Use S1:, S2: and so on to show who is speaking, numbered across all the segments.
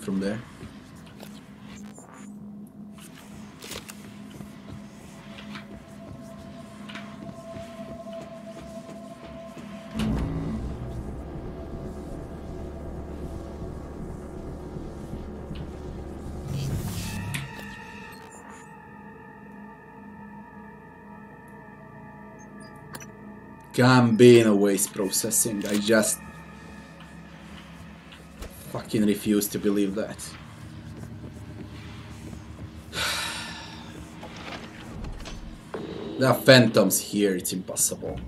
S1: from there. Can't be in a waste processing. I just fucking refuse to believe that. There are phantoms here, it's impossible.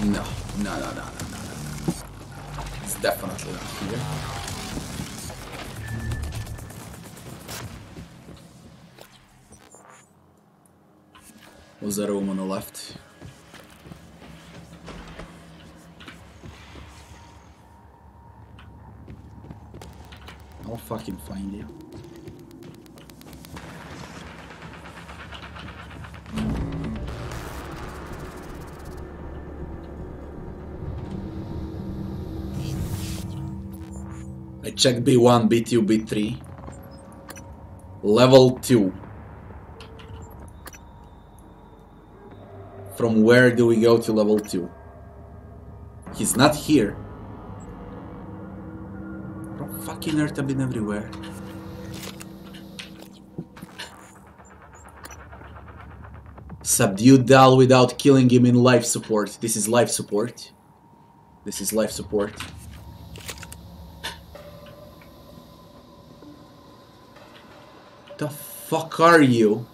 S1: No. It's definitely not here. Was there a room on the left? I'll fucking find you. I checked B1, B2, B3. Level 2. From where do we go to level 2? He's not here. Bro, fucking earth, I've been everywhere. Subdue Dal without killing him in life support. This is life support. This is life support. The fuck are you?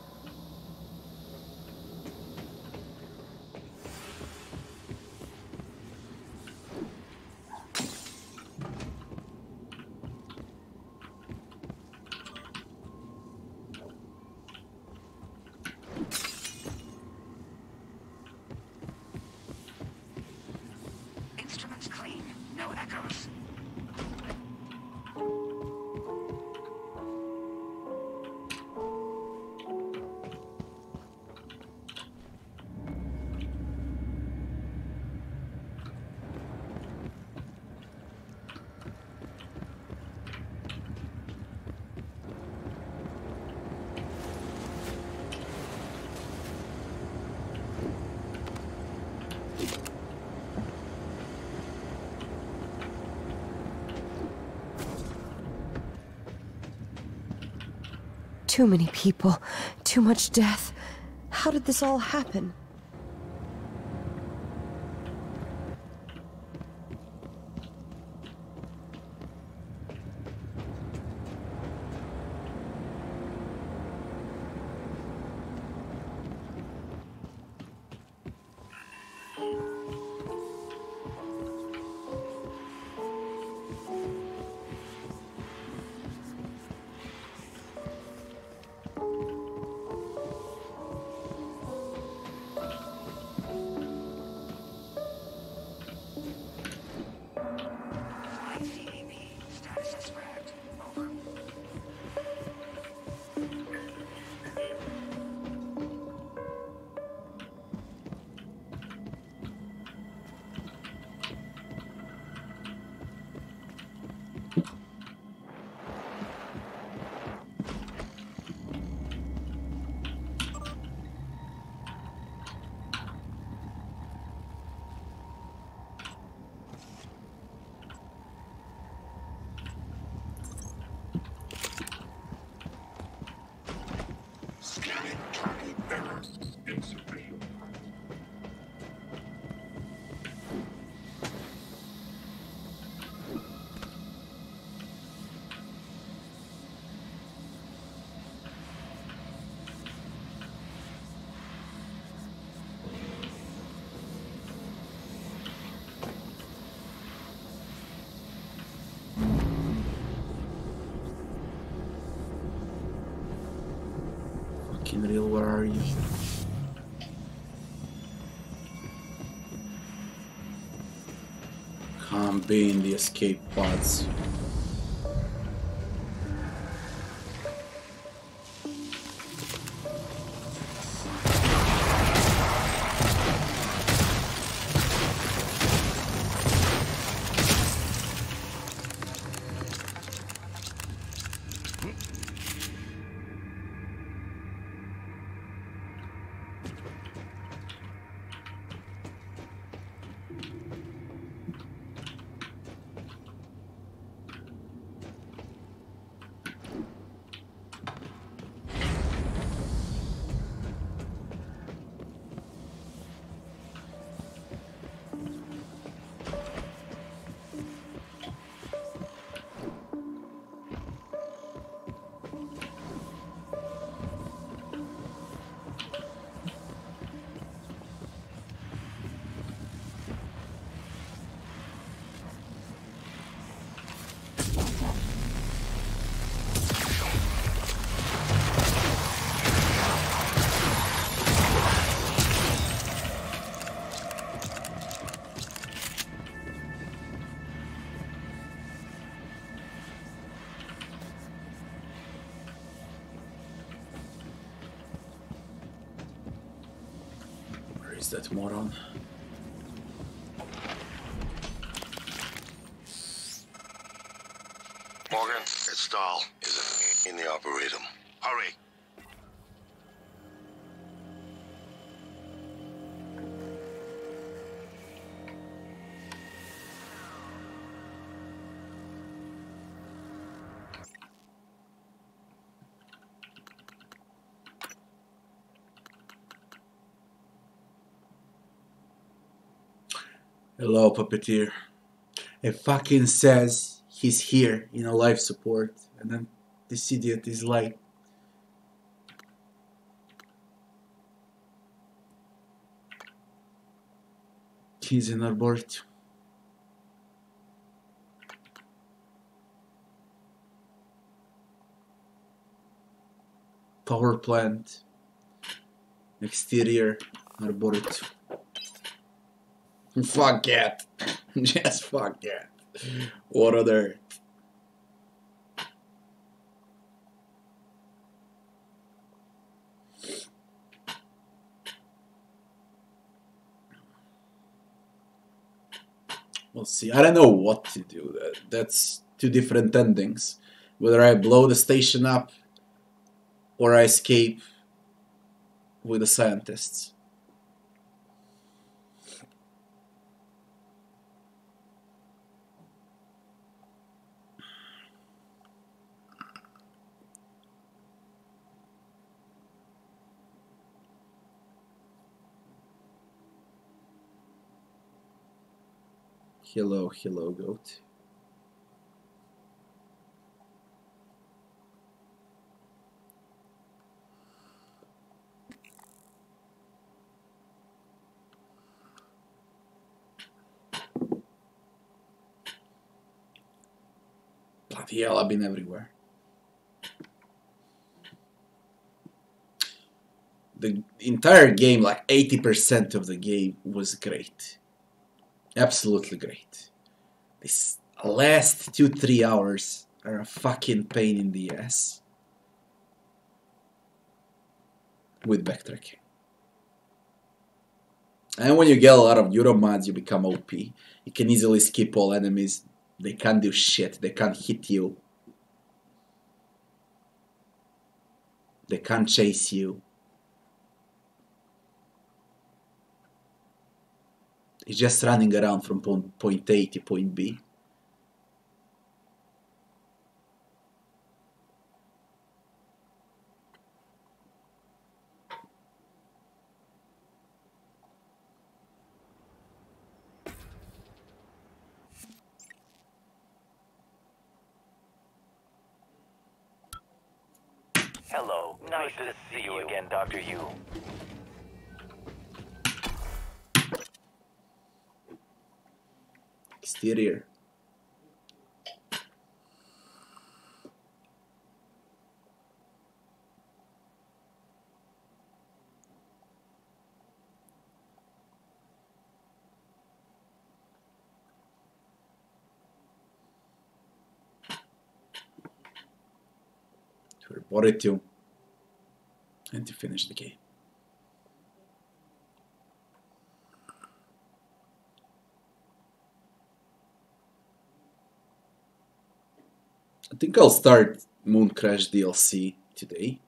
S2: Instruments clean, no echoes.
S3: Too many people, too much death. How did this all happen?
S1: Real, where are you? Can't be in the escape pods. Is that moron?
S4: Morgan, it's Stahl. Is it in the Arboretum? Hurry.
S1: Hello, puppeteer. It fucking says he's here in a life support, and then this idiot is like, he's in Arboretum. Power plant. Exterior Arboretum. Fuck it. Just fuck it. What other? We'll see. I don't know what to do. That's two different endings. Whether I blow the station up or I escape with the scientists. Hello, hello, goat. Bloody hell, I've been everywhere. The entire game, like 80% of the game, was great. Absolutely great. This last 2-3 hours are a fucking pain in the ass with backtracking. And when you get a lot of Euro mods, you become OP. You can easily skip all enemies. They can't do shit. They can't hit you. They can't chase you. He's just running around from point A to point B.
S5: Hello, nice to see you again, Dr. Yu.
S1: Exterior. To report it to and to finish the game. I think I'll start Moon Crash DLC today.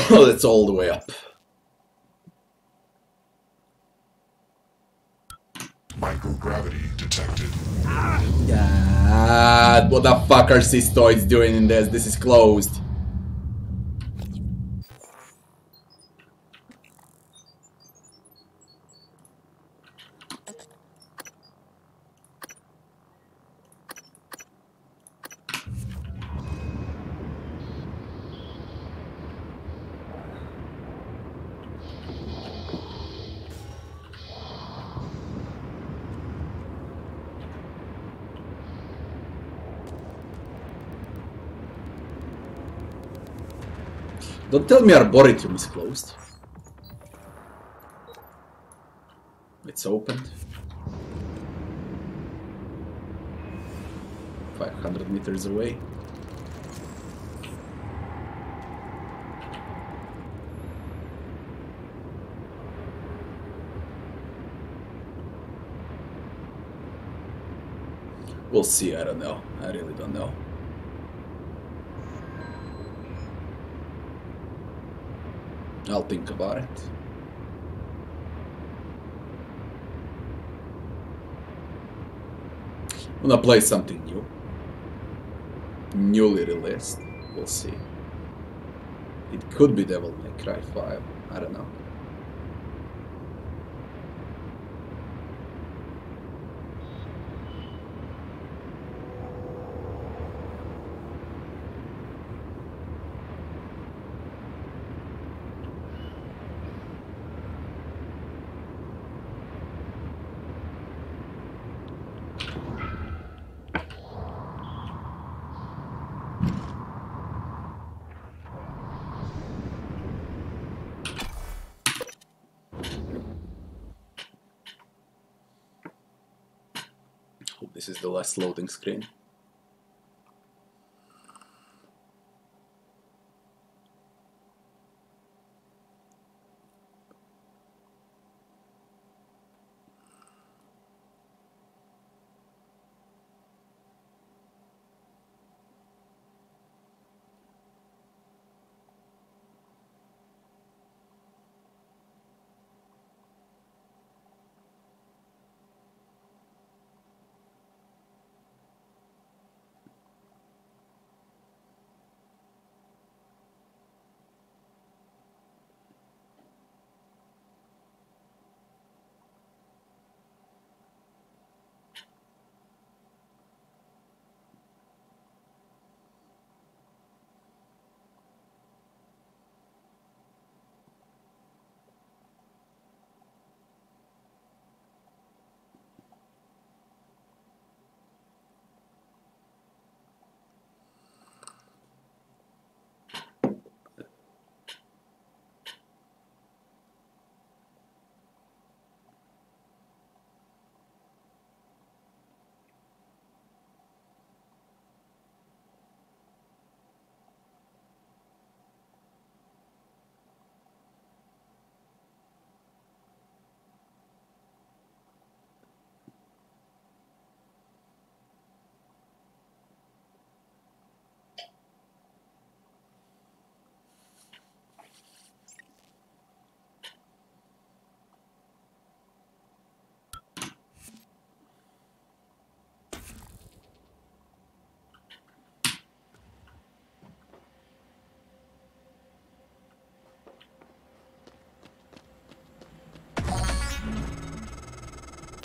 S1: Oh, that's all the way up.
S6: Microgravity detected.
S1: God, what the fuck are cystoids doing in this? This is closed. Don't tell me Arboretum is closed. It's opened. 500 meters away. We'll see, I don't know. I really don't know. I'll think about it. I'm gonna play something new. Newly released. We'll see. It could be Devil May Cry 5. I don't know. Hope this is the last loading screen.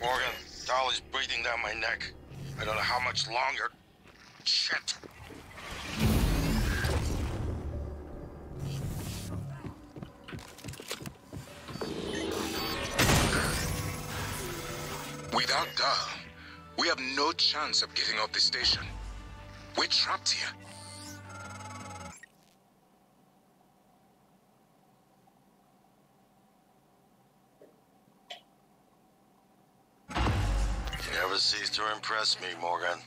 S4: Morgan, Dolly's breathing down my neck. I don't know how much longer. Shit.
S7: Without Dahl, we have no chance of getting off the station. We're trapped here.
S4: You never cease to impress me, Morgan.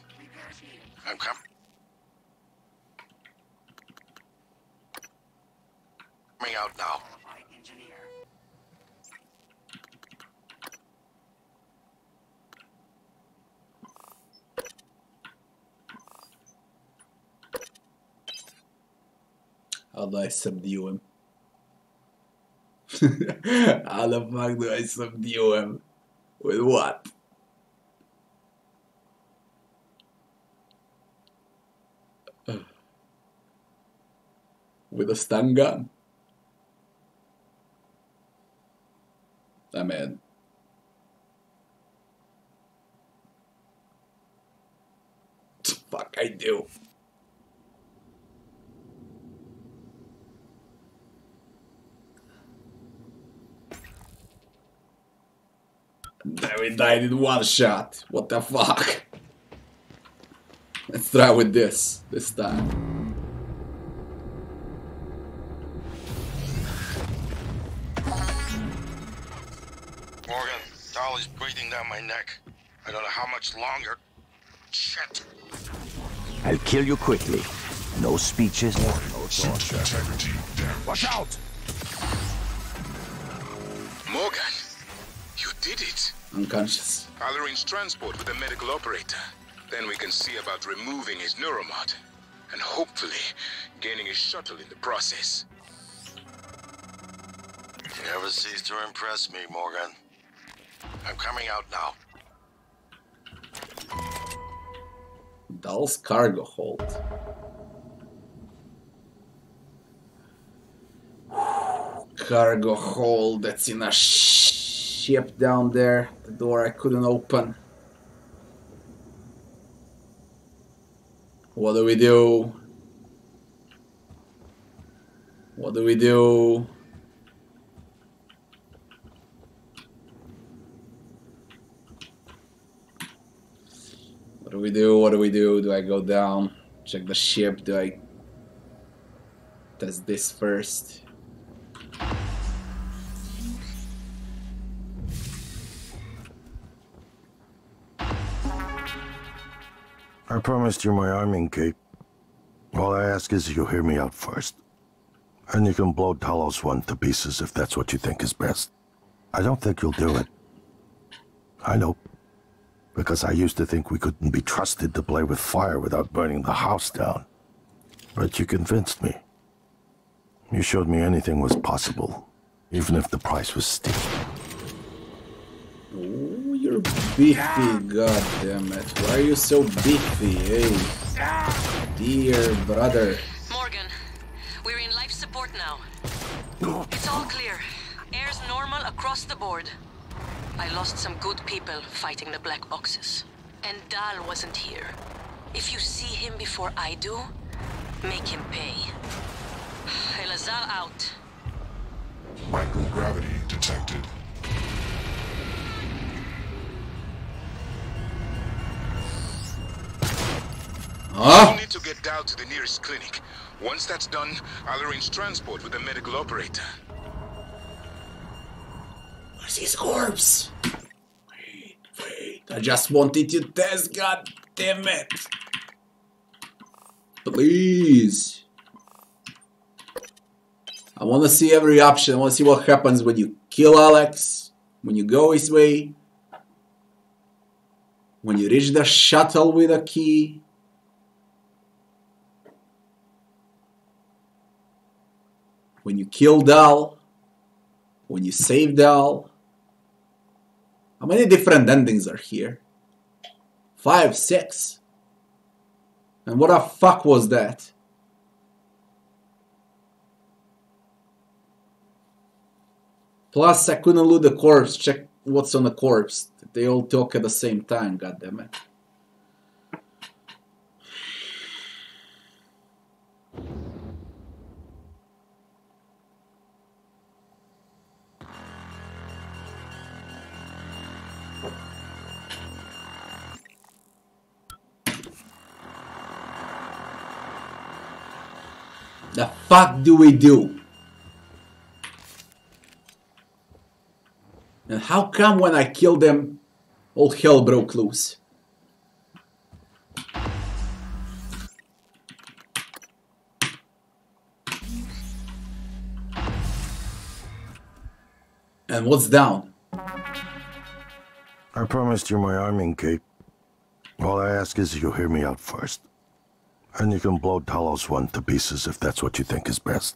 S4: I'm coming out now.
S1: How do I subdue him? How the fuck do I subdue him? With what? With a stun gun? I mean... Fuck, I do. Then we died in one shot. What the fuck? Let's try with this time.
S4: Morgan, Dolly's breathing down my neck. I don't know how much longer. Shit.
S8: I'll kill you quickly. No speeches, no
S6: Suit integrity damaged.
S8: Watch out!
S7: Morgan, you did it.
S1: Unconscious.
S7: I'll arrange transport with the medical operator. Then we can see about removing his neuromod. And hopefully, gaining his shuttle in the process.
S4: You never cease to impress me, Morgan. I'm coming out now.
S1: Doll's cargo hold. Cargo hold that's in a ship down there. The door I couldn't open. What do we do? What do we do? What do we do? What do we do? Do I go down? Check the ship? Do I test this first?
S8: I promised you my arming cape. All I ask is you hear me out first. And you can blow Talos one to pieces if that's what you think is best. I don't think you'll do it. I know. Because I used to think we couldn't be trusted to play with fire without burning the house down. But you convinced me. You showed me anything was possible, even if the price was steep.
S1: Oh, you're beefy, goddammit. Why are you so beefy, hey? Dear brother.
S9: Morgan, we're in life support now. It's all clear. Air's normal across the board. I lost some good people fighting the black boxes. And Dal wasn't here. If you see him before I do, make him pay. Elazar out.
S6: Microgravity detected.
S7: You need to get Dal to the nearest clinic. Once that's done, I'll arrange transport with the medical operator.
S1: Where's his corpse? Wait. I just wanted to test, god damn it. Please. I want to see every option. I want to see what happens when you kill Alex, when you go his way, when you reach the shuttle with a key. When you kill Dal, when you save Dal. How many different endings are here? 5, 6. And what the fuck was that? Plus, I couldn't loot the corpse. Check what's on the corpse. They all talk at the same time, goddammit. The fuck do we do? And how come when I killed them, all hell broke loose? And what's down?
S8: I promised you my arming cape. All I ask is you hear me out first. And you can blow Talos one to pieces if that's what you think is best.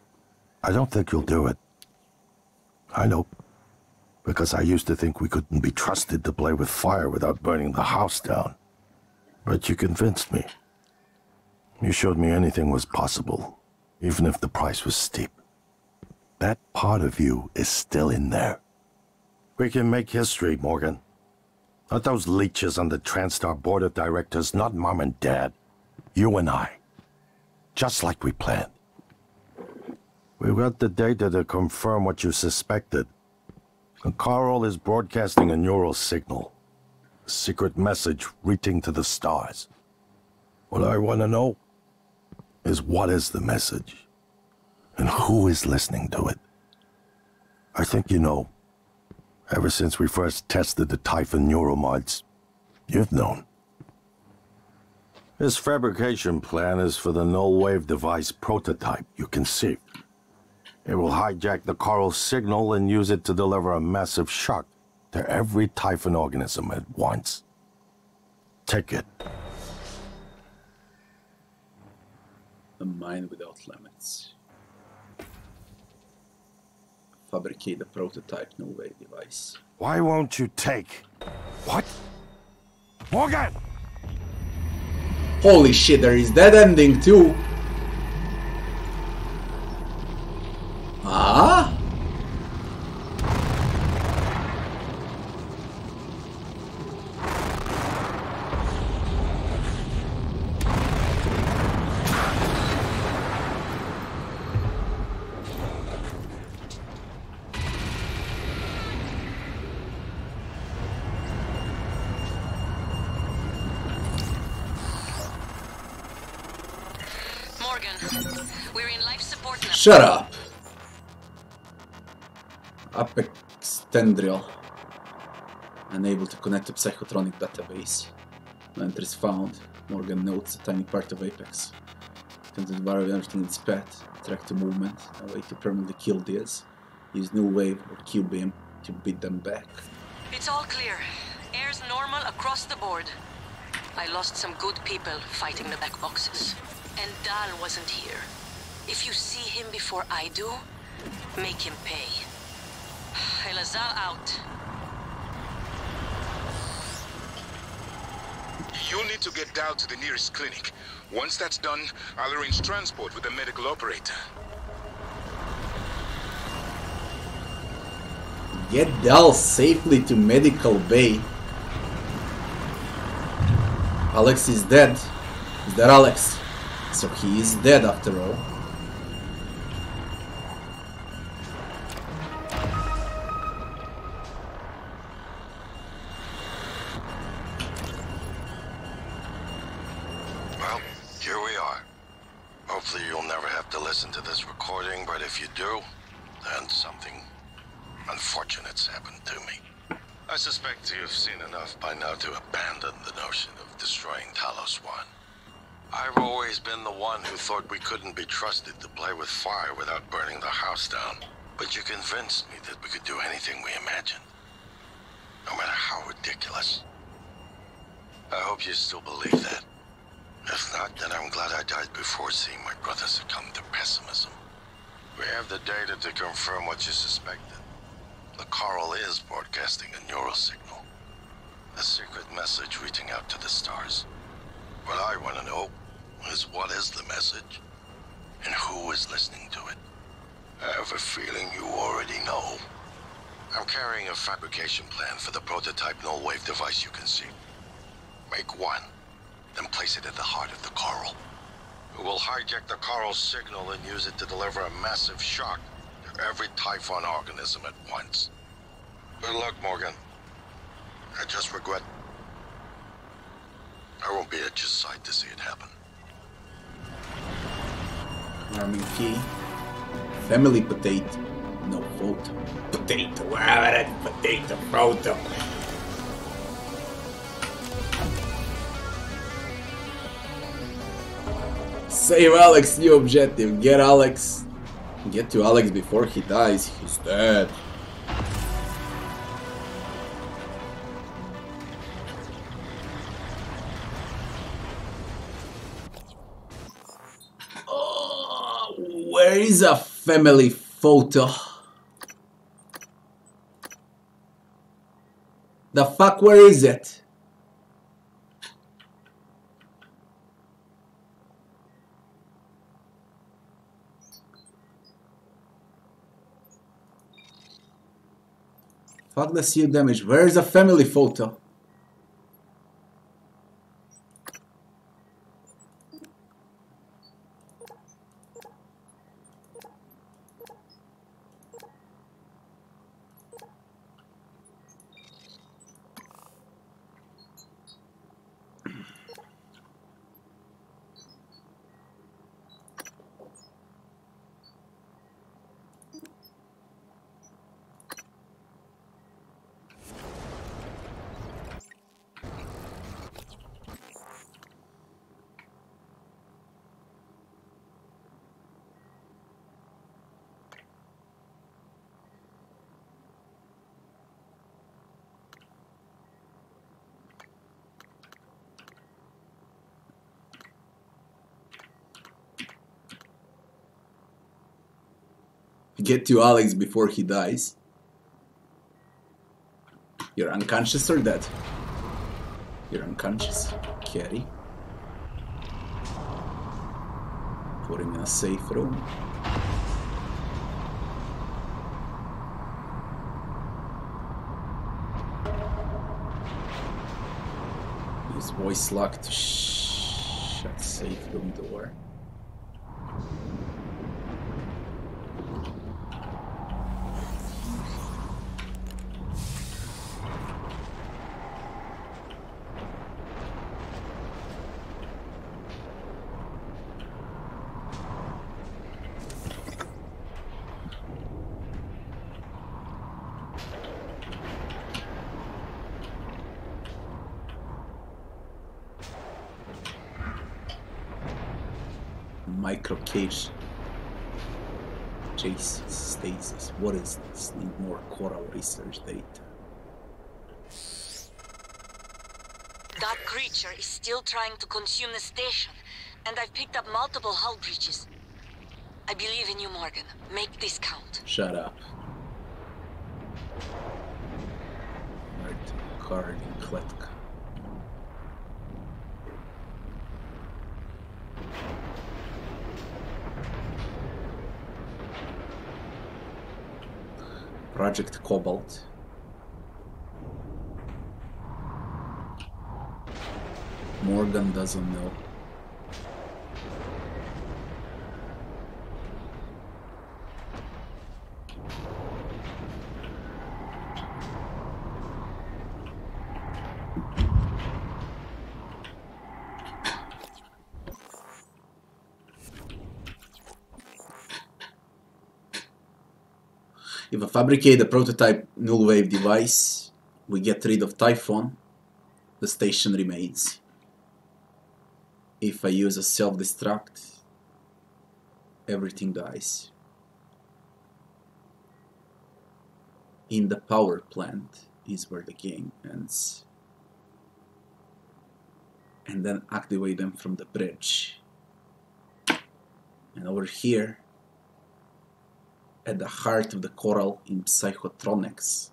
S8: I don't think you'll do it. I know. Because I used to think we couldn't be trusted to play with fire without burning the house down. But you convinced me. You showed me anything was possible, even if the price was steep. That part of you is still in there. We can make history, Morgan. Not those leeches on the TranStar board of directors, not Mom and Dad. You and I. Just like we planned. We've got the data to confirm what you suspected. And Carl is broadcasting a neural signal. A secret message reaching to the stars. What I want to know is what is the message? And who is listening to it? I think you know. Ever since we first tested the Typhon neuromods, you've known. This fabrication plan is for the null-wave device prototype you conceived. It will hijack the coral signal and use it to deliver a massive shock to every Typhon organism at once. Take it.
S1: A mind without limits. Fabricate the prototype null-wave device.
S8: Why won't you take... What? Morgan!
S1: Holy shit, there is that ending too! Ah?
S9: We're in life support now.
S1: Shut up! Apex Tendril. Unable to connect to psychotronic database. No entries found. Morgan notes a tiny part of Apex. Can devour everything in its path. Track to movement. A way to permanently kill these. Use null wave or Q-beam to beat them back.
S9: It's all clear. Air's normal across the board. I lost some good people fighting the black boxes. And Dal wasn't here. If you see him before I do, make him pay. Elazar out.
S7: You'll need to get Dal to the nearest clinic. Once that's done, I'll arrange transport with the medical operator.
S1: Get Dal safely to medical bay. Alex is dead. Is that Alex? So he is dead after all.
S8: Well, here we are. Hopefully you'll never have to listen to this recording, but if you do, then something unfortunate's happened to me. I suspect you've seen enough by now to abandon the notion of destroying Talos 1. I've always been the one who thought we couldn't be trusted to play with fire without burning the house down. But you convinced me that we could do anything we imagined. No matter how ridiculous. I hope you still believe that. If not, then I'm glad I died before seeing my brother succumb to pessimism. We have the data to confirm what you suspected. The coral is broadcasting a neural signal. A secret message reaching out to the stars. What I want to know is what is the message, and who is listening to it. I have a feeling you already know. I'm carrying a fabrication plan for the prototype null-wave device you conceived. Make one, then place it at the heart of the coral. We will hijack the coral signal and use it to deliver a massive shock to every Typhon organism at once. Good luck, Morgan. I just regret I won't be at your side to see it happen.
S1: Arming key. Family potato. No photo. Potato. Wherever that potato photo. Save Alex, new objective. Get Alex. Get to Alex before he dies. He's dead. Where is a family photo? The fuck, where is it? Fuck the CO damage. Where's the family photo? Get to Alex before he dies. You're unconscious or dead? You're unconscious. Carry. Put him in a safe room. Use voice lock to shut safe room door. Micro cage. Jesus, stasis. What is this? Need more coral research data.
S9: That creature is still trying to consume the station, and I've picked up multiple hull breaches. I believe in you, Morgan. Make this count.
S1: Shut up. Card in Kletka. Project Cobalt. Morgan doesn't know. If I fabricate a prototype null wave device, we get rid of Typhon, the station remains. If I use a self-destruct, everything dies. In the power plant is where the game ends. And then activate them from the bridge. And over here, at the heart of the coral in Psychotronics,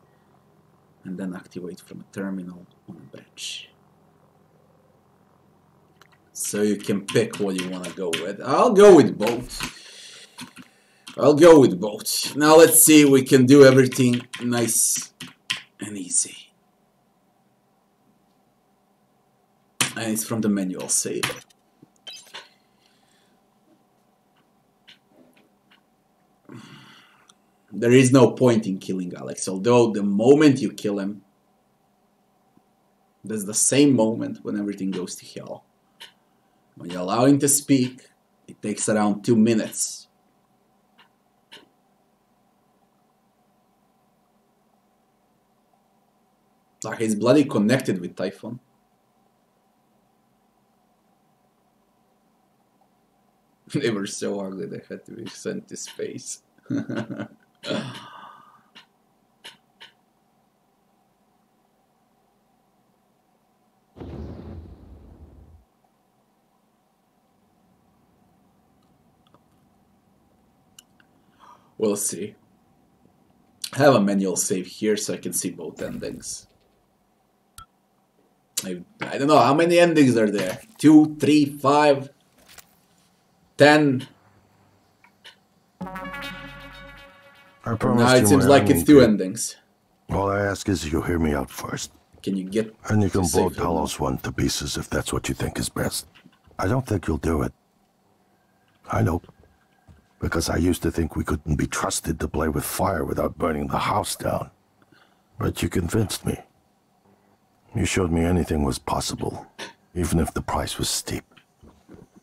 S1: and then activate from a terminal on a bridge. So you can pick what you want to go with. I'll go with both. I'll go with both. Now let's see if we can do everything nice and easy. And it's from the manual save. There is no point in killing Alex, although the moment you kill him, there's the same moment when everything goes to hell. When you allow him to speak, it takes around 2 minutes. Like he's bloody connected with Typhon. They were so ugly they had to be sent to space. We'll see. I have a manual save here so I can see both endings. I don't know how many endings are there. 2, 3, 5, 10.
S8: I promise
S1: Now it
S8: you
S1: seems
S8: my
S1: like
S8: arming
S1: it's 2
S8: kit.
S1: endings.
S8: All I ask is you hear me out first.
S1: Can you get
S8: And you can
S1: to
S8: blow
S1: save them?
S8: Talos 1 to pieces if that's what you think is best. I don't think you'll do it. I know. Because I used to think we couldn't be trusted to play with fire without burning the house down. But you convinced me. You showed me anything was possible, even if the price was steep.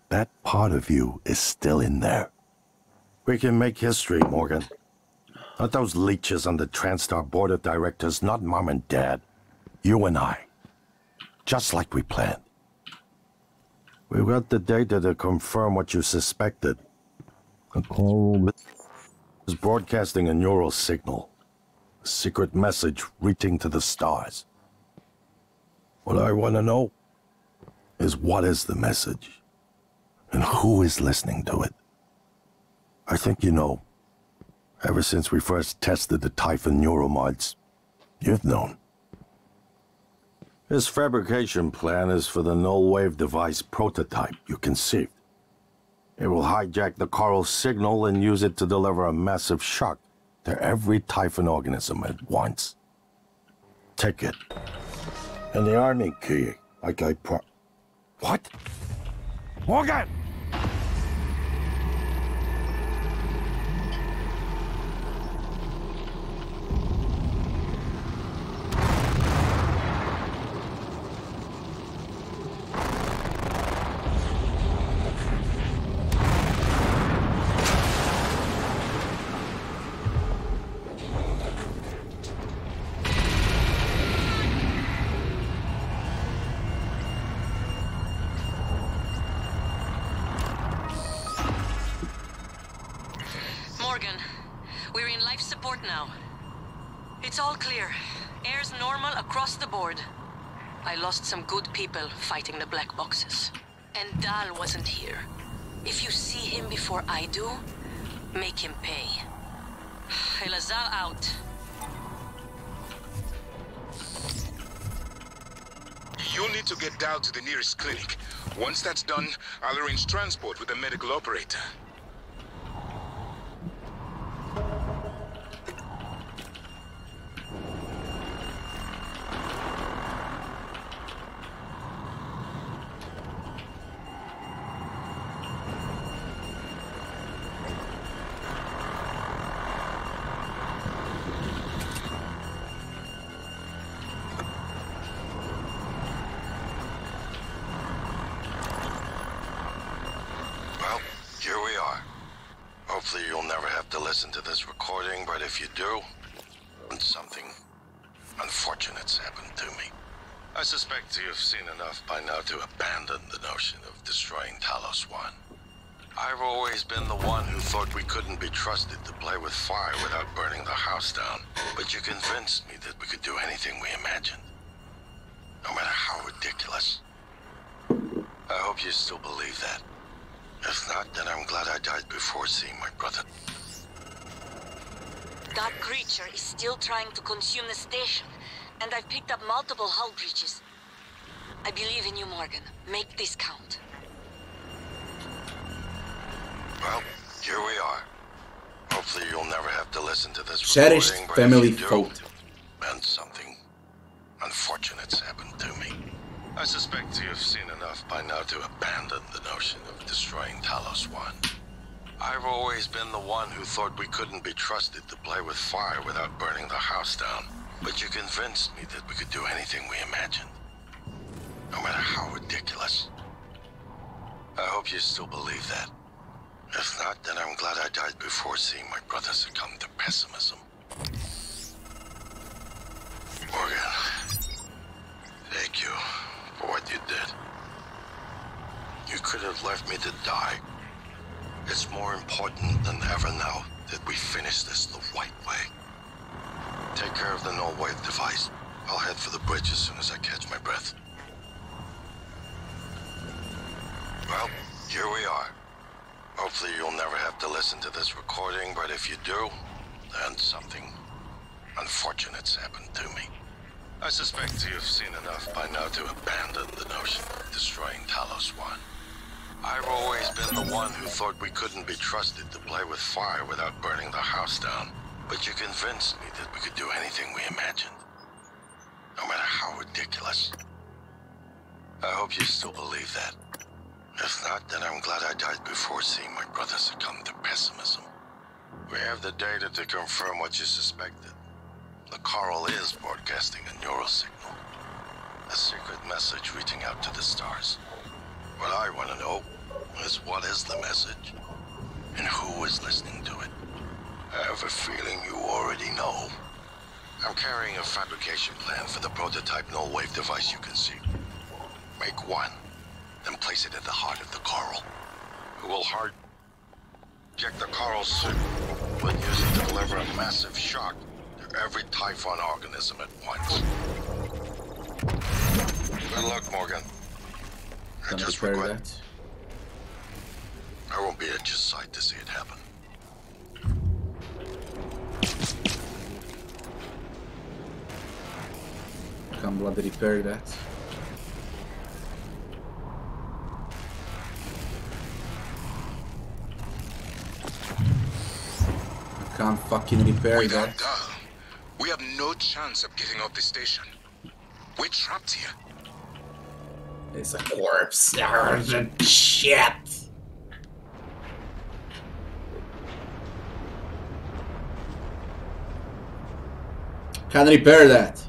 S8: That part of you is still in there. We can make history, Morgan. Not those leeches on the TranStar board of directors, not Mom and Dad. You and I. Just like we planned. We've got the data to confirm what you suspected. The call is broadcasting a neural signal. A secret message reaching to the stars. What I want to know is what is the message? And who is listening to it? I think you know. Ever since we first tested the Typhon neuromods, you've known. This fabrication plan is for the null-wave device prototype you conceived. It will hijack the coral signal and use it to deliver a massive shock to every Typhon organism at once. Take it. And the arming key, like I What? Morgan!
S9: Morgan, we're in life support now. It's all clear. Air's normal across the board. I lost some good people fighting the black boxes. And Dal wasn't here. If you see him before I do, make him pay. Elazar out.
S7: You'll need to get Dal to the nearest clinic. Once that's done, I'll arrange transport with the medical operator.
S8: Here we are. Hopefully you'll never have to listen to this recording, but if you do, something unfortunate's happened to me. I suspect you've seen enough by now to abandon the notion of destroying Talos 1. I've always been the one who thought we couldn't be trusted to play with fire without burning the house down, but you convinced me that we could do anything we imagined. No matter how ridiculous. I hope you still believe that. If not, then I'm glad I died before seeing my brother.
S10: That creature is still trying to consume the station, and I've picked up multiple hull breaches. I believe in you, Morgan. Make this count.
S8: Well, here we are. Hopefully you'll never have to listen to this
S1: Cherished
S8: recording, but
S1: family
S8: if you do,
S1: photo.
S8: and something unfortunate's happened to me. I suspect you've seen enough by now to abandon the notion of destroying Talos 1. I've always been the one who thought we couldn't be trusted to play with fire without burning the house down, but you convinced me that we could do anything we imagined. No matter how ridiculous. I hope you still believe that. If not, then I'm glad I died before seeing my brother succumb to pessimism. Morgan, thank you for what you did. You could have left me to die. It's more important than ever now that we finish this the right way. Take care of the null-wave device. I'll head for the bridge as soon as I catch my breath. Well, here we are. Hopefully you'll never have to listen to this recording, but if you do, then something unfortunate's happened to me.
S4: I suspect you've seen enough by now to abandon the notion of destroying Talos 1. I've always been the one who thought we couldn't be trusted to play with fire without burning the house down. But you convinced me that we could do anything we imagined. No matter how ridiculous. I hope you still believe that. If not, then I'm glad I died before seeing my brother succumb to pessimism. We have the data to confirm what you suspected. The coral is broadcasting a neural signal. A secret message reaching out to the stars. What I want to know is what is the message? And who is listening to it? I have a feeling you already know. I'm carrying a fabrication plan for the prototype null-wave device you can see. Make one, then place it at the heart of the coral. It will hijack the coral suit, but use it to deliver a massive shock to every Typhon organism at once. Good luck, Morgan. I just regret it. I won't be at your side to see it happen.
S1: Can't bloody repair that. I can't fucking repair that.
S7: We have no chance of getting off the station. We're trapped here.
S1: It's a corpse. Shit. Can't repair that.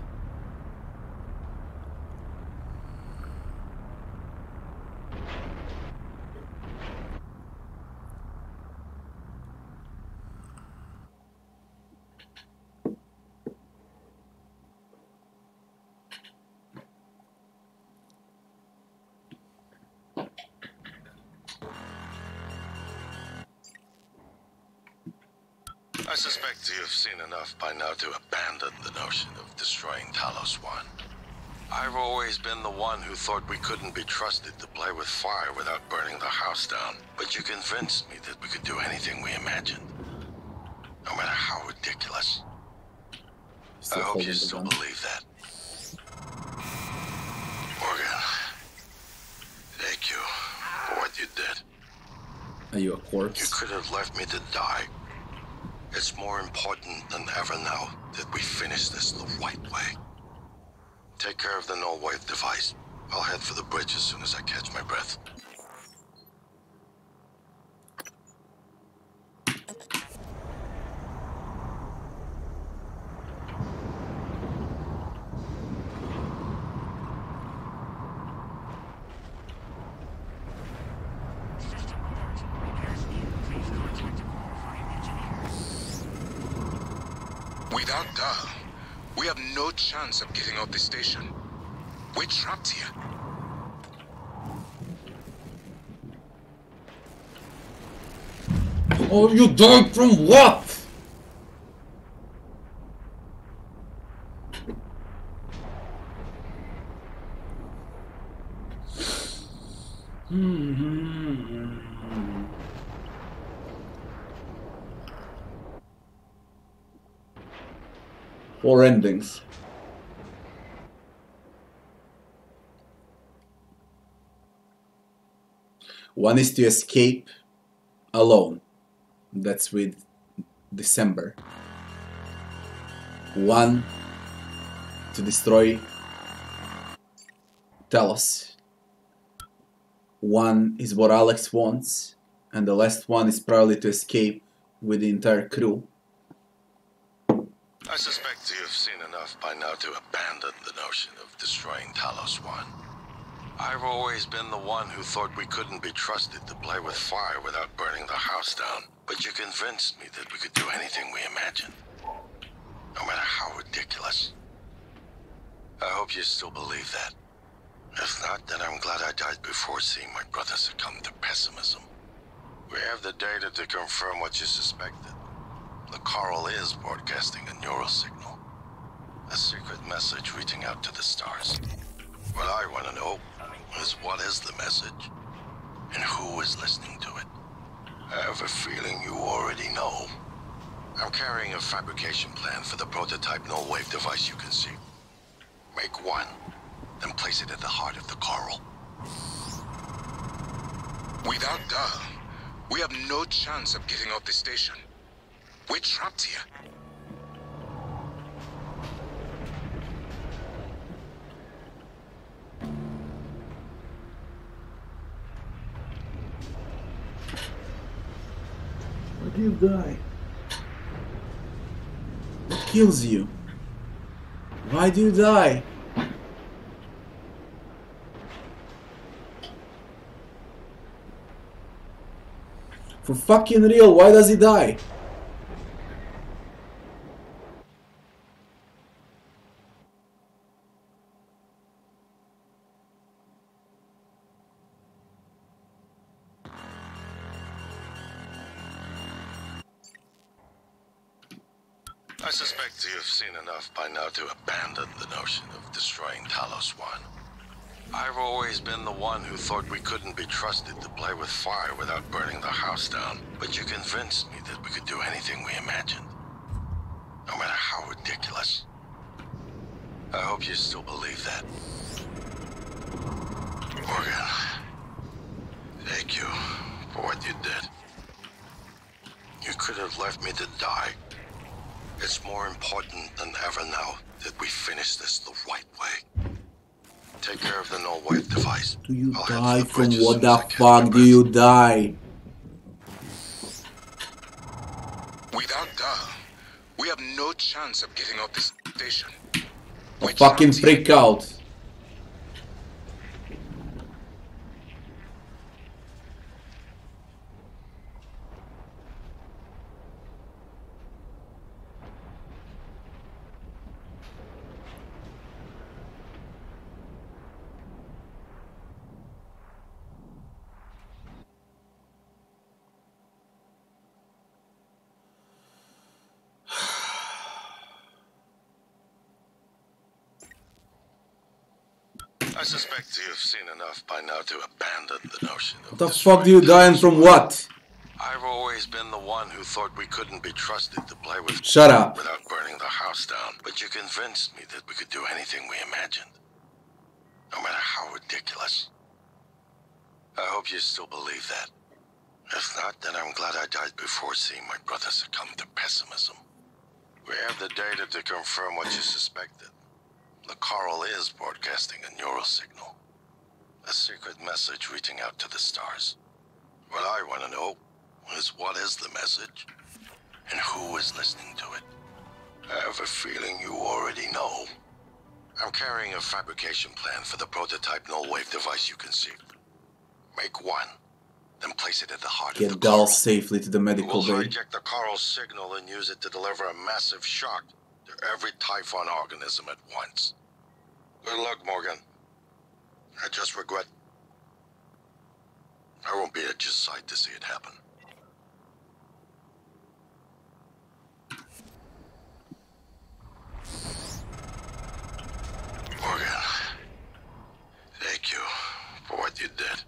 S4: I suspect you've seen enough by now to abandon the notion of destroying Talos 1. I've always been the one who thought we couldn't be trusted to play with fire without burning the house down. But you convinced me that we could do anything we imagined. No matter how ridiculous. I hope you still believe that. Morgan, thank you for what you did.
S1: Are you a corpse?
S4: You could have left me to die. It's more important than ever now that we finish this the right way. Take care of the null-wave device. I'll head for the bridge as soon as I catch my breath.
S7: Without Dahl, we have no chance of getting off the station. We're trapped here.
S1: Oh, you died from what? Four endings. One is to escape alone. That's with December. One to destroy Talos. One is what Alex wants, and the last one is probably to escape with the entire crew.
S4: I suspect you've seen enough by now to abandon the notion of destroying Talos 1. I've always been the one who thought we couldn't be trusted to play with fire without burning the house down. But you convinced me that we could do anything we imagined. No matter how ridiculous. I hope you still believe that. If not, then I'm glad I died before seeing my brother succumb to pessimism. We have the data to confirm what you suspected. The coral is broadcasting a neural signal. A secret message reaching out to the stars. What I want to know is what is the message? And who is listening to it? I have a feeling you already know. I'm carrying a fabrication plan for the prototype null-wave device you can see. Make one, then place it at the heart of the coral.
S7: Without Dahl, we have no chance of getting off the station. We're trapped here.
S1: Why do you die? What kills you? Why do you die? For fucking real, why does he die?
S4: I suspect you've seen enough by now to abandon the notion of destroying Talos 1. I've always been the one who thought we couldn't be trusted to play with fire without burning the house down, but you convinced me that we could do anything we imagined. No matter how ridiculous. I hope you still believe that. Morgan, thank you for what you did. You could have left me to die. It's more important than ever now that we finish this the right way. Take care of the null wave device.
S1: Do you
S4: I'll
S1: die
S4: head to
S1: from
S4: bridge as
S1: what
S4: soon
S1: the
S4: as I catch my
S1: fuck do
S4: breath.
S1: you die?
S7: Without Dahl, we have no chance of getting off this station. We're
S1: Fucking
S7: trapped here.
S1: freak out.
S4: I suspect you've seen enough by now to abandon the notion of
S1: What the fuck do you die and from what?
S4: I've always been the one who thought we couldn't be trusted to play with
S1: Shut up.
S4: without burning the house down. But you convinced me that we could do anything we imagined. No matter how ridiculous. I hope you still believe that. If not, then I'm glad I died before seeing my brother succumb to pessimism. We have the data to confirm what you suspected. The coral is broadcasting a neural signal. A secret message reaching out to the stars. What I want to know is what is the message and who is listening to it. I have a feeling you already know. I'm carrying a fabrication plan for the prototype null wave device you conceived. Make one, then place it at the heart of the
S1: Get Dahl
S4: coral.
S1: safely to the medical
S4: We'll
S1: bay.
S4: hijack the coral signal and use it to deliver a massive shock to every Typhon organism at once. Good luck, Morgan. I just regret I won't be at your side to see it happen. Morgan, thank you for what you did.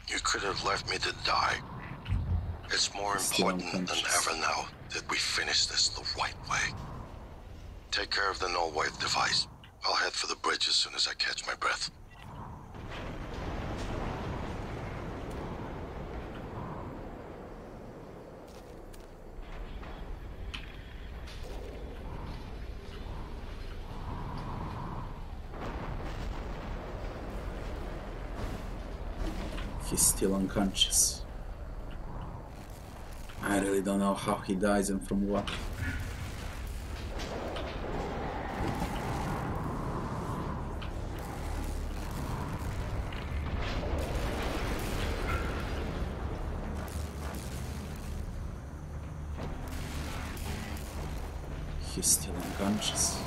S4: You could have left me to die. It's more important than ever now that we finish this the right way. Take care of the null wave device. I'll head for the bridge as soon as I catch my breath.
S1: He's still unconscious. I really don't know how he dies and from what. He's still unconscious.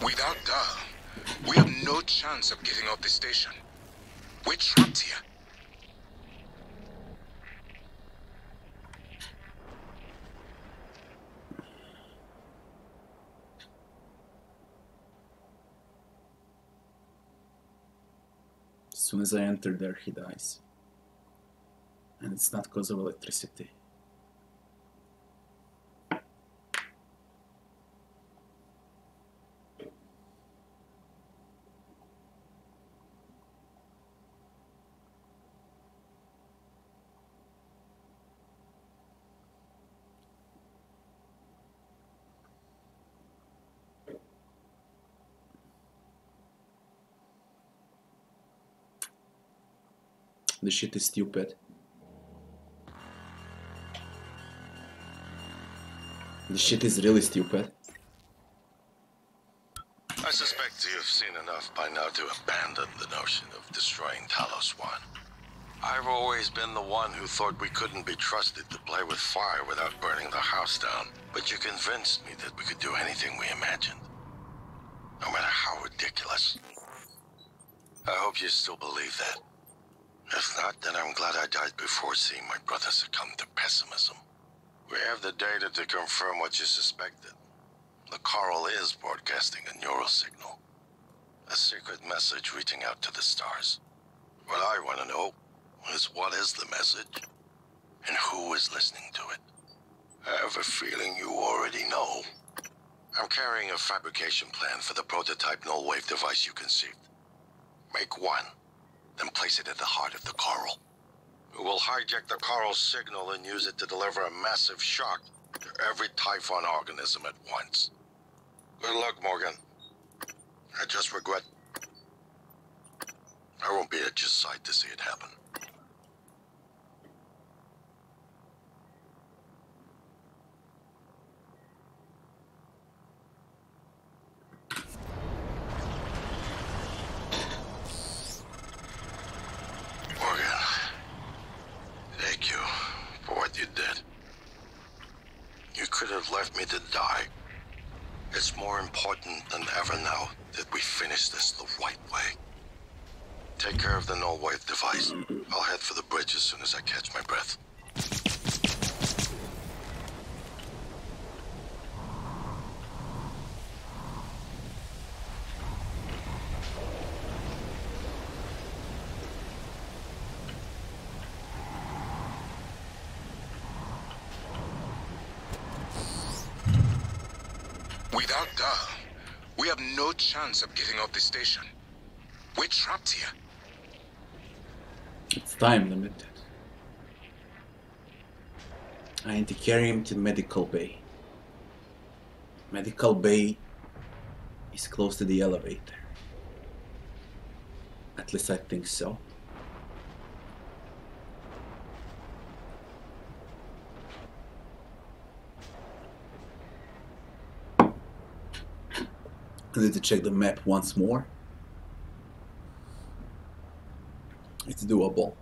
S7: Without Dahl, we have no chance of getting off the station. We're trapped here.
S1: soon as I enter there, he dies. And it's not because of electricity. This shit is stupid. This shit is really stupid.
S4: I suspect you've seen enough by now to abandon the notion of destroying Talos 1. I've always been the one who thought we couldn't be trusted to play with fire without burning the house down, but you convinced me that we could do anything we imagined. No matter how ridiculous. I hope you still believe that. If not, then I'm glad I died before seeing my brother succumb to pessimism. We have the data to confirm what you suspected. The coral is broadcasting a neural signal. A secret message reaching out to the stars. What I want to know is what is the message, and who is listening to it. I have a feeling you already know. I'm carrying a fabrication plan for the prototype null-wave device you conceived. Make one, then place it at the heart of the coral. We will hijack the coral's signal and use it to deliver a massive shock to every Typhon organism at once. Good luck, Morgan. I just regret I won't be at your side to see it happen. Left me to die. It's more important than ever now that we finish this the right way. Take care of the null-wave device. I'll head for the bridge as soon as I catch my breath.
S7: Without Dahl, we have no chance of getting off the station. We're trapped here.
S1: It's time limited. I need to carry him to medical bay. Medical bay is close to the elevator. At least I think so. I need to check the map once more. It's doable,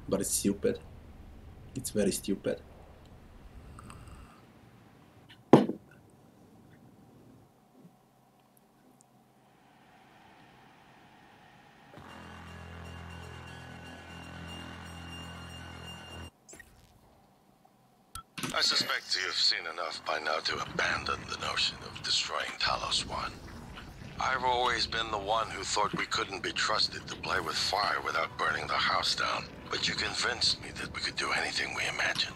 S1: but it's stupid. It's very stupid.
S4: I suspect you've seen enough by now to abandon the notion of destroying Talos 1. I've always been the one who thought we couldn't be trusted to play with fire without burning the house down, but you convinced me that we could do anything we imagined.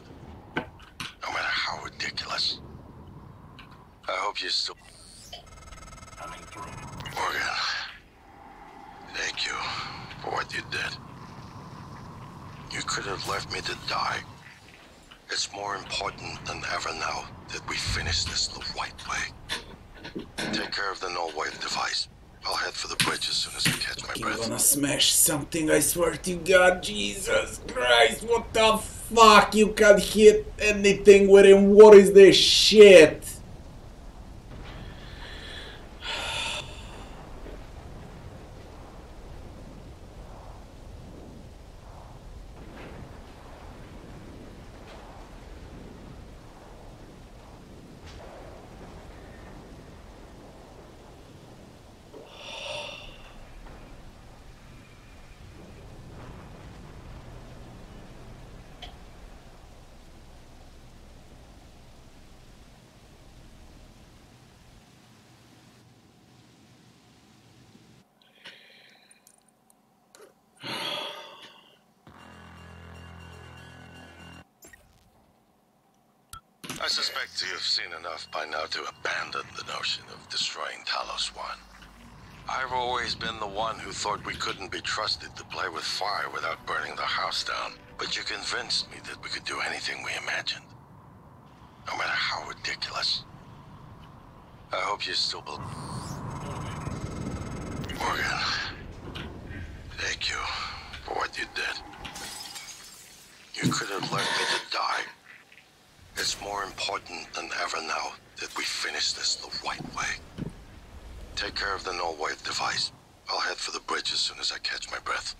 S4: No matter how ridiculous. I hope you still... Morgan, thank you for what you did. You could have left me to die. It's more important than ever now that we finish this the right way. Take care of the null-wave device. I'll head for the bridge as soon as I catch my breath.
S1: I'm gonna smash something, I swear to God. Jesus Christ, what the fuck? You can't hit anything with him. What is this shit?
S4: I suspect you've seen enough by now to abandon the notion of destroying Talos 1. I've always been the one who thought we couldn't be trusted to play with fire without burning the house down. But you convinced me that we could do anything we imagined. No matter how ridiculous. I hope you still believe. Morgan, thank you for what you did. You could have left me to die. It's more important than ever now that we finish this the right way. Take care of the null-wave device. I'll head for the bridge as soon as I catch my breath.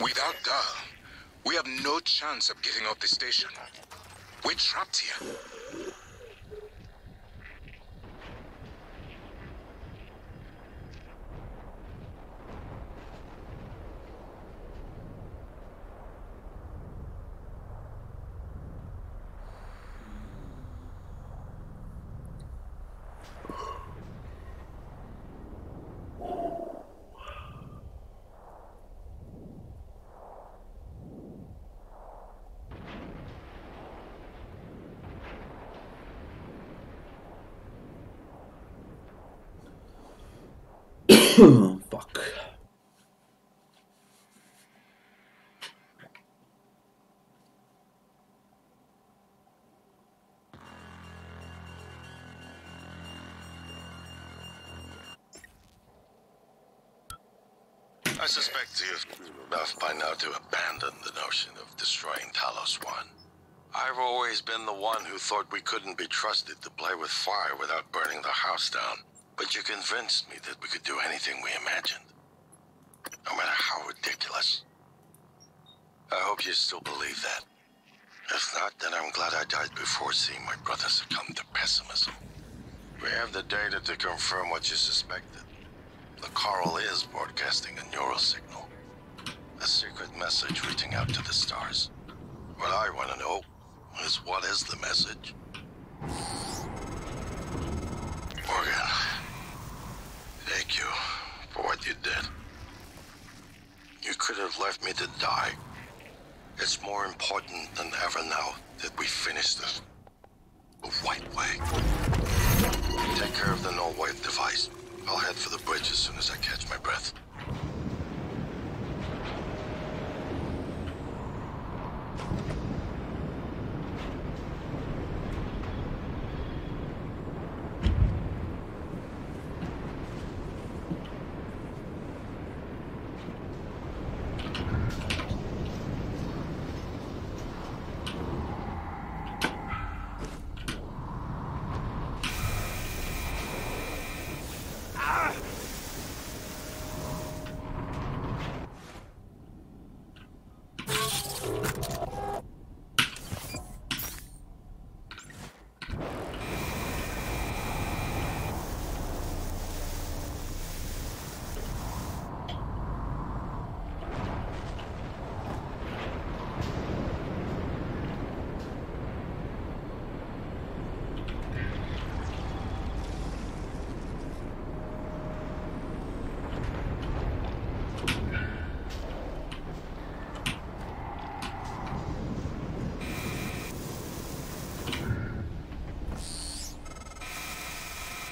S7: Without Dahl, we have no chance of getting off the station. We're trapped here.
S1: Fuck.
S4: I suspect you've enough by now to abandon the notion of destroying Talos 1. I've always been the one who thought we couldn't be trusted to play with fire without burning the house down. But you convinced me that we could do anything we imagined. No matter how ridiculous. I hope you still believe that. If not, then I'm glad I died before seeing my brother succumb to pessimism. We have the data to confirm what you suspected. The coral is broadcasting a neural signal. A secret message reaching out to the stars. What I want to know is what is the message? Morgan, thank you for what you did. You could have left me to die. It's more important than ever now that we finish this the right way. Take care of the null-wave device. I'll head for the bridge as soon as I catch my breath.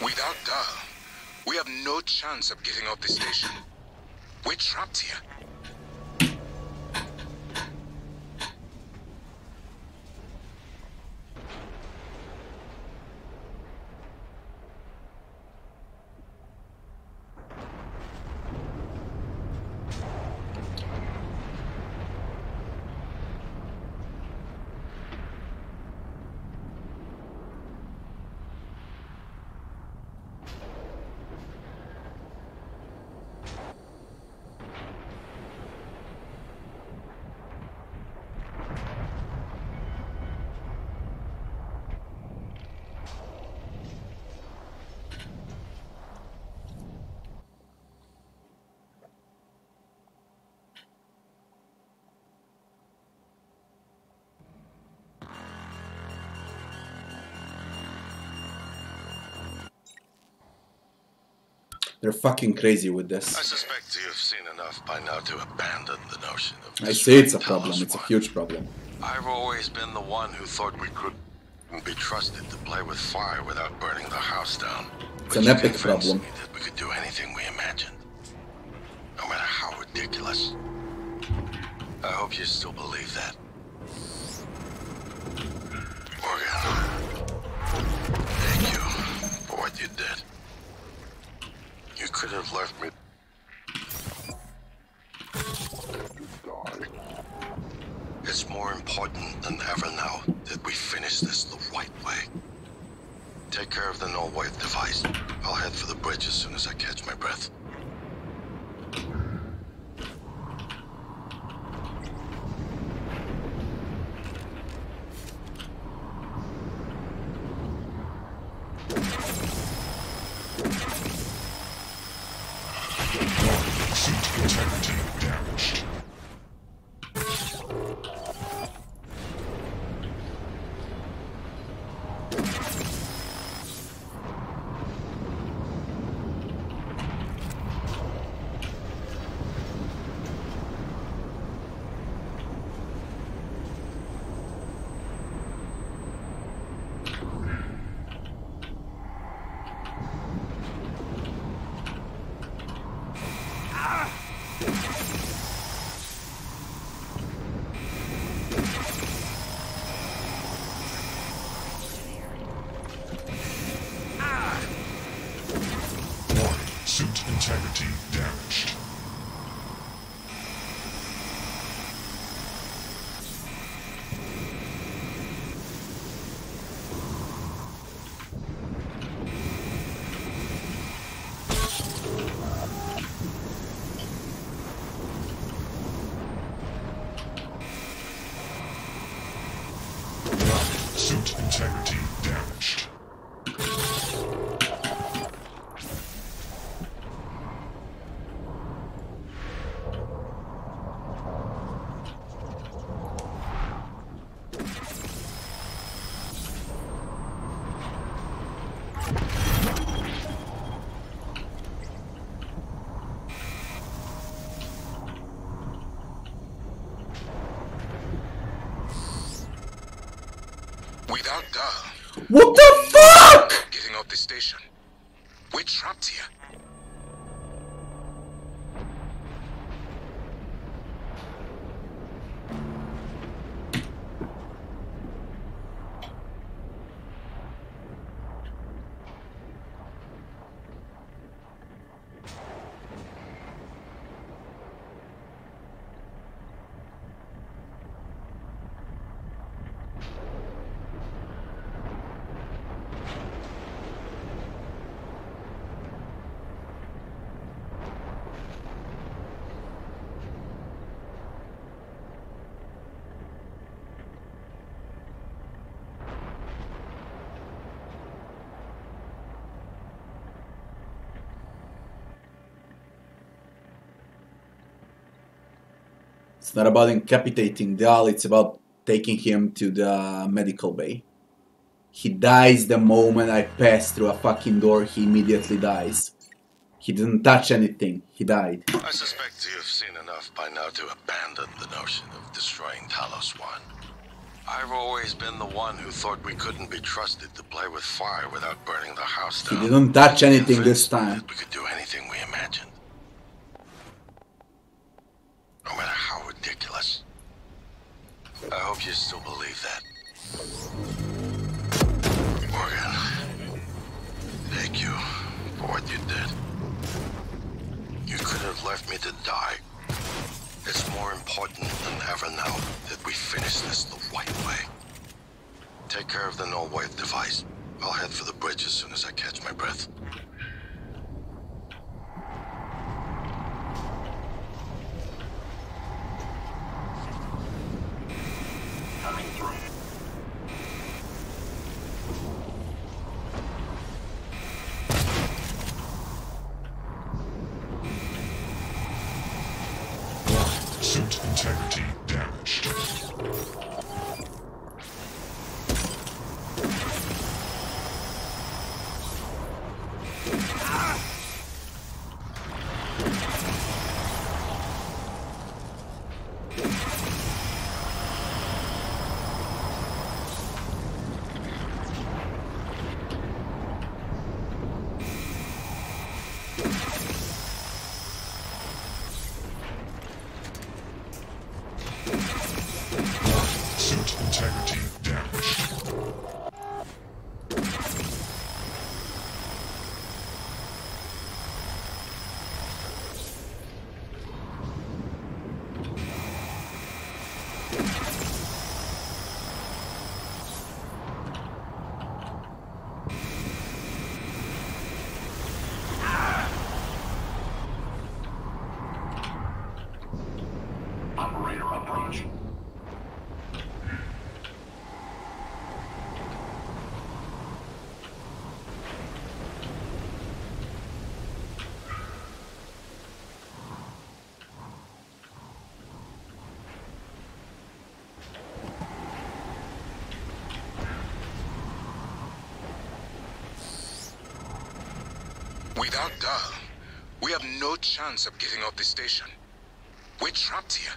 S7: Without Dahl, we have no chance of getting off the station. We're trapped here.
S1: They're fucking crazy with this.
S4: I suspect you've seen enough by now to abandon the notion of
S1: I say it's a
S4: destroying
S1: problem.
S4: Talos
S1: It's a
S4: 1.
S1: huge problem.
S4: I've always been the one who thought we couldn't be trusted to play with fire without burning the house down.
S1: It's
S4: But
S1: an
S4: you
S1: epic
S4: convinced
S1: problem.
S4: me that we could do anything we imagined, no matter how ridiculous. I hope you still believe that. Morgan, thank you for what you did. You could have left me. It's more important than ever now that we finish this the right way. Take care of the null-wave device. I'll head for the bridge as soon as I catch my breath.
S6: Suit integrity damaged. Suit integrity damaged. Suit integrity damaged.
S7: Without Dahl
S1: What the fuck?
S7: getting off the station, we're trapped here.
S1: It's not about incapacitating Dahl, it's about taking him to the medical bay. He dies the moment I pass through a fucking door, he immediately dies. He didn't touch anything, he died.
S4: I suspect you've seen enough by now to abandon the notion of destroying Talos 1. I've always been the one who thought we couldn't be trusted to play with fire without burning the house
S1: He
S4: down.
S1: didn't touch anything this
S4: Convinced me
S1: time.
S4: that we could do anything we imagined, no matter how ridiculous. I hope you still believe that. Morgan, thank you for what you did. You could have left me to die. It's more important than ever now that we finish this the right way. Take care of the null-wave device. I'll head for the bridge as soon as I catch my breath.
S5: Coming through.
S6: Suit integrity damaged. Suit integrity damaged.
S2: Operator approach.
S7: Without Dahl, we have no chance of getting off the station. We're trapped here.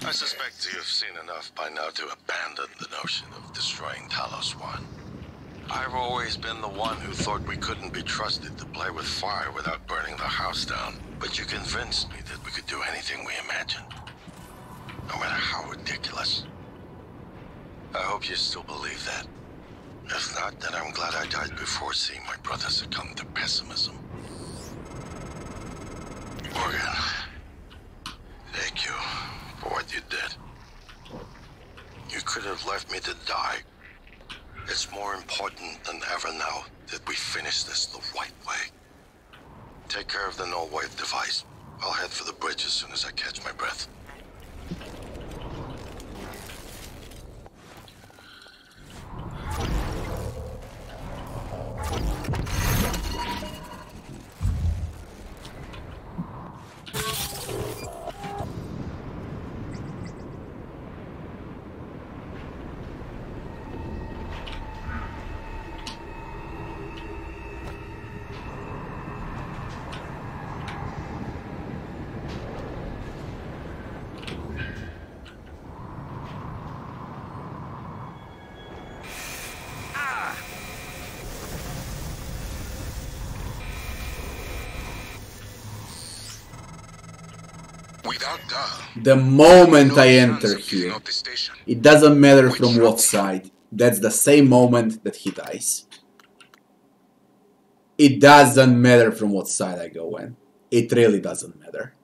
S4: I suspect you've seen enough by now to abandon the notion of destroying Talos 1. I've always been the one who thought we couldn't be trusted to play with fire without burning the house down. But you convinced me that we could do anything we imagined. No matter how ridiculous. I hope you still believe that. If not, then I'm glad I died before seeing my brother succumb to pessimism. Morgan, thank you for what you did. You could have left me to die. It's more important than ever now that we finish this the right way. Take care of the null-wave device. I'll head for the bridge as soon as I catch my breath.
S1: The moment I enter here, it doesn't matter from what side, that's the same moment that he dies. It doesn't matter from what side I go in. It really doesn't matter.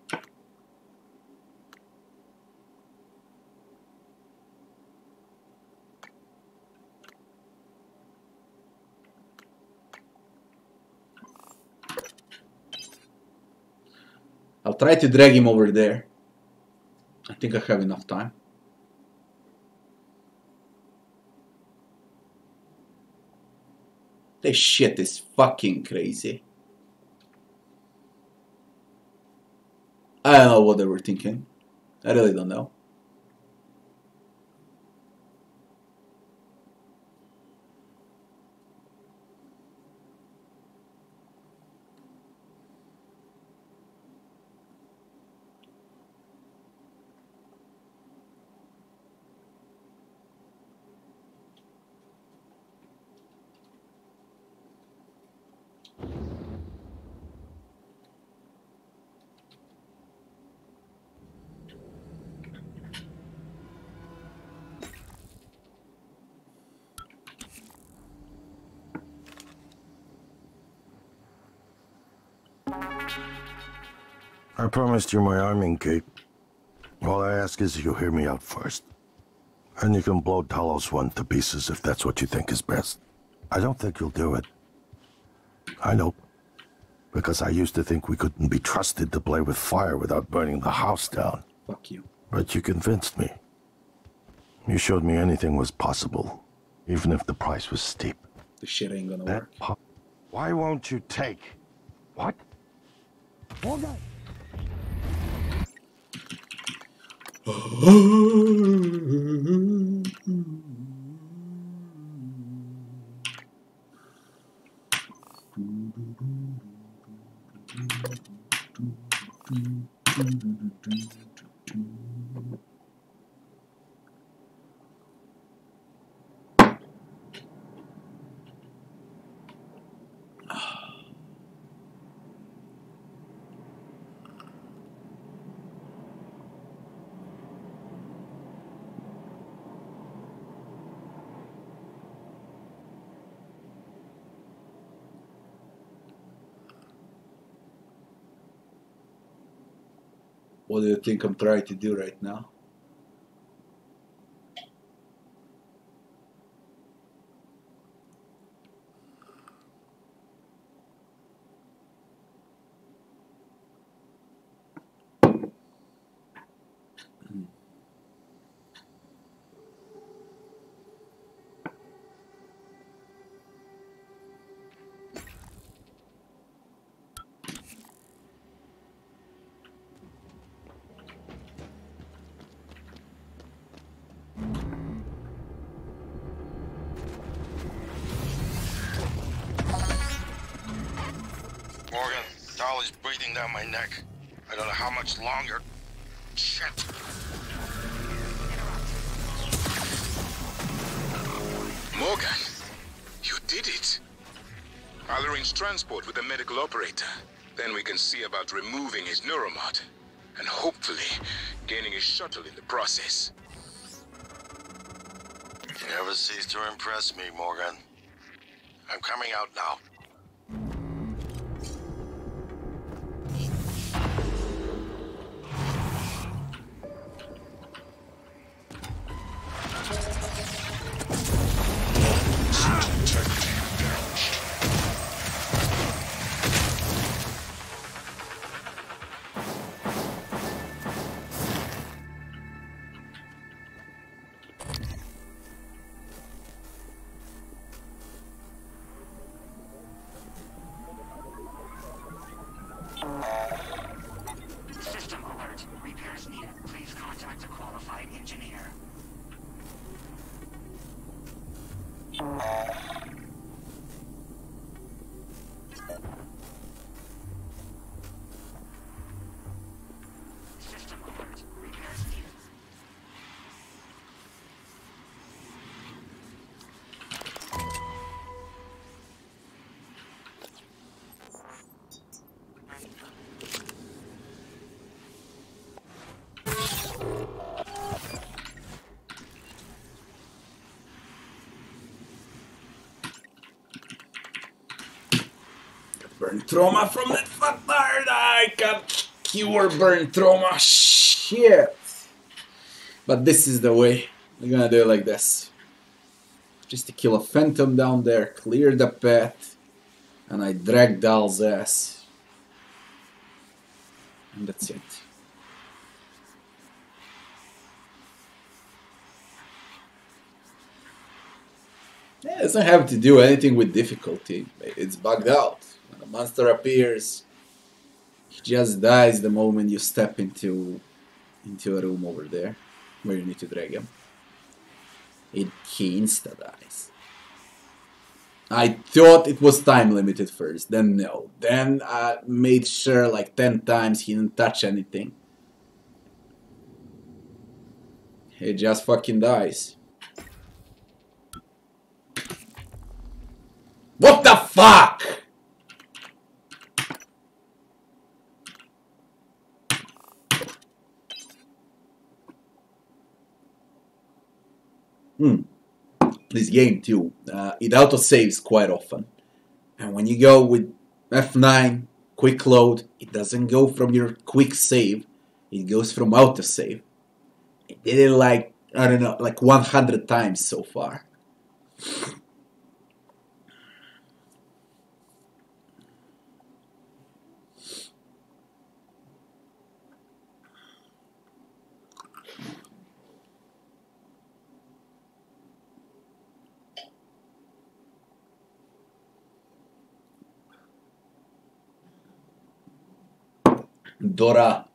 S1: I'll try to drag him over there. I think I have enough time. This shit is fucking crazy. I don't know what they were thinking. I really don't know.
S8: I promised you my arming cape. All I ask is you hear me out first. And you can blow Talos 1 to pieces if that's what you think is best. I don't think you'll do it. I know. Because I used to think we couldn't be trusted to play with fire without burning the house down.
S1: Fuck you.
S8: But you convinced me. You showed me anything was possible, even if the price was steep.
S1: The shit ain't gonna work.
S8: Why won't you take? What? Morgan!
S1: What do you think I'm trying to do right now?
S4: Morgan, Dolly's breathing down my neck. I don't know how much longer. Shit.
S7: Morgan, you did it. I'll arrange transport with the medical operator. Then we can see about removing his neuromod. And hopefully, gaining his shuttle in the process.
S4: You never cease to impress me, Morgan. I'm coming out now.
S2: System alert. Repairs needed. Please contact a qualified engineer. System alert. Repairs needed.
S1: Burn trauma from that fucktard. I can't cure burn trauma. Shit. But this is the way. We're gonna do it like this. Just to kill a phantom down there, clear the path, and I drag Dal's ass. And that's it. Yeah, it doesn't have to do anything with difficulty. It's bugged out. When a monster appears, he just dies the moment you step into a room over there where you need to drag him. He insta dies. I thought it was time limited first, then no. Then I made sure like 10 times he didn't touch anything. He just fucking dies. What the fuck? This game too, it autosaves quite often. And when you go with F9, quick load, it doesn't go from your quick save, it goes from autosave. It did it like I don't know, like 100 times so far. Dora.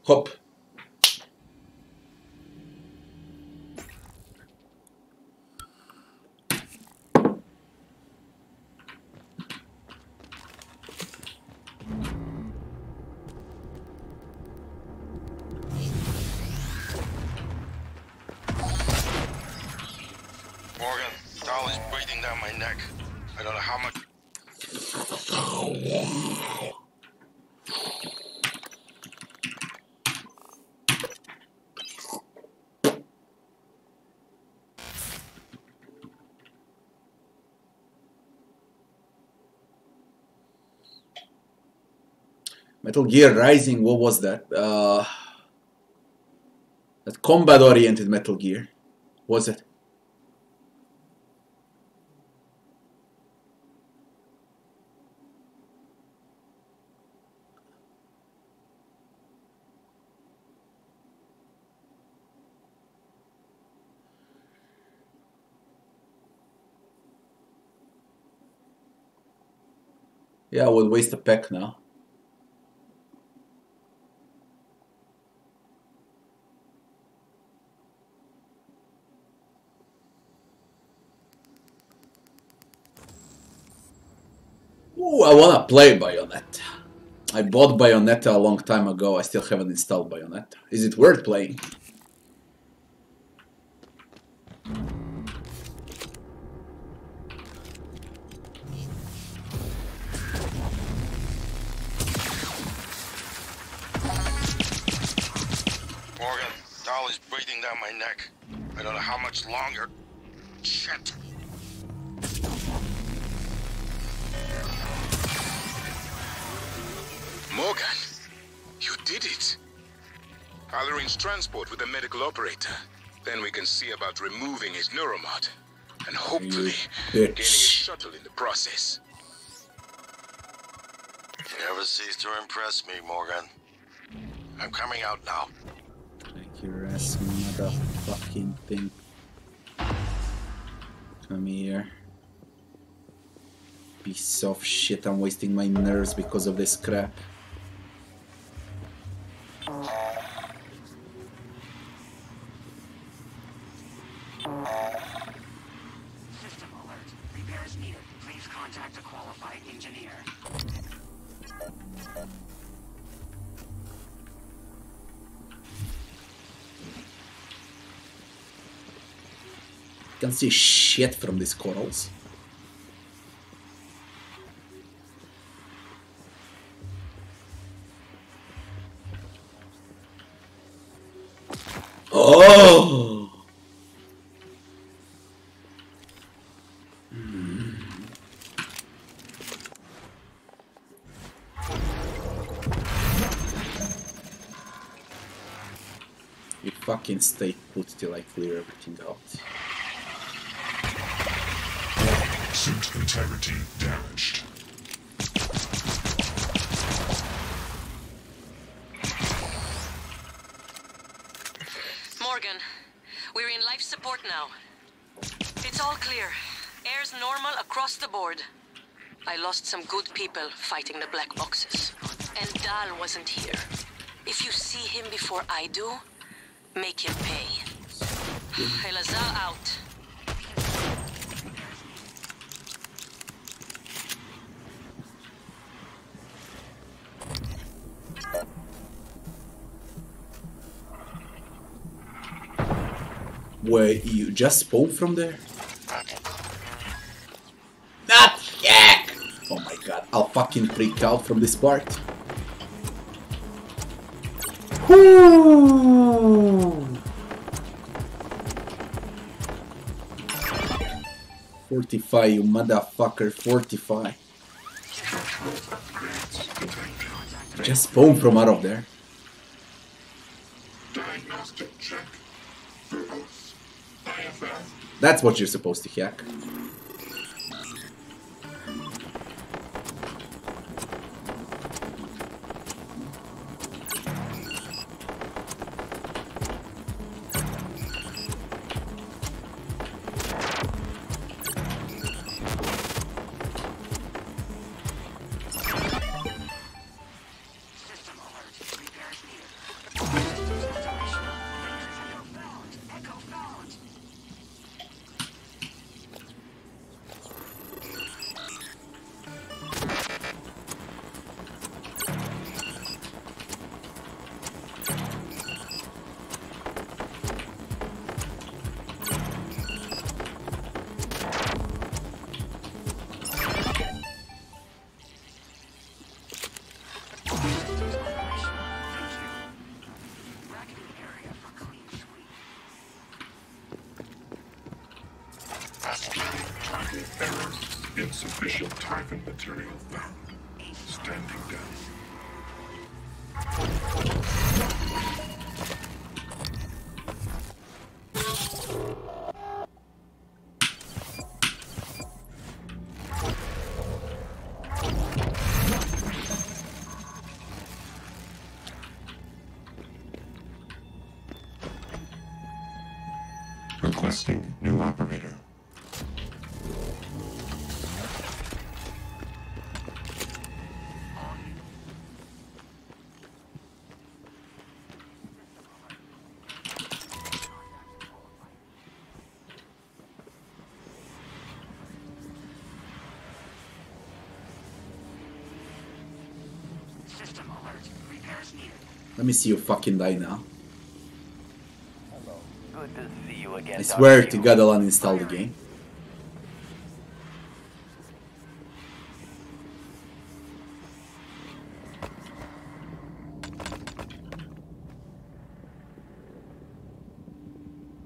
S1: Hop.
S4: Morgan, Dolly's breathing down my neck. I don't know how much.
S1: Metal Gear Rising, what was that? That combat-oriented Metal Gear. Was it? Yeah, I would waste a pack now. Ooh, I wanna play Bayonetta. I bought Bayonetta a long time ago. I still haven't installed Bayonetta. Is it worth playing?
S4: Morgan, Dolly's breathing down my neck. I don't know how much longer. Shit.
S7: Morgan, you did it. I'll arrange transport with the medical operator. Then we can see about removing his neuromod. And hopefully gaining his shuttle in the process.
S4: You never cease to impress me, Morgan. I'm coming out now.
S1: Like your ass motherfucking thing. Come here. Piece of shit, I'm wasting my nerves because of this crap.
S2: System alert. Repairs needed. Please contact a qualified engineer.
S1: Can't see shit from these corals. Oh! You fucking stay put till I clear everything out.
S6: Suit integrity damaged.
S9: Morgan, we're in life support now. It's all clear. Air's normal across the board. I lost some good people fighting the black boxes. And Dal wasn't here. If you see him before I do, make him pay. Elazar out.
S1: Wait, you just spawned from there? Not yet! Oh my god, I'll fucking freak out from this part. Whoo! 45, you motherfucker, 45. just spawned from out of there.
S6: Diagnostic check. Verbose. IFF.
S1: That's what you're supposed to hack.
S6: Insufficient Typhon material found. Standing down. Requesting new operator.
S1: Let me see you fucking die now.
S5: Hello. Good to see you again.
S1: I swear to
S5: Dr.
S1: God I'll uninstall the game.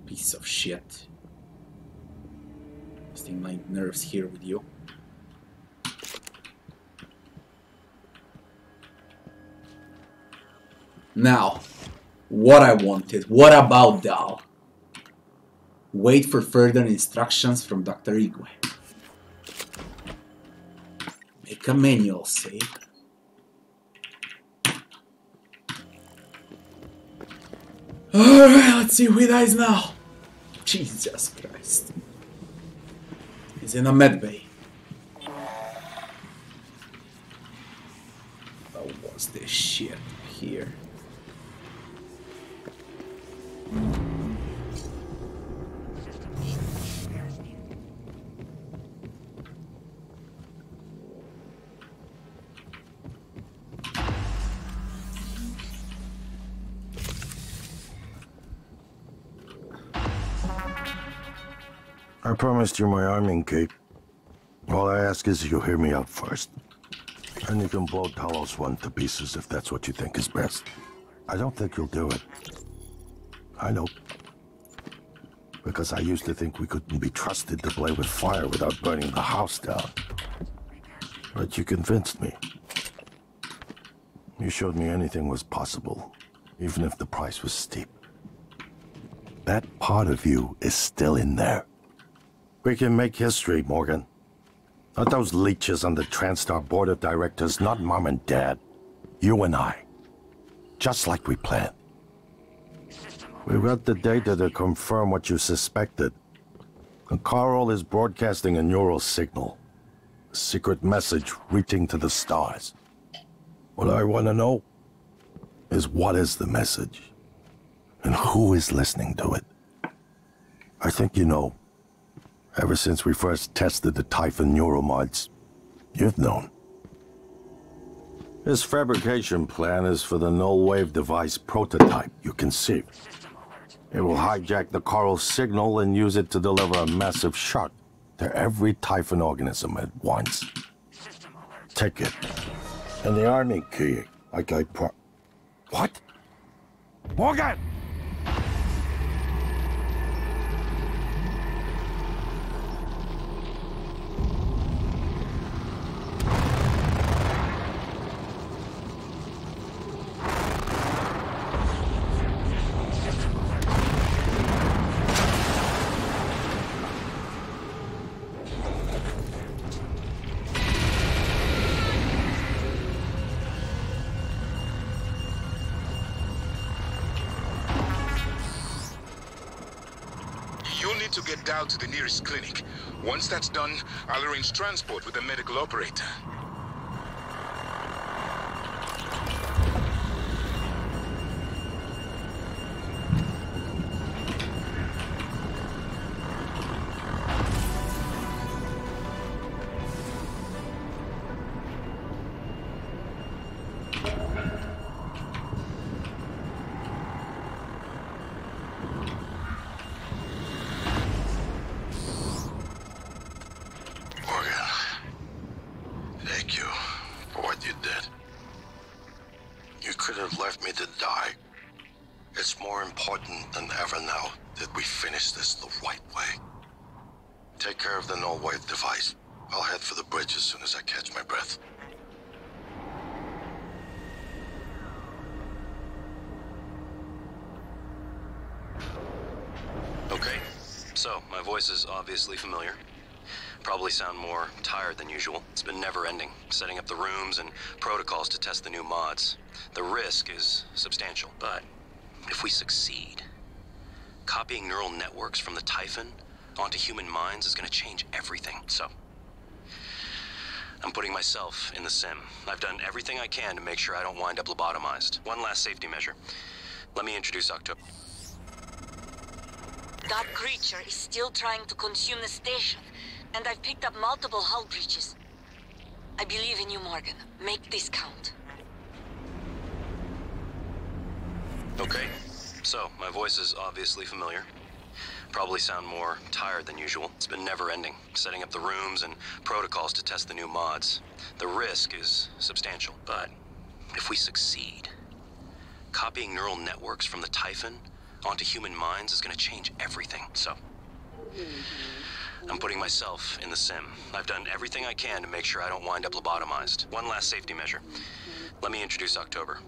S1: Piece of shit. Wasting my nerves here with you. Now, what I wanted. What about Dal? Wait for further instructions from Dr. Igwe. Make a manual save. Alright, let's see who dies now. Jesus Christ. He's in a med bay. Oh, what's this shit here?
S8: I promised you my arming cape. All I ask is you hear me out first. And you can blow Talos 1 to pieces if that's what you think is best. I don't think you'll do it. I know. Because I used to think we couldn't be trusted to play with fire without burning the house down. But you convinced me. You showed me anything was possible, even if the price was steep. That part of you is still in there. We can make history, Morgan. Not those leeches on the TranStar board of directors, not Mom and Dad. You and I. Just like we planned. We've got the data to confirm what you suspected. And Carl is broadcasting a neural signal. A secret message reaching to the stars. What I want to know is what is the message? And who is listening to it? I think you know. Ever since we first tested the Typhon neuromods, you've known. This fabrication plan is for the null-wave device prototype you conceived. It will hijack the Coral signal and use it to deliver a massive shock to every Typhon organism at once. Take it. And the army key, like I What? Morgan!
S7: You'll need to get Dal to the nearest clinic. Once that's done, I'll arrange transport with the medical operator.
S11: So, my voice is obviously familiar. Probably sound more tired than usual. It's been never-ending, setting up the rooms and protocols to test the new mods. The risk is substantial, but if we succeed, copying neural networks from the Typhon onto human minds is going to change everything. So, I'm putting myself in the sim. I've done everything I can to make sure I don't wind up lobotomized. One last safety measure. Let me introduce October.
S10: That creature is still trying to consume the station, and I've picked up multiple hull breaches. I believe in you, Morgan. Make this count.
S11: Okay, so my voice is obviously familiar. Probably sound more tired than usual. It's been never-ending, setting up the rooms and protocols to test the new mods. The risk is substantial, but if we succeed, copying neural networks from the Typhon onto human minds is going to change everything. So, I'm putting myself in the sim. I've done everything I can to make sure I don't wind up lobotomized. One last safety measure. Let me introduce October.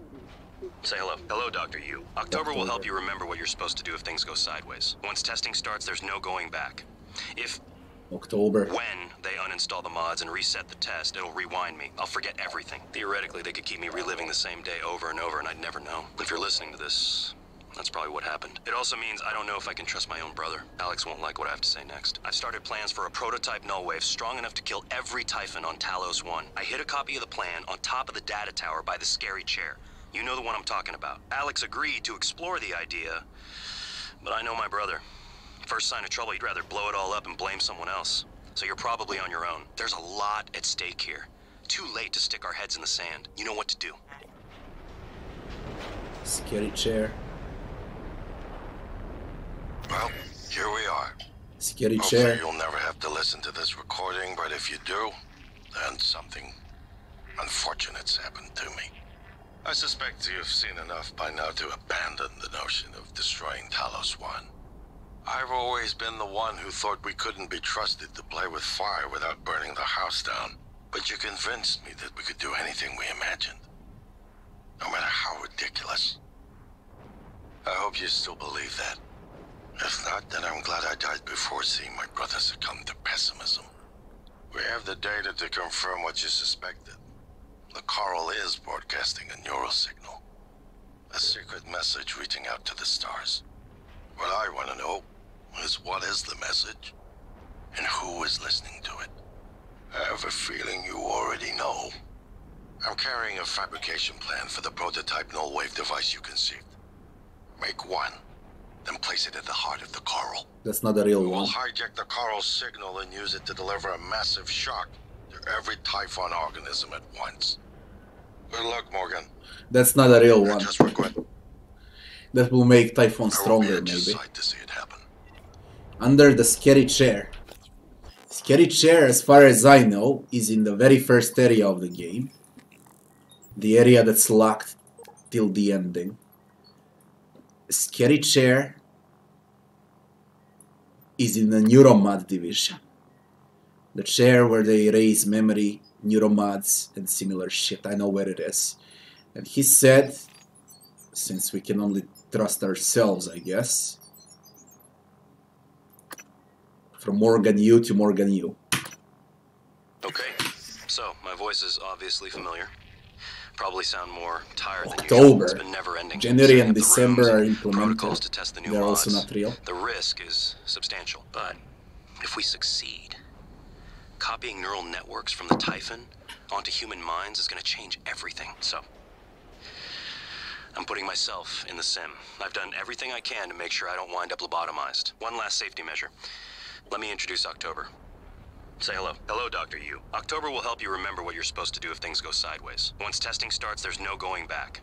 S11: Say hello. Hello, Dr. Yu. October will help you remember what you're supposed to do if things go sideways. Once testing starts, there's no going back. When they uninstall the mods and reset the test, it'll rewind me. I'll forget everything. Theoretically, they could keep me reliving the same day over and over, and I'd never know. If you're listening to this, that's probably what happened. It also means I don't know if I can trust my own brother. Alex won't like what I have to say next. I've started plans for a prototype null wave strong enough to kill every Typhon on Talos 1. I hid a copy of the plan on top of the data tower by the scary chair. You know the one I'm talking about. Alex agreed to explore the idea, but I know my brother. First sign of trouble, he'd rather blow it all up and blame someone else. So you're probably on your own. There's a lot at stake here. Too late to stick our heads in the sand. You know what to do.
S1: Scary chair.
S4: Well, here we are.
S1: Scary
S4: Hopefully
S1: chair.
S4: you'll never have to listen to this recording, but if you do, then something unfortunate's happened to me. I suspect you've seen enough by now to abandon the notion of destroying Talos 1. I've always been the one who thought we couldn't be trusted to play with fire without burning the house down. But you convinced me that we could do anything we imagined. No matter how ridiculous. I hope you still believe that. If not, then I'm glad I died before seeing my brother succumb to pessimism. We have the data to confirm what you suspected. The coral is broadcasting a neural signal. A secret message reaching out to the stars. What I want to know is what is the message, and who is listening to it. I have a feeling you already know. I'm carrying a fabrication plan for the prototype null wave device you conceived. Make one, then place it at the heart of the coral.
S1: That's not a real
S4: We'll
S1: one.
S4: hijack the coral signal and use it to deliver a massive shock to every Typhon organism at once. Good luck, Morgan.
S1: That's not a real
S4: I
S1: one.
S4: just regret.
S1: That will make Typhon stronger, maybe.
S4: To see it happen.
S1: Under the scary chair. Scary chair, as far as I know, is in the very first area of the game. The area that's locked till the ending. Scary chair is in the neuromod division. The chair where they erase memory, neuromods, and similar shit. I know where it is. And he said, since we can only trust ourselves, I guess, from Morgan U to Morgan U.
S11: Okay, so my voice is obviously familiar. Probably sound more tired than usual.
S1: October.
S11: It's been never ending.
S1: January
S11: Setting
S1: and
S11: up the
S1: December
S11: rooms
S1: are
S11: and
S1: implemented.
S11: protocols to test the new
S1: They're
S11: mods.
S1: also not real.
S11: The risk is substantial, but if we succeed, copying neural networks from the Typhon onto human minds is going to change everything. So, I'm putting myself in the sim. I've done everything I can to make sure I don't wind up lobotomized. One last safety measure. Let me introduce October. Say hello. Hello, Dr. Yu. October will help you remember what you're supposed to do if things go sideways. Once testing starts, there's no going back.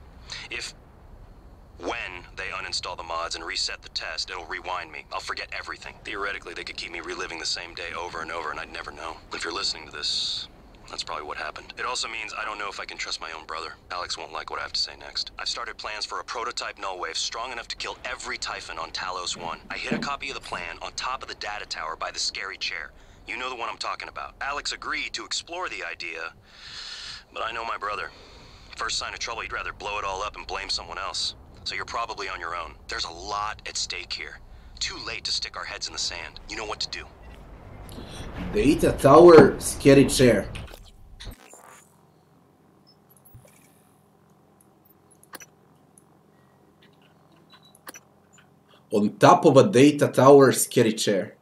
S11: When they uninstall the mods and reset the test, it'll rewind me. I'll forget everything. Theoretically, they could keep me reliving the same day over and over, and I'd never know. If you're listening to this, that's probably what happened. It also means I don't know if I can trust my own brother. Alex won't like what I have to say next. I've started plans for a prototype null wave strong enough to kill every Typhon on Talos 1. I hid a copy of the plan on top of the data tower by the scary chair. You know the one I'm talking about. Alex agreed to explore the idea, but I know my brother. First sign of trouble, he'd rather blow it all up and blame someone else. So you're probably on your own. There's a lot at stake here. Too late to stick our heads in the sand. You know what to do.
S1: Data tower, scary chair. On top of a data tower, scary chair.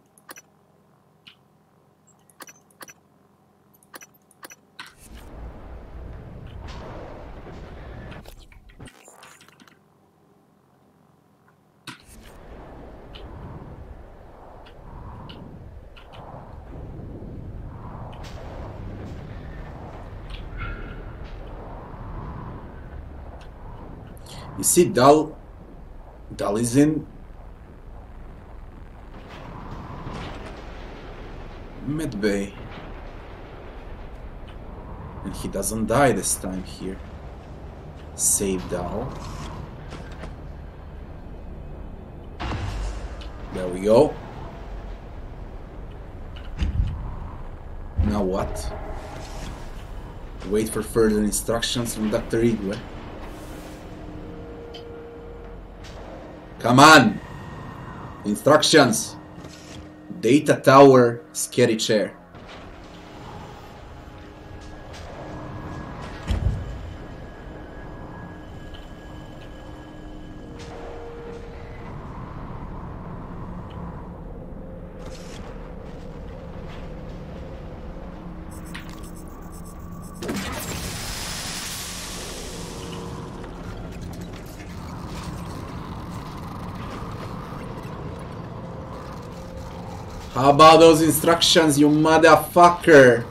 S1: You see, Dal is in Medbay, and he doesn't die this time here. Save Dal. There we go. Now what? Wait for further instructions from Dr. Igwe. Come on! Instructions! Data tower, scary chair. How about those instructions, you motherfucker?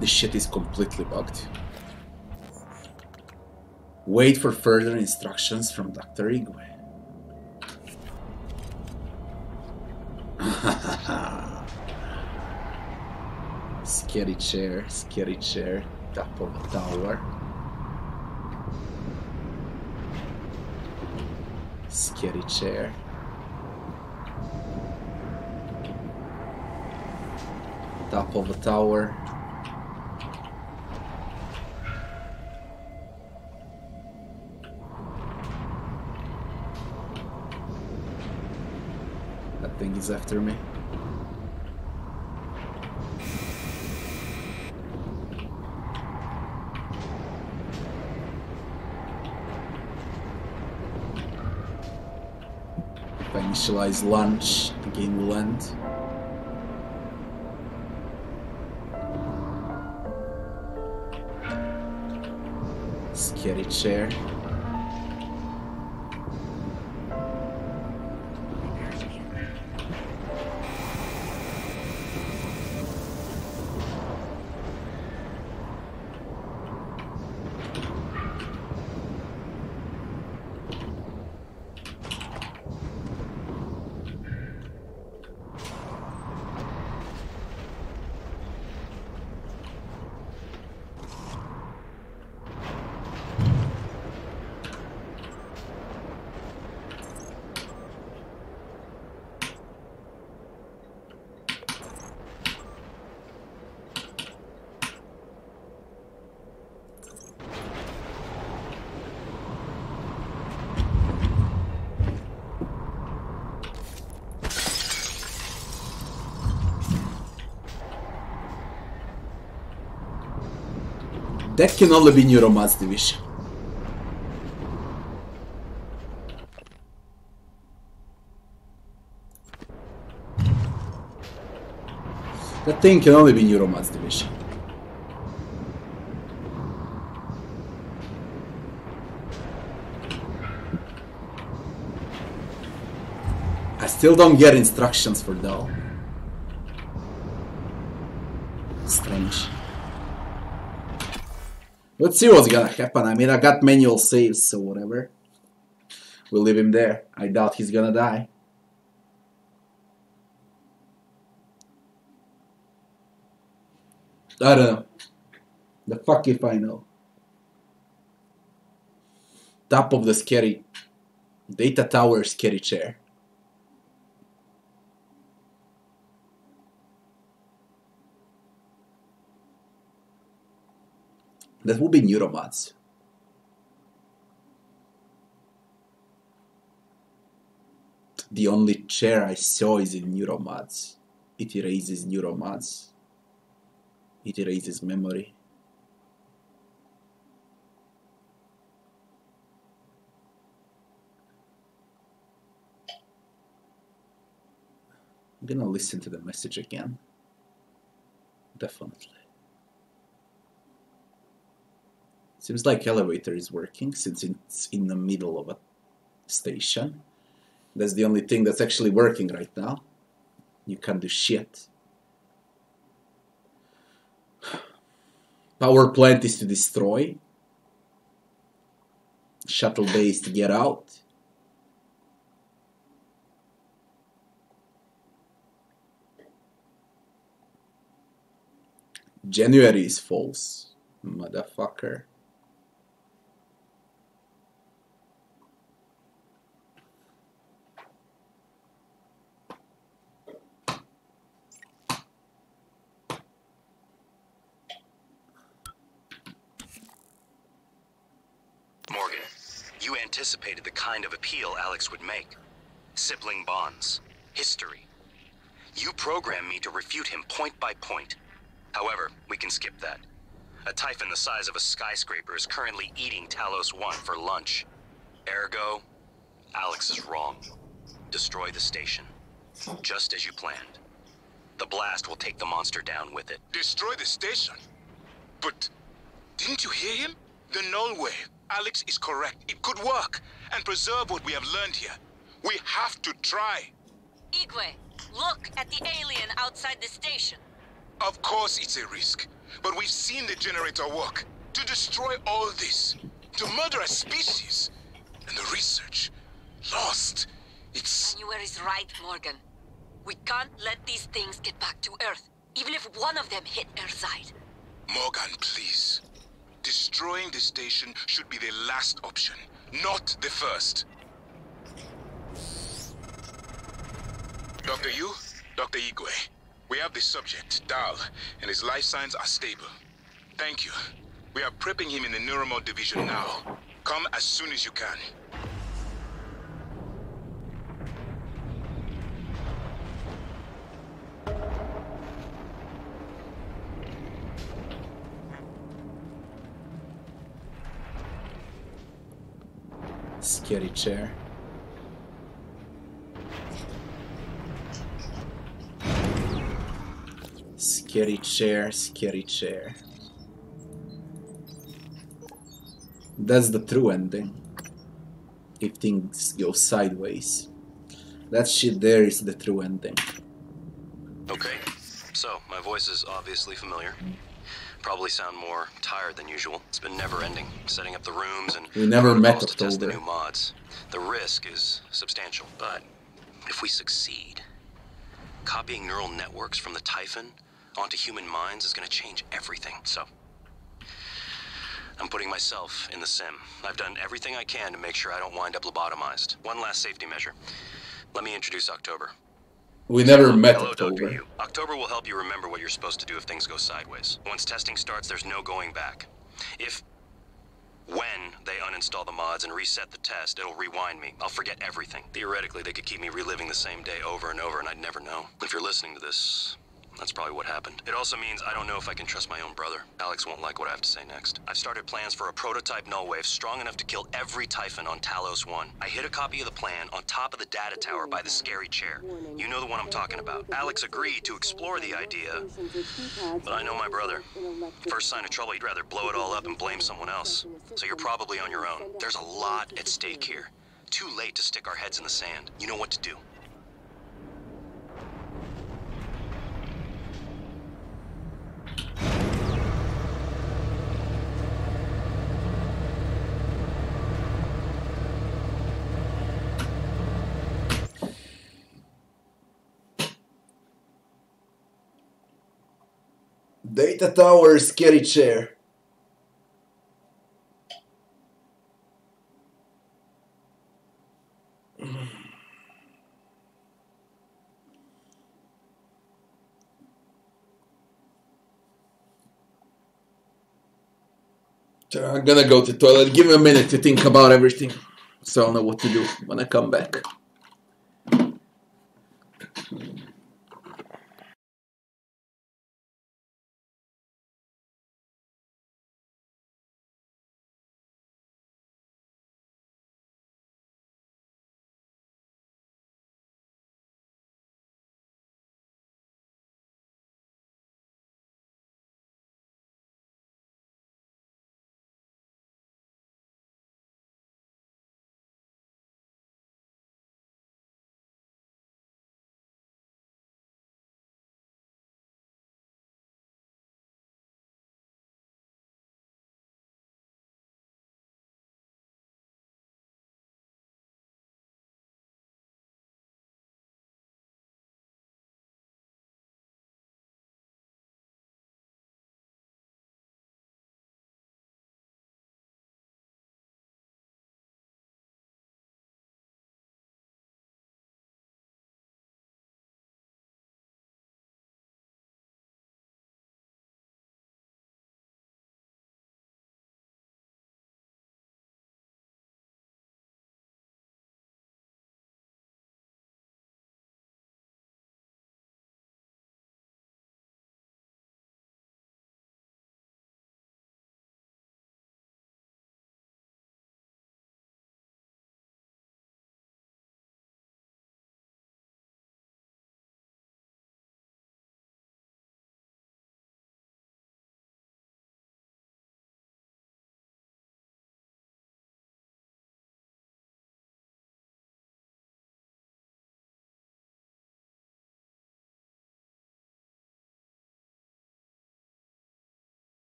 S1: This shit is completely bugged. Wait for further instructions from Dr. Igwe. Scary chair, top of the tower. Scary chair. Top of the tower. That thing is after me. If I initialize launch, the game will end. Scary chair. That can only be Neuroman's division. That thing can only be Neuroman's division. I still don't get instructions for Dal. Strange. Let's see what's gonna happen. I mean, I got manual saves, so whatever. We'll leave him there. I doubt he's gonna die. I don't know. The fuck if I know. Top of the scary data tower, scary chair. That would be Neuromods. The only chair I saw is in Neuromods. It erases Neuromods. It erases memory. I'm gonna listen to the message again. Definitely. Seems like elevator is working since it's in the middle of a station. That's the only thing that's actually working right now. You can't do shit. Power plant is to destroy. Shuttle bay is to get out. January is false. Motherfucker.
S11: Morgan, you anticipated the kind of appeal Alex would make. Sibling bonds. History. You programmed me to refute him point by point. However, we can skip that. A Typhon the size of a skyscraper is currently eating Talos 1 for lunch. Ergo, Alex is wrong. Destroy the station. Just as you planned. The blast will take the monster down with it.
S7: Destroy the station? But didn't you hear him? The null wave. Alex is correct. It could work and preserve what we have learned here. We have to try.
S10: Igwe, look at the alien outside the station.
S7: Of course it's a risk, but we've seen the generator work. To destroy all this, to murder a species, and the research lost. It's...
S10: January's right, Morgan. We can't let these things get back to Earth, even if one of them hit Earthside.
S7: Morgan, please. Destroying the station should be the last option, not the first. Dr. Yu, Dr. Igwe, we have the subject, Dal, and his life signs are stable. Thank you. We are prepping him in the Neuromod division now. Come as soon as you can.
S1: Scary chair. Scary chair, scary chair. That's the true ending. If things go sideways. That shit there is the true ending.
S11: Okay, so my voice is obviously familiar. Probably sound more tired than usual. It's been never-ending, setting up the rooms and
S1: we never met
S11: to test the
S1: October.
S11: new mods. The risk is substantial, but if we succeed, copying neural networks from the Typhon onto human minds is going to change everything. So I'm putting myself in the sim. I've done everything I can to make sure I don't wind up lobotomized. One last safety measure. Let me introduce October.
S1: We never met
S11: Hello,
S1: October.
S11: Dr. Yu. October will help you remember what you're supposed to do if things go sideways. Once testing starts, there's no going back. When they uninstall the mods and reset the test, it'll rewind me. I'll forget everything. Theoretically, they could keep me reliving the same day over and over, and I'd never know. If you're listening to this, That's probably what happened. It also means I don't know if I can trust my own brother. Alex won't like what I have to say next. I've started plans for a prototype null wave strong enough to kill every Typhon on Talos 1. I hid a copy of the plan on top of the data tower by the scary chair. You know the one I'm talking about. Alex agreed to explore the idea, but I know my brother. First sign of trouble, he'd rather blow it all up and blame someone else. So you're probably on your own. There's a lot at stake here. Too late to stick our heads in the sand. You know what to do.
S1: Data tower, scary chair. I'm gonna go to the toilet. Give me a minute to think about everything, so I'll know what to do when I come back.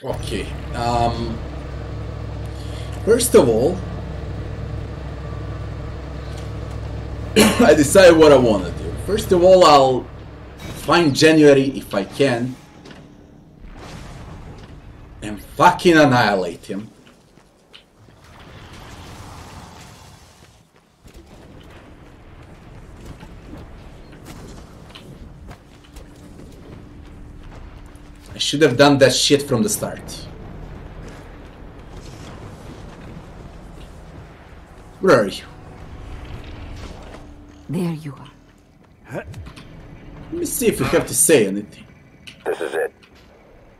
S1: Okay. First of all, I decide what I want to do. First of all, I'll find January if I can and fucking annihilate him. I should have done that shit from the start. Where are you?
S12: There you are.
S1: Let me see if you have to say anything.
S5: This is it.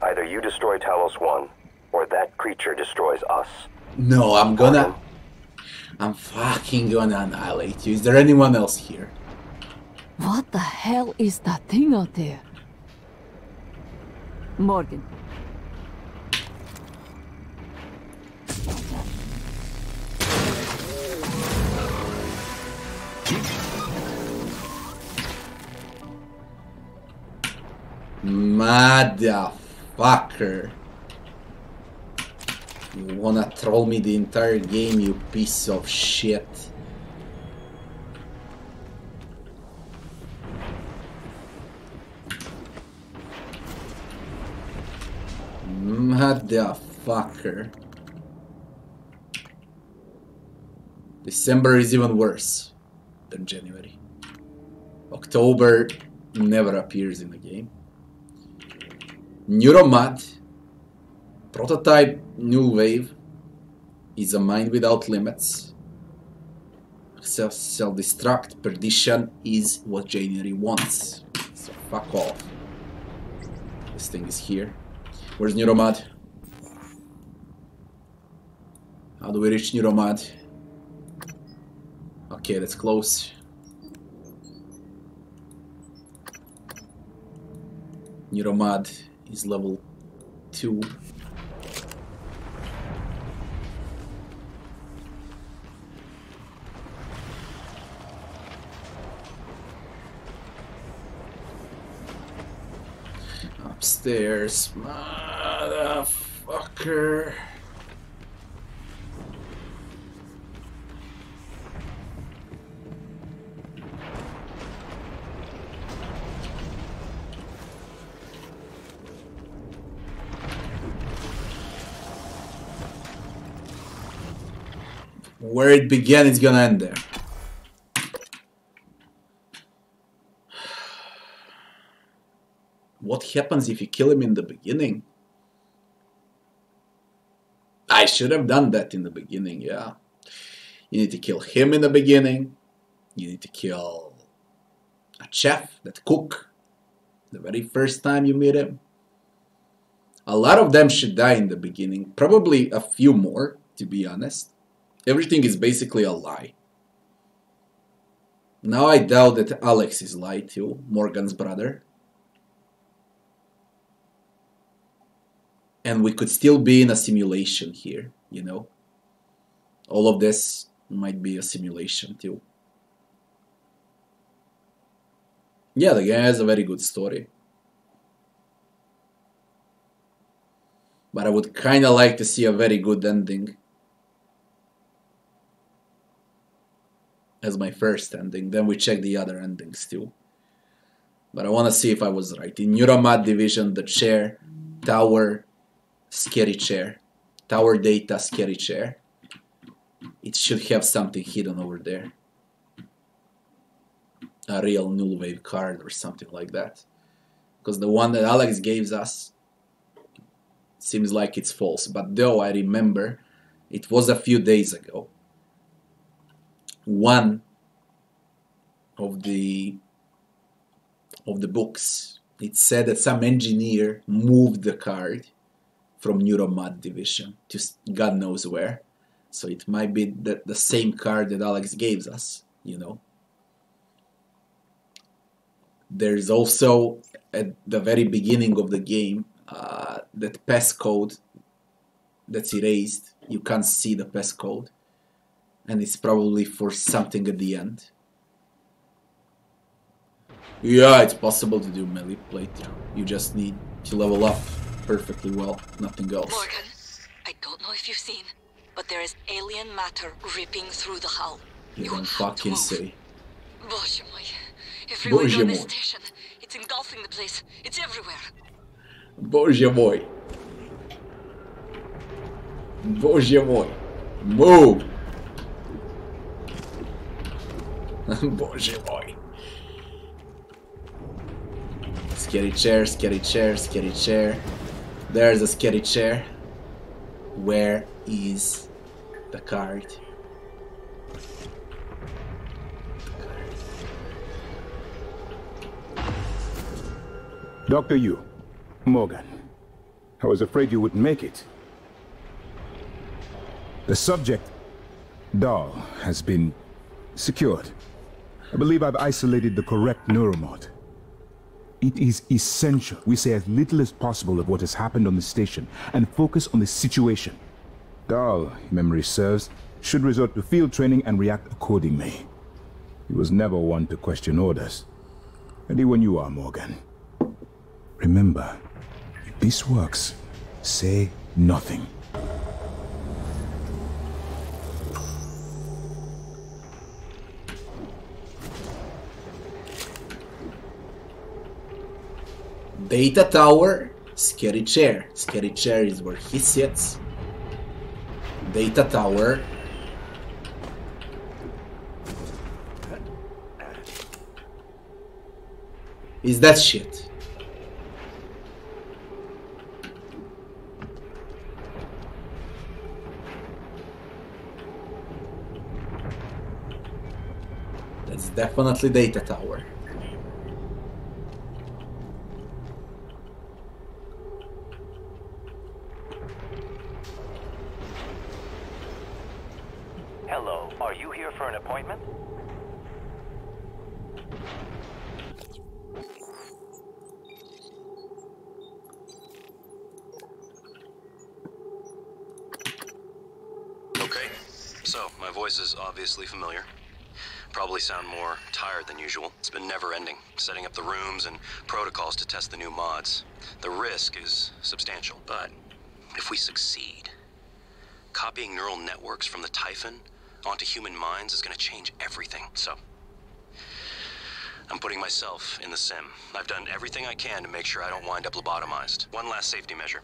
S5: Either you destroy Talos 1, or that creature destroys us.
S1: No, I'm fucking gonna annihilate you. Is there anyone else here?
S12: What the hell is that thing out there? Morgan.
S1: Motherfucker. You wanna troll me the entire game, you piece of shit. Motherfucker. December is even worse than January. October never appears in the game. Neuromod, prototype New Wave, is a mind without limits. Self-destruct, perdition is what January wants. So fuck off. This thing is here. Where's Neuromod? How do we reach Neuromod? Okay, that's close. Neuromod is level 2. Upstairs, motherfucker. Where it began, it's gonna end there. What happens if you kill him in the beginning? I should have done that in the beginning, yeah. You need to kill him in the beginning. You need to kill a chef, that cook, the very first time you meet him. A lot of them should die in the beginning. Probably a few more, to be honest. Everything is basically a lie. Now I doubt that Alex is lied to, Morgan's brother. And we could still be in a simulation here, you know. All of this might be a simulation too. Yeah, the game has a very good story. But I would kinda like to see a very good ending. As my first ending, then we check the other endings too. But I wanna see if I was right. In Neuromod Division, the chair, tower, scary chair, tower data, scary chair. It should have something hidden over there. A real Null Wave card or something like that. Because the one that Alex gave us seems like it's false. But though I remember, it was a few days ago. One of the books, it said that some engineer moved the card from Neuromod Division to God knows where. So it might be the same card that Alex gave us, you know. There's also at the very beginning of the game that passcode that's erased. You can't see the passcode. And it's probably for something at the end. Yeah, it's possible to do melee playthrough. You just need to level up perfectly well. Nothing else.
S10: Morgan, I don't know if you've seen, but there is alien matter ripping through the hull.
S1: You don't fucking say.
S10: Боже мой. Everywhere
S1: Боже
S10: on this
S1: мой.
S10: station. It's engulfing the place. It's everywhere.
S1: Боже мой. Боже мой. Move. Боже мой. Scary chair, scary chair, scary chair. There's a scary chair. Where is the card?
S13: Dr. Yu, Morgan, I was afraid you wouldn't make it. The subject, Dahl, has been secured. I believe I've isolated the correct neuromod. It is essential we say as little as possible of what has happened on the station and focus on the situation. Dahl, if memory serves, should resort to field training and react accordingly. He was never one to question orders. Ready when you are, Morgan. Remember, if this works, say nothing.
S1: Data tower, scary chair. Scary chair is where he sits. Data tower. Is that shit? That's definitely data tower.
S5: Hello, are you here for an appointment?
S11: Okay, so my voice is obviously familiar. Probably sound more tired than usual. It's been never-ending, setting up the rooms and protocols to test the new mods. The risk is substantial, but if we succeed, copying neural networks from the Typhon onto human minds is going to change everything. So, I'm putting myself in the sim. I've done everything I can to make sure I don't wind up lobotomized. One last safety measure.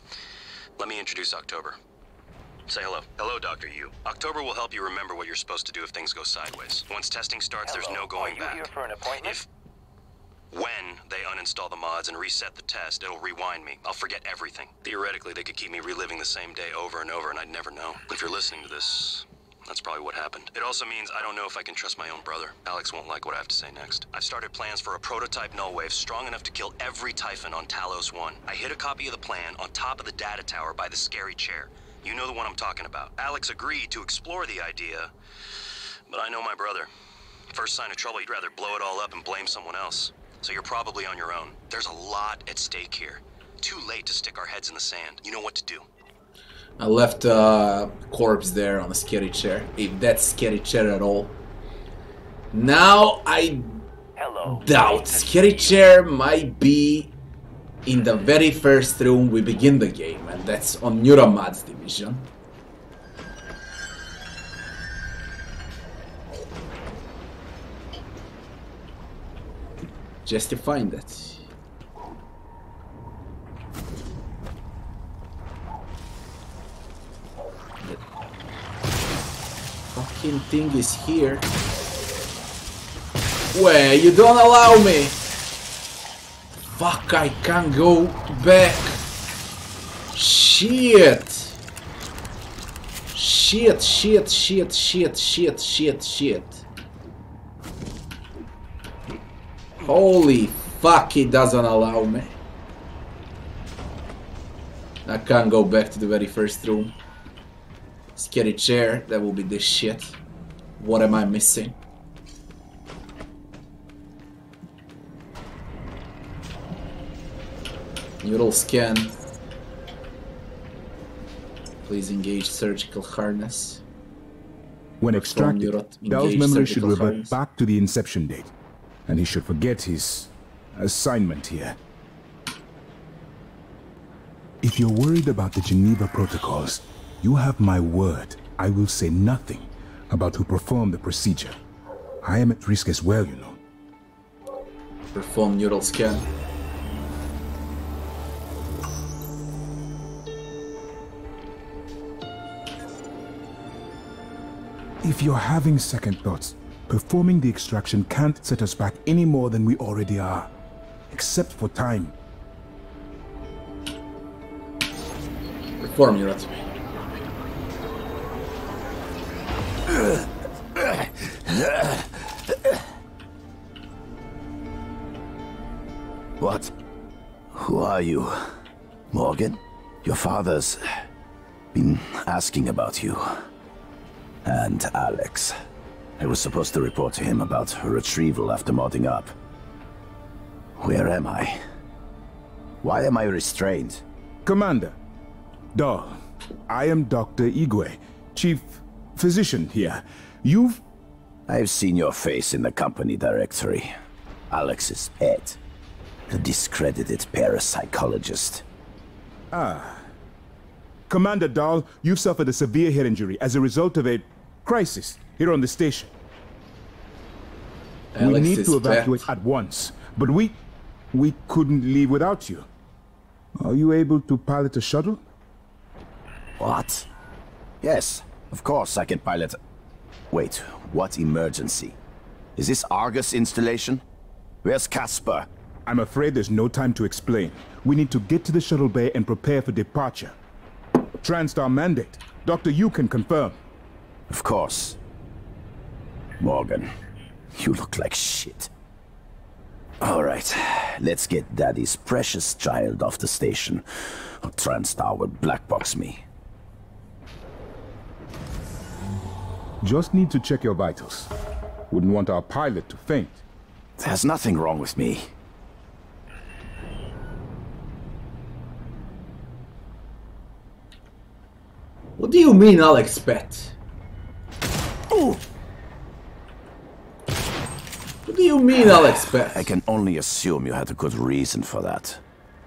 S11: Let me introduce October. Say hello. Hello, Dr. Yu. October will help you remember what you're supposed to do if things go sideways. Once testing starts, there's no going back.
S5: Are you here for an appointment?
S11: When they uninstall the mods and reset the test, it'll rewind me. I'll forget everything. Theoretically, they could keep me reliving the same day over and over, and I'd never know. If you're listening to this, that's probably what happened. It also means I don't know if I can trust my own brother. Alex won't like what I have to say next. I've started plans for a prototype null wave strong enough to kill every Typhon on Talos 1. I hid a copy of the plan on top of the data tower by the scary chair. You know the one I'm talking about. Alex agreed to explore the idea, but I know my brother. First sign of trouble, he'd rather blow it all up and blame someone else. So you're probably on your own. There's a lot at stake here. Too late to stick our heads in the sand. You know what to do.
S1: I left a corpse there on a scary chair, if that's scary chair at all. Now I doubt scary chair might be in the very first room we begin the game, and that's on Neuromad's division. Just to find it. The fucking thing is here. Where you don't allow me. Fuck, I can't go back. Shit. Shit, shit, shit, shit, shit, shit, shit. Holy fuck, it doesn't allow me. I can't go back to the very first room. Scary chair, that will be this shit. What am I missing? Neural scan. Please engage surgical harness.
S13: When extracted, Dahl's memory should revert back to the inception date, and he should forget his assignment here. If you're worried about the Geneva Protocols, you have my word. I will say nothing about who performed the procedure. I am at risk as well, you know.
S1: Perform neural scan.
S13: If you're having second thoughts, performing the extraction can't set us back any more than we already are. Except for time.
S1: Perform neurotomy.
S14: What? Who are you? Morgan? Your father's been asking about you. And Alex. I was supposed to report to him about her retrieval after modding up. Where am I? Why am I restrained?
S13: Commander. Dahl. I am Dr. Igwe, Chief Physician here.
S14: I've seen your face in the company directory. Alex's pet. The discredited parapsychologist.
S13: Ah. Commander Dahl, you've suffered a severe head injury as a result of a crisis here on the station. We need to evacuate at once, but we couldn't leave without you. Are you able to pilot a shuttle?
S14: What? Yes, of course I can pilot. Wait, what emergency? Is this Argus installation? Where's Casper?
S13: I'm afraid there's no time to explain. We need to get to the shuttle bay and prepare for departure. Transtar mandate. Doctor, you can confirm.
S14: Of course. Morgan, you look like shit. All right, let's get Daddy's precious child off the station, or Transtar will blackbox me.
S13: Just need to check your vitals. Wouldn't want our pilot to faint.
S14: There's nothing wrong with me.
S1: What do you mean, Alex Pet?
S14: Ooh.
S1: What do you mean, Alex Pet?
S14: I can only assume you had a good reason for that.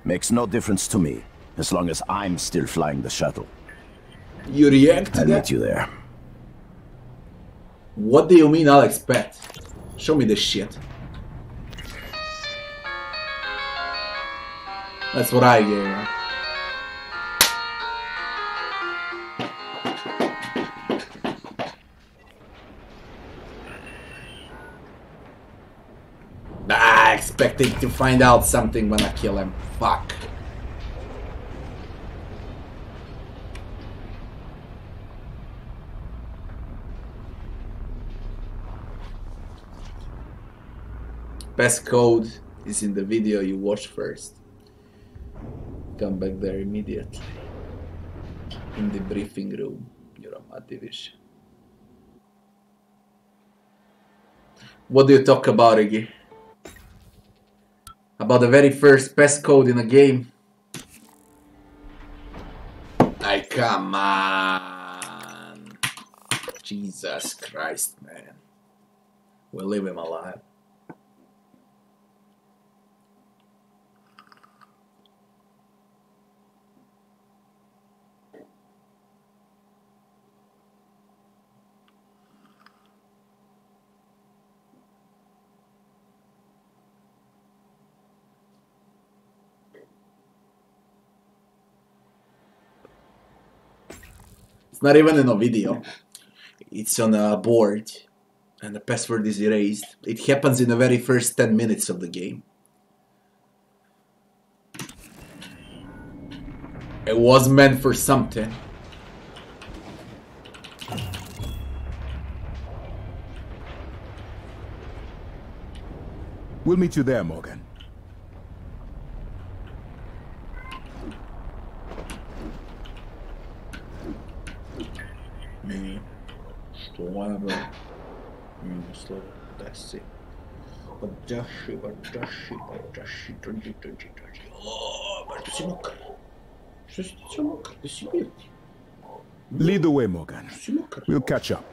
S14: Makes no difference to me, as long as I'm still flying the shuttle.
S1: You react to
S14: I'll
S1: that?
S14: meet you there.
S1: What do you mean, Alex Pet? Show me this shit. That's what I get. Expecting to find out something when I kill him. Fuck. Best code is in the video you watch first. Come back there immediately. In the briefing room. You're on my division. What do you talk about, Iggy? About the very first best code in a game? Like, come on. Jesus Christ, man. We'll leave him alive. It's not even in a video. It's on a board and the password is erased. It happens in the very first 10 minutes of the game. It was meant for something.
S13: We'll meet you there, Morgan. Lead the way, Morgan. We'll catch up.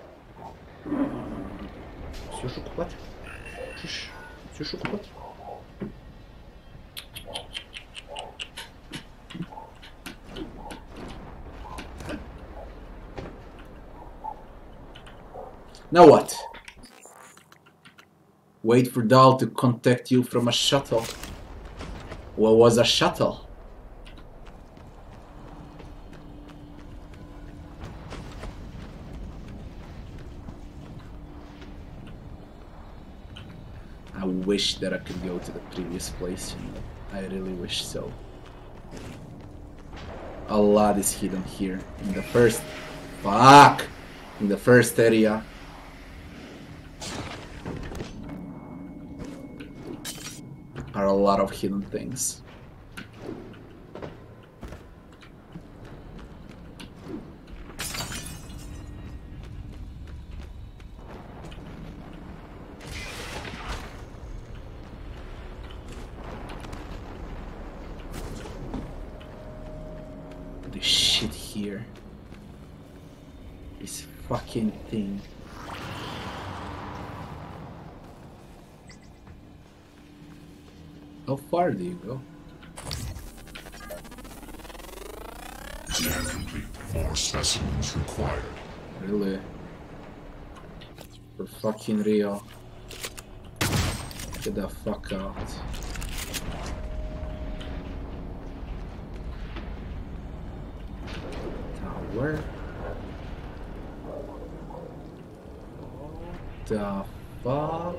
S1: Now what? Wait for Dahl to contact you from a shuttle. What was a shuttle? I wish that I could go to the previous place, you know. I really wish so. A lot is hidden here. In the first... Fuck! In the first area. Are a lot of hidden things. This shit here. This fucking thing. How far do you go?
S6: Scan complete. More specimens required.
S1: Really? For fucking real. Get the fuck out. Tower? The fuck?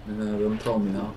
S1: No, don't tell me now.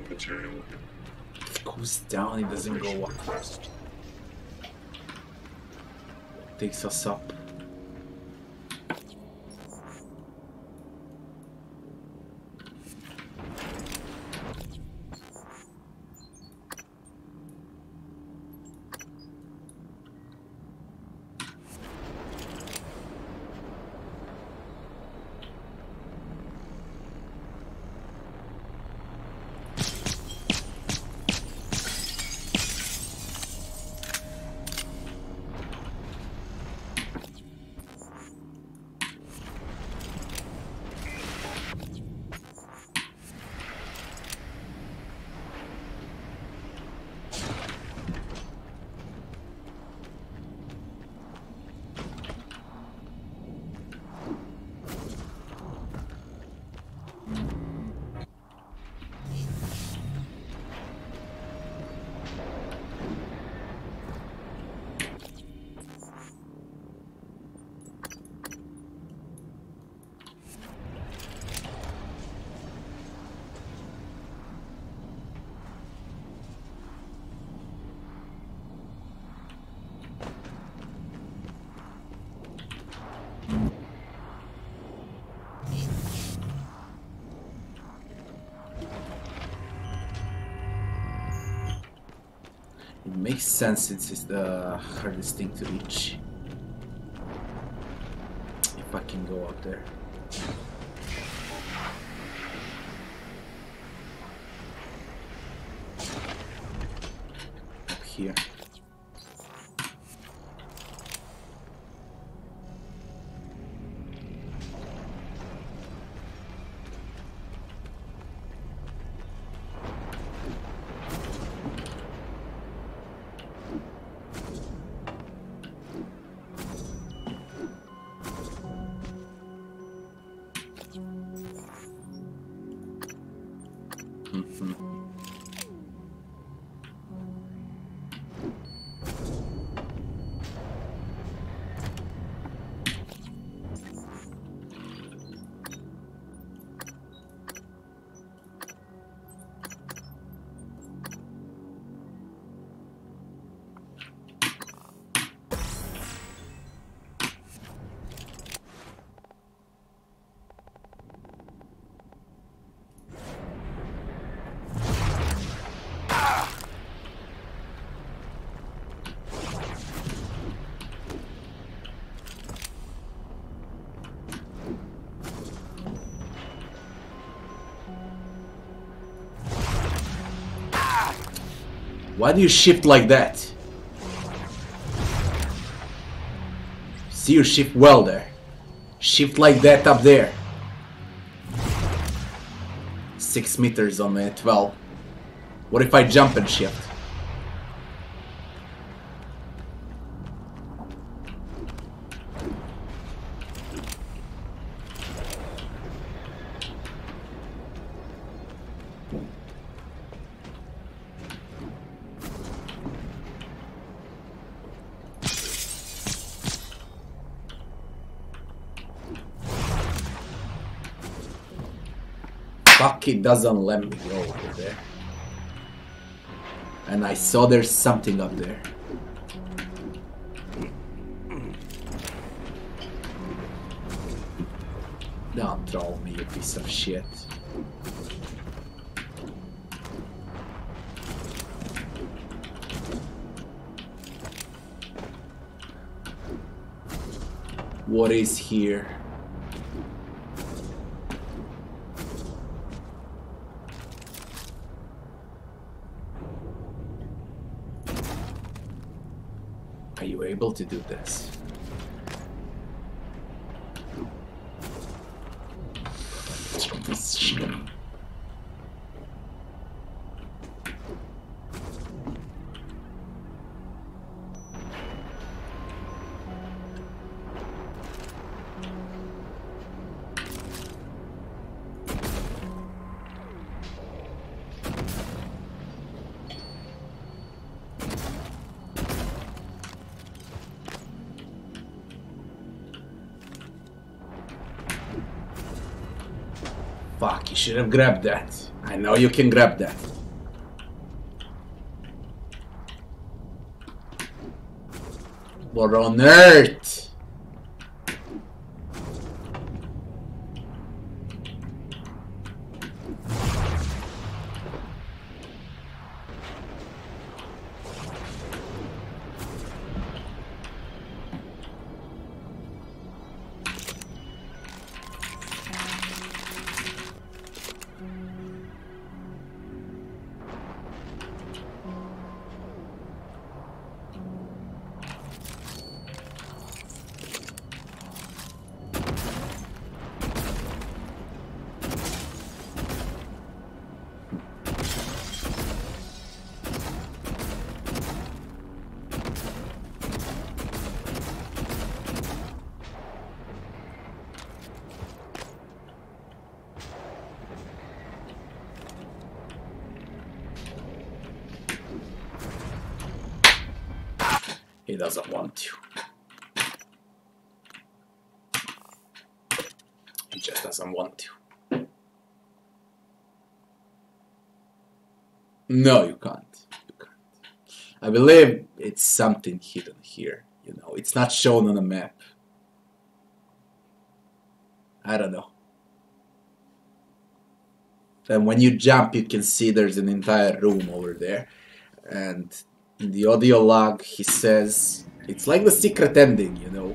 S6: Material.
S1: It goes down, it doesn't go up. Takes us up. It makes sense since it's the hardest thing to reach. If I can go up there. Up here. Why do you shift like that? See, you shift well there. Shift like that up there. 6 meters on the 12. What if I jump and shift? Fuck, it doesn't let me go over there. And I saw there's something up there. Don't troll me, you piece of shit. What is here? Are you able to do this? Fuck, you should have grabbed that. I know you can grab that. What on earth? He doesn't want to. He just doesn't want to. No, you can't. You can't. I believe it's something hidden here. You know, it's not shown on a map. I don't know. And when you jump, you can see there's an entire room over there. And In the audio log, he says it's like the secret ending, you know.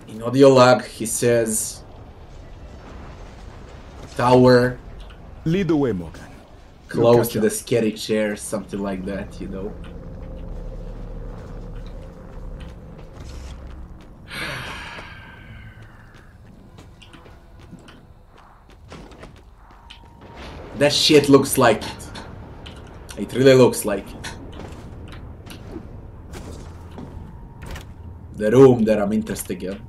S1: In audio log, he says tower.
S13: Lead the way, Morgan.
S1: Close to the scary chair, something like that, you know. That shit looks like it. It really looks like it. The room that I'm interested in.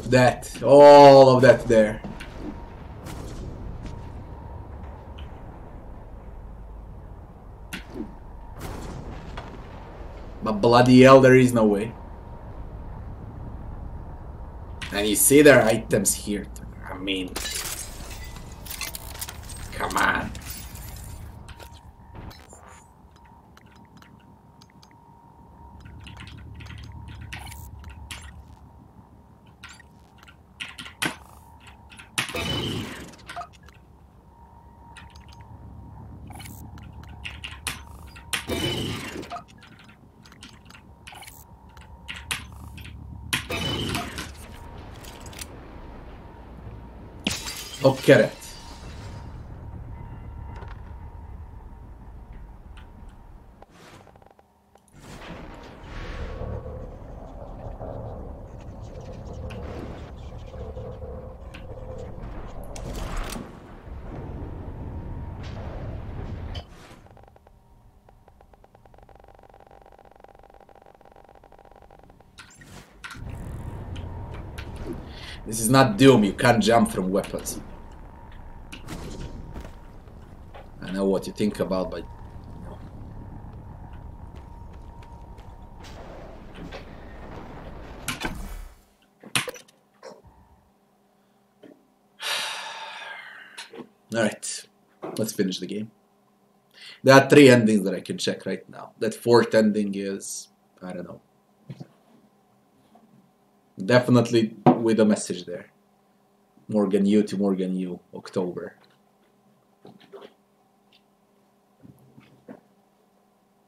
S1: That. All of that there. But bloody hell, there is no way. And you see there are items here. I mean... Come on. Look at it. This is not Doom, you can't jump from weapons. I know what you think about, but... No. Alright, let's finish the game. There are 3 endings that I can check right now. That 4th ending is... I don't know. Definitely with a message there. Morgan U to Morgan U, October.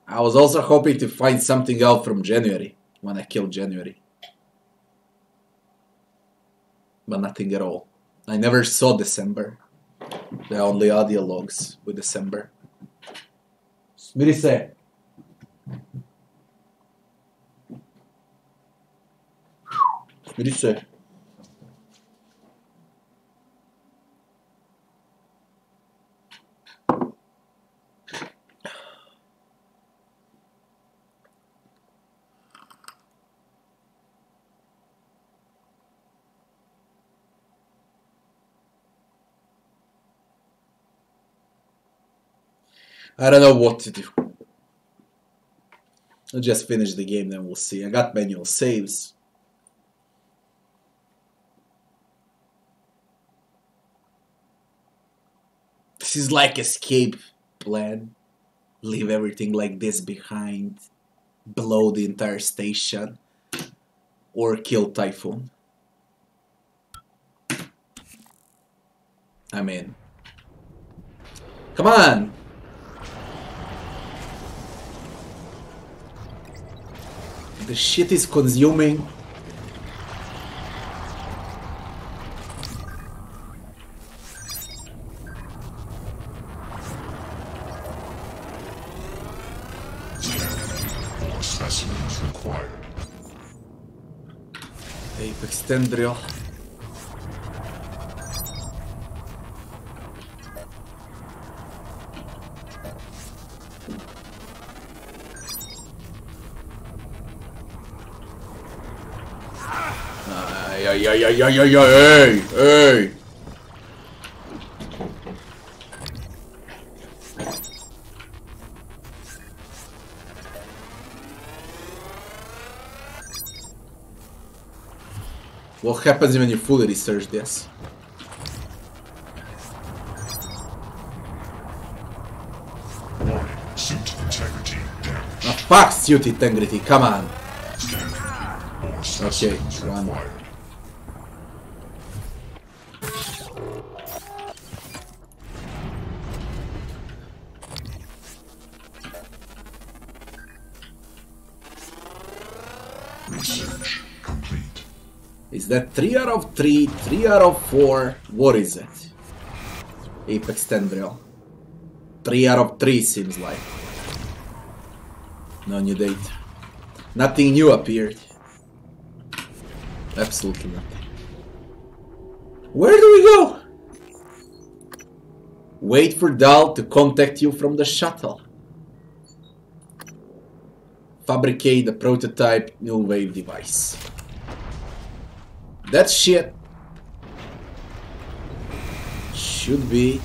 S1: I was also hoping to find something out from January, when I killed January. But nothing at all. I never saw December. There are only audio logs with December. Smiri se. Smiri se. I don't know what to do. I'll just finish the game, then we'll see. I got manual saves. This is like escape plan. Leave everything like this behind. Blow the entire station. Or kill Typhoon. I mean... Come on! The shit is consuming.
S6: More specimens required.
S1: Apex 10 drill. Hey! What happens when you fully research this?
S6: Warning, suit integrity damaged.
S1: Ah, fuck suit integrity, come on. Okay, one. Is that 3 out of 3, 3 out of 4? What is it? Apex Tendril. 3 out of 3 seems like. No new data. Nothing new appeared. Absolutely nothing. Where do we go? Wait for Dal to contact you from the shuttle. Fabricate the prototype null wave device. That shit should be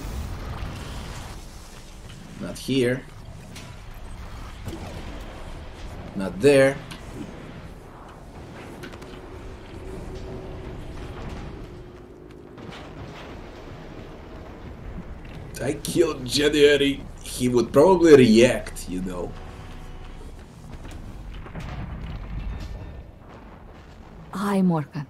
S1: not here, not there. I killed January. He would probably react, you know.
S12: Hi, Morgan.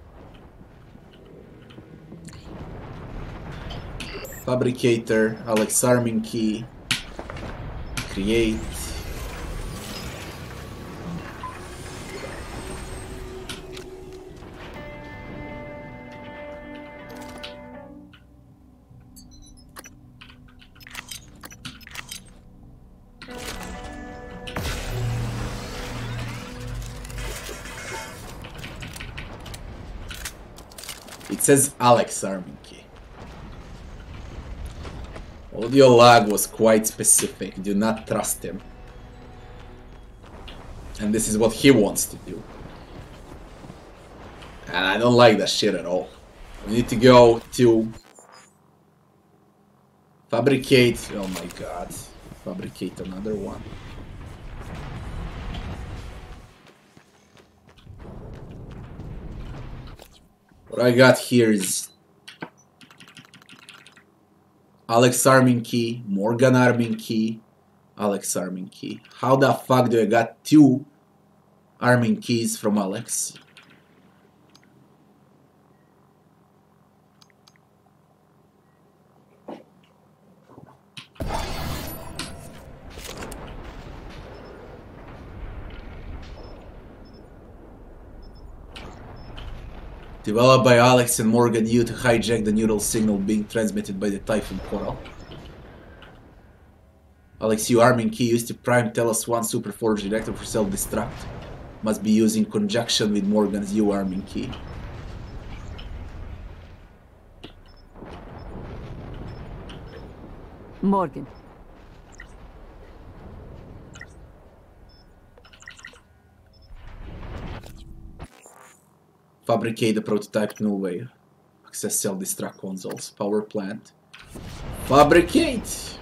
S1: Fabricator, Alex Arming key, create. It says Alex Arming key. Audio lag was quite specific. Do not trust him. And this is what he wants to do. And I don't like that shit at all. We need to go to fabricate. Oh my god. Fabricate another one. What I got here is Alex Arming key, Morgan Arming key, Alex Arming key. How the fuck do I got 2 Arming keys from Alex? Developed by Alex and Morgan U to hijack the neural signal being transmitted by the Typhoon Coral. Alex U Arming key used to prime Telos 1 Superforge reactor for self-destruct. Must be used in conjunction with Morgan's U Arming key.
S12: Morgan.
S1: Fabricate the prototype null wave. Access self-destruct consoles. Power plant. Fabricate!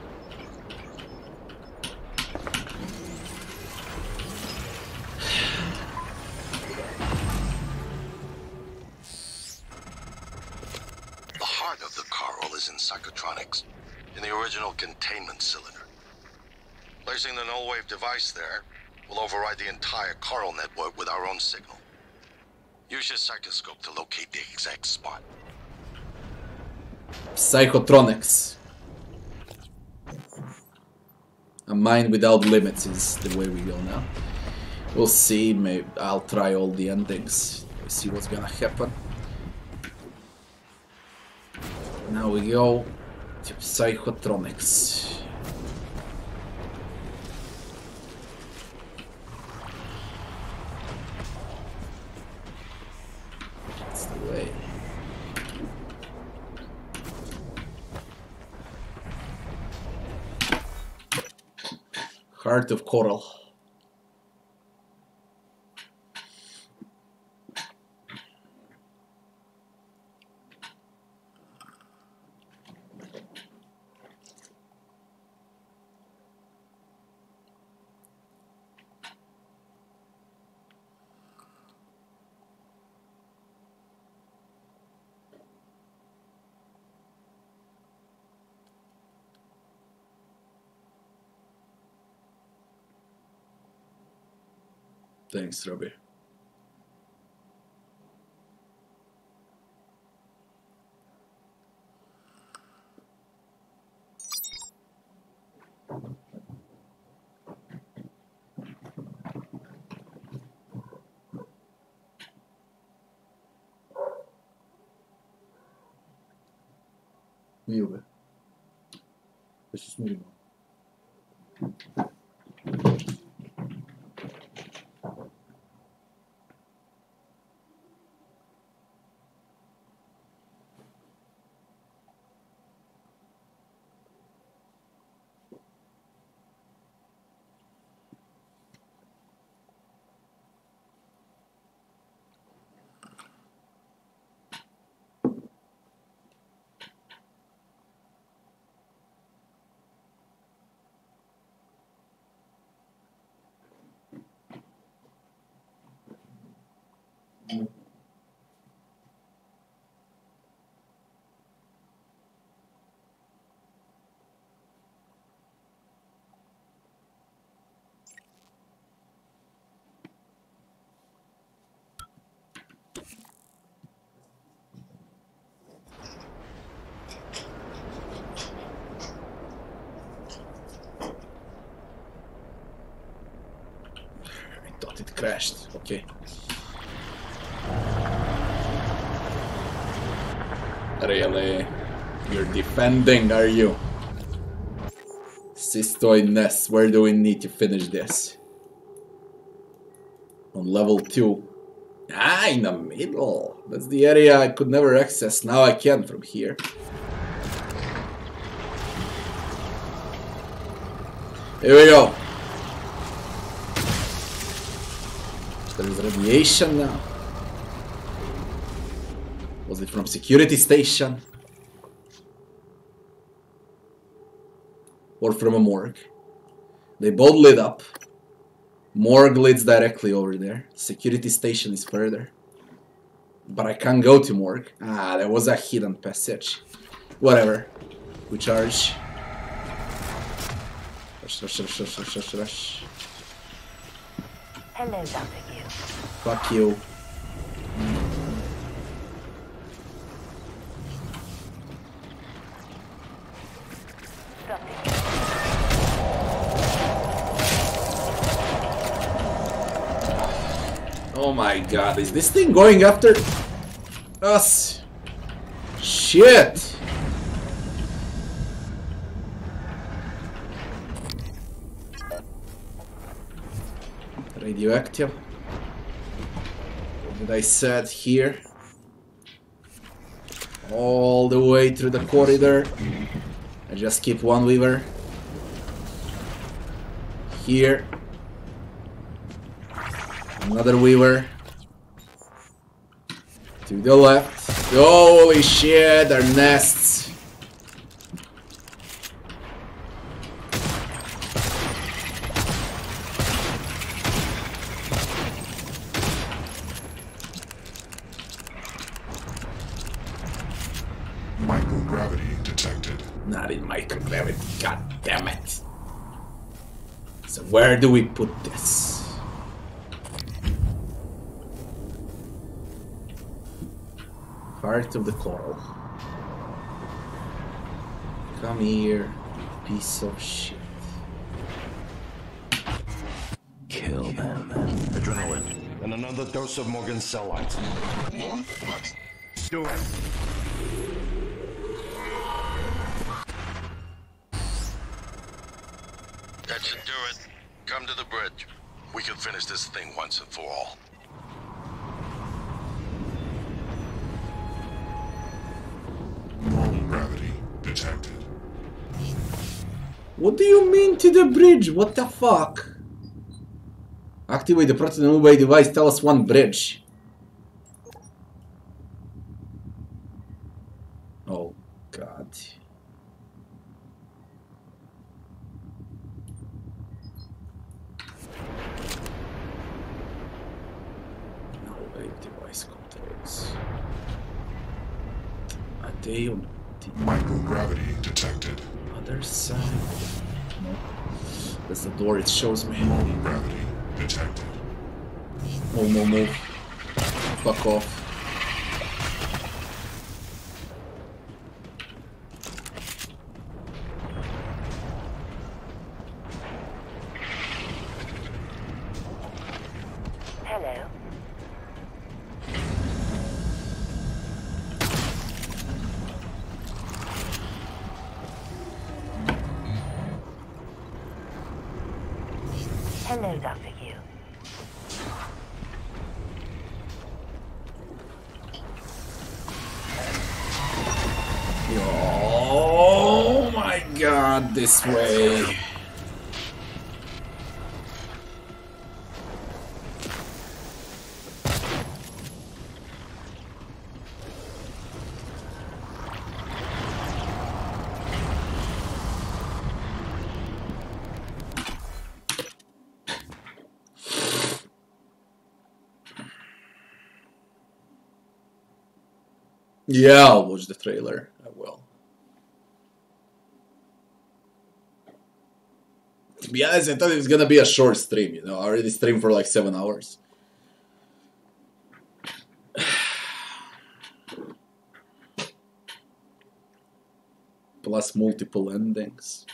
S4: The heart of the coral is in psychotronics, in the original containment cylinder. Placing the null wave device there will override the entire coral network with our own signal. Use your psychoscope to locate the exact spot.
S1: Psychotronics. A mind without limits is the way we go now. We'll see. Maybe I'll try all the endings. We'll see what's gonna happen. Now we go to Psychotronics. That's the way. Heart of Coral. Thanks, Robbie. Mio beh. Questo è smurino. It crashed. Okay. Really? You're defending, are you? Cystoidness. Where do we need to finish this? On level 2. Ah, in the middle. That's the area I could never access. Now I can from here. Here we go. There is radiation now. Was it from security station? Or from a morgue? They both lit up. Morgue leads directly over there. Security station is further. But I can't go to morgue. Ah, there was a hidden passage. Whatever. We charge. Rush.
S10: Hello, Dr. Yu.
S1: Fuck you. Oh my god, is this thing going after us? Shit! Radioactive. What did I said here? All the way through the corridor. I just keep one lever. Here. Another weaver. To the left. Holy shit, they're nests.
S6: Microgravity detected.
S1: Not in microgravity, god damn it. So where do we put this? Heart of the coral. Come here, piece of shit.
S14: Kill them.
S8: Adrenaline. And another dose of Morgan's cell lines. Do it.
S4: That should do it. Come to the bridge. We can finish this thing once and for all.
S6: Gravity detected.
S1: What do you mean to the bridge? What the fuck? Activate the proton mobile device. Tell us one bridge. Oh god. No wave device controls. Are they on the
S6: Microgravity detected.
S1: other side? No. That's the door it shows me.
S6: Gravity detected.
S1: Move. Fuck off.
S10: Hello.
S15: Hello, Dr. Q.
S1: Oh my god, this way. Yeah, I'll watch the trailer. I will. To be honest, I thought it was gonna be a short stream, you know. I already streamed for like 7 hours. Plus multiple endings.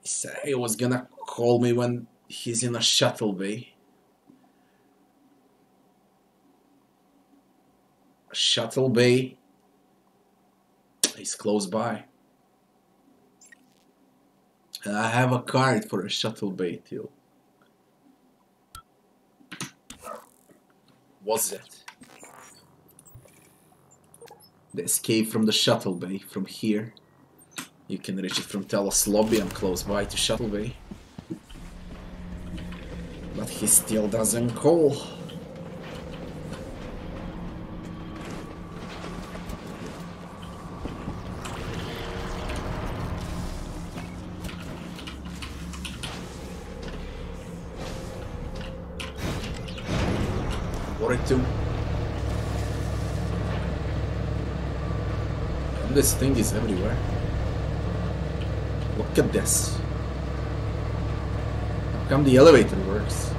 S1: He said he was gonna call me when he's in a shuttle bay. A shuttle bay. He's close by. And I have a card for a shuttle bay too. What's that? The escape from the shuttle bay from here. You can reach it from Talos lobby. I'm close by to shuttle bay. But he still doesn't call. And this thing is everywhere. Look at this. How come the elevator works?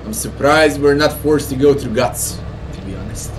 S1: I'm surprised we're not forced to go through guts, to be honest.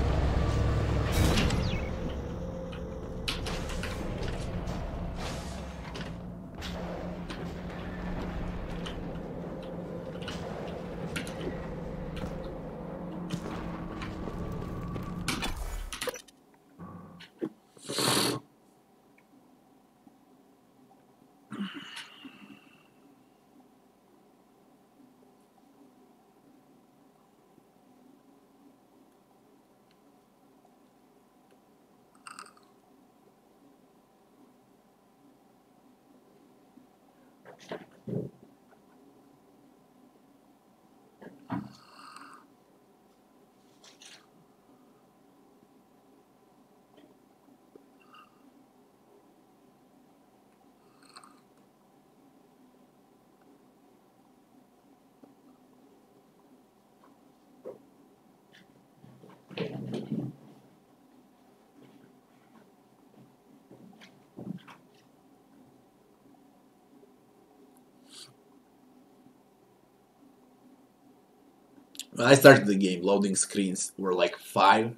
S1: When I started the game, loading screens were like 5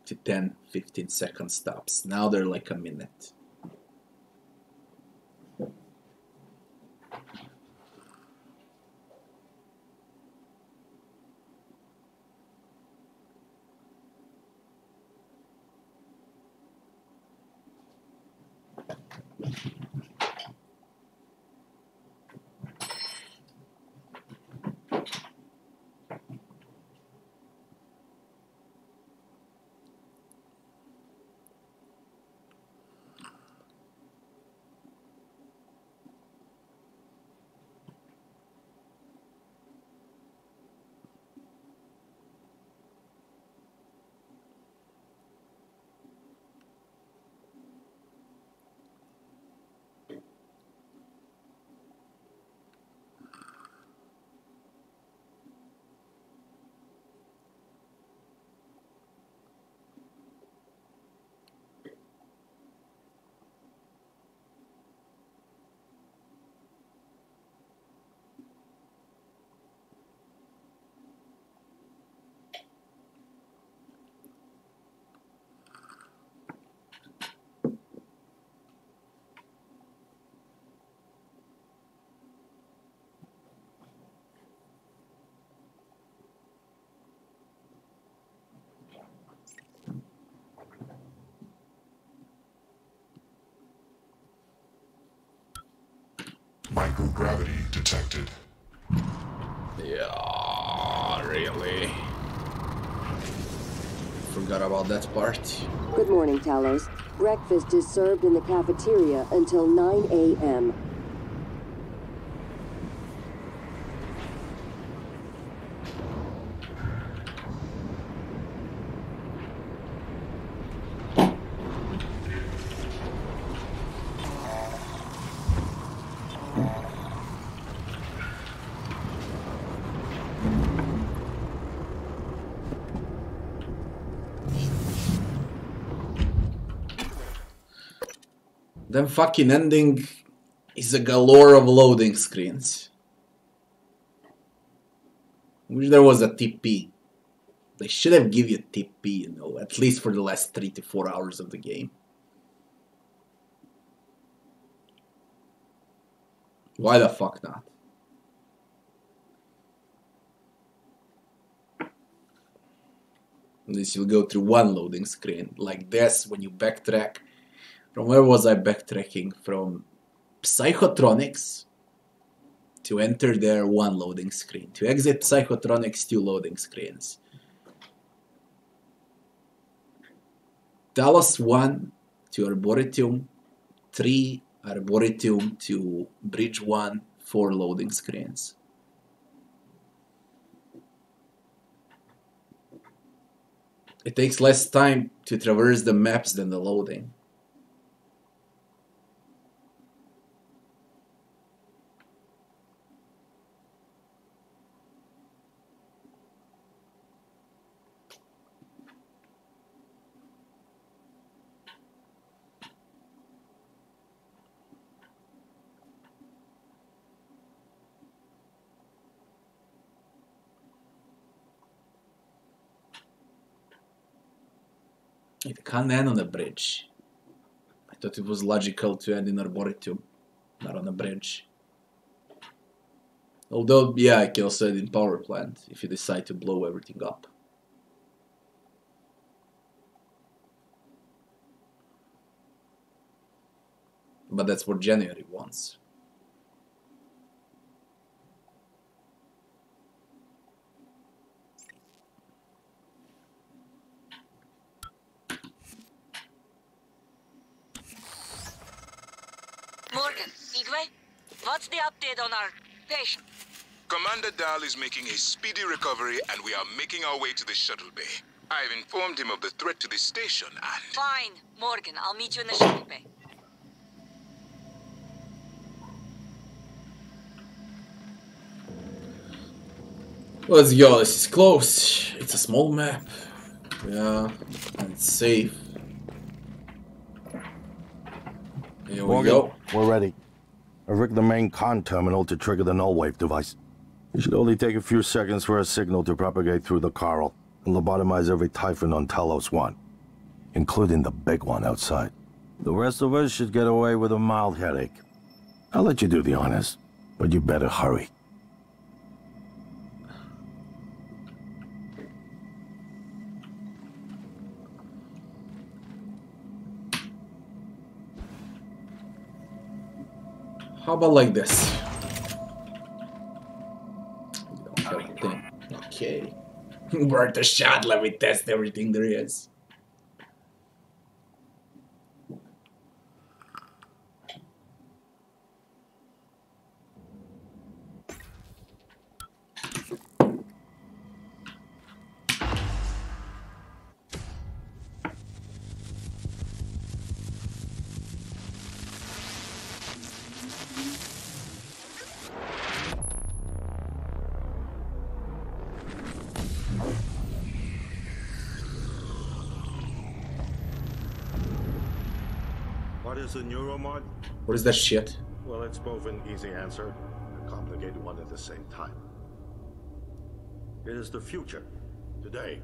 S1: to 10, 15 second stops. Now they're like a minute.
S6: Microgravity detected.
S1: Yeah, really. Forgot about that part.
S15: Good morning, Talos. Breakfast is served in the cafeteria until 9 a.m.
S1: Then fucking ending is a galore of loading screens. Wish there was a TP. They should have given you a TP, you know, at least for the last 3 to 4 hours of the game. Why the fuck not? At least you'll go through one loading screen. Like this, when you backtrack. From where was I backtracking? From Psychotronics to enter there, one loading screen. To exit Psychotronics, 2 loading screens. Talos 1 to Arboretum, 3 Arboretum to Bridge 1, 4 loading screens. It takes less time to traverse the maps than the loading. It can't end on a bridge. I thought it was logical to end in Arboretum, not on a bridge. Although, yeah, I can also end in power plant if you decide to blow everything up. But that's what January wants.
S10: Morgan, Igwe, what's the update on our patient?
S7: Commander Dahl is making a speedy recovery and we are making our way to the shuttle bay. I've informed him of the threat to the station and...
S10: Fine, Morgan, I'll meet you in the shuttle bay.
S1: Let's go, this is close. It's a small map. Yeah, and it's safe. Here we go.
S8: We're ready. I've rigged the main con terminal to trigger the null wave device. It should only take a few seconds for a signal to propagate through the coral and lobotomize every Typhon on Talos 1, including the big one outside. The rest of us should get away with a mild headache. I'll let you do the honors, but you better hurry.
S1: How about like this? Okay. Worth a shot, let me test everything there is.
S16: What is a neuromod?
S1: What is that shit?
S16: Well, it's both an easy answer and a complicated one at the same time. It is the future, today.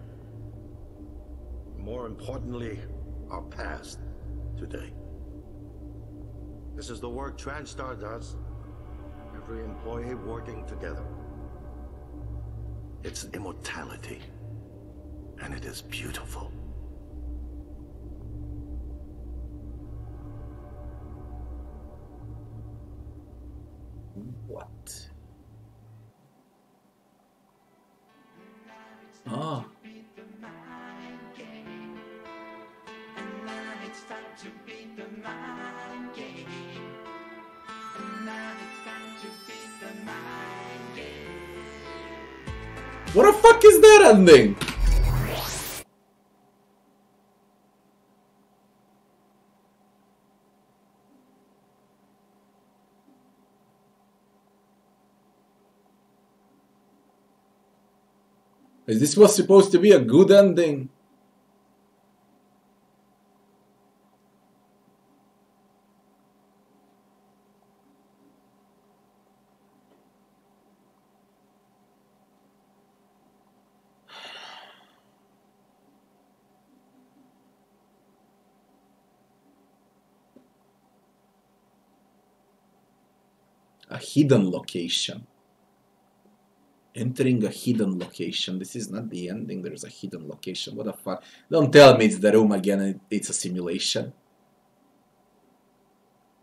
S16: More importantly, our past, today. This is the work TranStar does. Every employee working together. It's immortality. And it is beautiful.
S1: What? Oh. What the fuck is that ending? Is this was supposed to be a good ending? A hidden location. Entering a hidden location. This is not the ending. There's a hidden location. What the fuck? Don't tell me it's the room again and it's a simulation.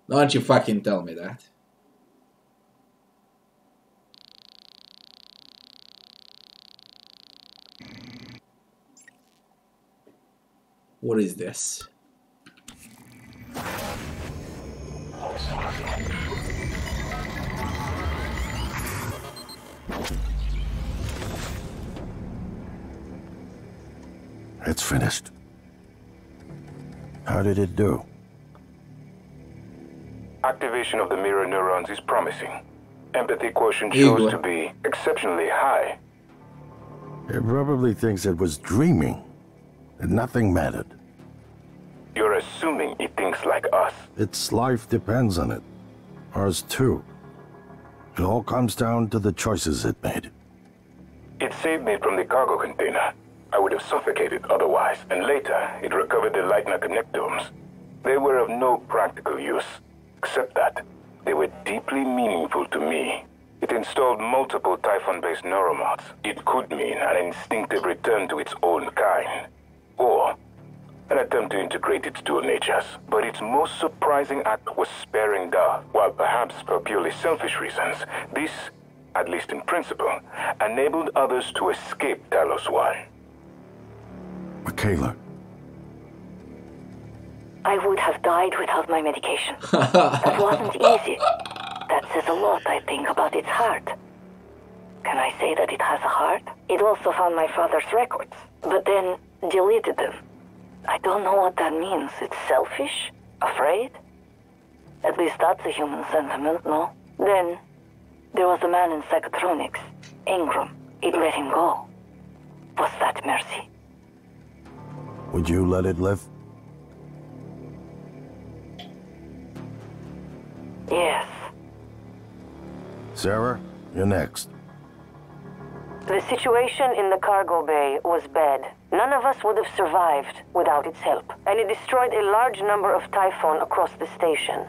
S1: Don't you fucking tell me that. What is this?
S8: It's finished. How did it do?
S13: Activation of the mirror neurons is promising. Empathy quotient shows to be exceptionally high.
S8: It probably thinks it was dreaming, and nothing mattered.
S13: You're assuming it thinks like us.
S8: Its life depends on it. Ours too. It all comes down to the choices it made.
S13: It saved me from the cargo container. I would have suffocated otherwise, and later it recovered the Leitner connectomes. They were of no practical use, except that they were deeply meaningful to me. It installed multiple Typhon-based neuromods. It could mean an instinctive return to its own kind, or an attempt to integrate its dual natures. But its most surprising act was sparing Dar. While perhaps for purely selfish reasons, this, at least in principle, enabled others to escape Talos 1.
S8: Michaela.
S10: I would have died without my medication. That wasn't easy. That says a lot, I think, about its heart. Can I say that it has a heart? It also found my father's records, but then deleted them. I don't know what that means. It's selfish? Afraid? At least that's a human sentiment, no? Then, there was a man in psychotronics, Ingram. It let him go. Was that mercy?
S8: Would you let it live?
S10: Yes.
S8: Sarah, you're next.
S17: The situation in the cargo bay was bad. None of us would have survived without its help, and it destroyed a large number of Typhon across the station.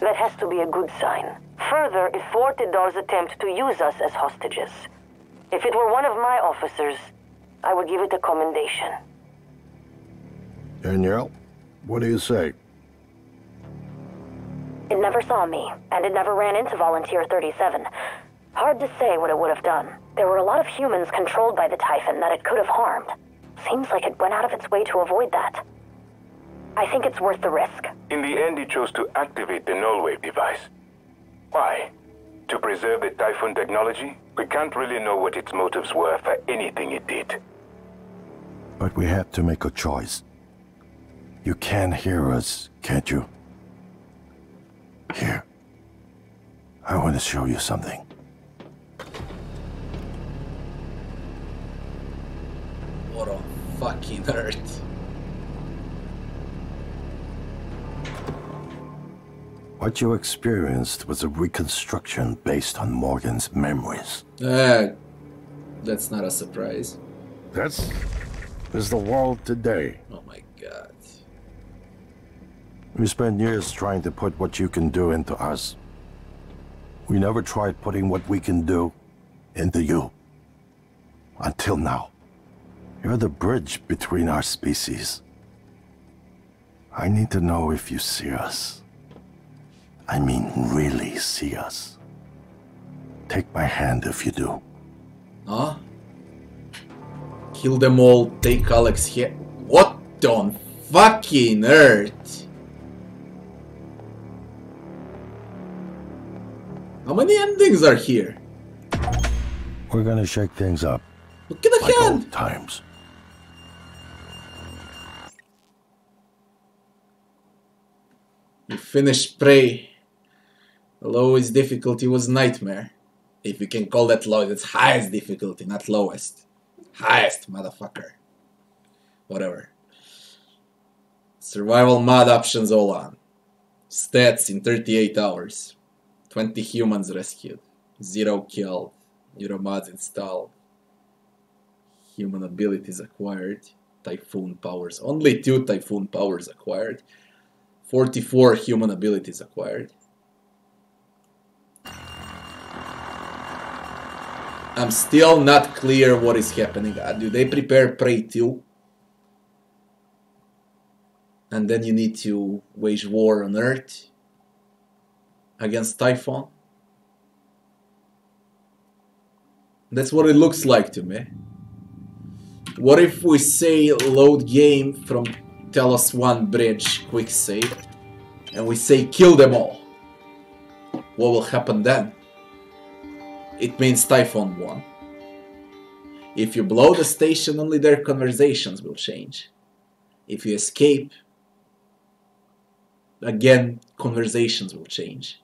S17: That has to be a good sign. Further, it thwarted Dar's attempt to use us as hostages. If it were one of my officers, I would give it a commendation.
S8: Danielle, what do you say?
S17: It never saw me, and it never ran into Volunteer 37. Hard to say what it would have done. There were a lot of humans controlled by the Typhon that it could have harmed. Seems like it went out of its way to avoid that. I think it's worth the risk.
S13: In the end, it chose to activate the null-wave device. Why? To preserve the Typhon technology? We can't really know what its motives were for anything it did.
S8: But we had to make a choice. You can hear us, can't you? Here. I want to show you something.
S1: What on fucking earth?
S8: What you experienced was a reconstruction based on Morgan's memories.
S1: That's not a surprise.
S8: This is the world today.
S1: Oh my god.
S8: We spent years trying to put what you can do into us. We never tried putting what we can do into you. Until now. You're the bridge between our species. I need to know if you see us. I mean, really see us. take my hand if you do.
S1: Huh? Kill them all, take Alex here. What on fucking earth? How many endings are here?
S8: We're gonna shake things up.
S1: Look at the
S8: like
S1: hand!
S8: old times.
S1: You finished Prey. The lowest difficulty was Nightmare. If you can call that low, that's highest difficulty, not lowest. Highest, motherfucker. Whatever. Survival mod options all on. Stats in 38 hours. 20 humans rescued. 0 killed. Neuromods installed. Human abilities acquired. Typhoon powers. Only 2 Typhoon powers acquired. 44 human abilities acquired. I'm still not clear what is happening. Do they prepare Prey 2? And then you need to wage war on Earth against Typhon? That's what it looks like to me. What if we say load game from Talos 1 bridge, quick save, and we say kill them all? What will happen then? It means Typhon won. If you blow the station, only their conversations will change. If you escape, again, conversations will change.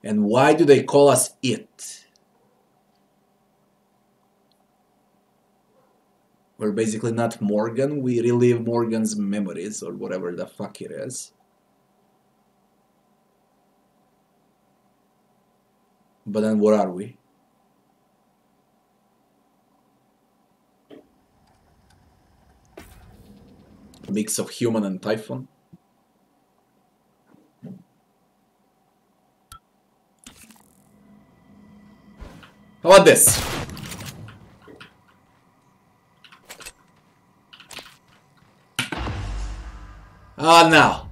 S1: And why do they call us it? We're basically not Morgan, we relive Morgan's memories or whatever the fuck it is. But then what are we? A mix of human and Typhon? How about this? Ah, now.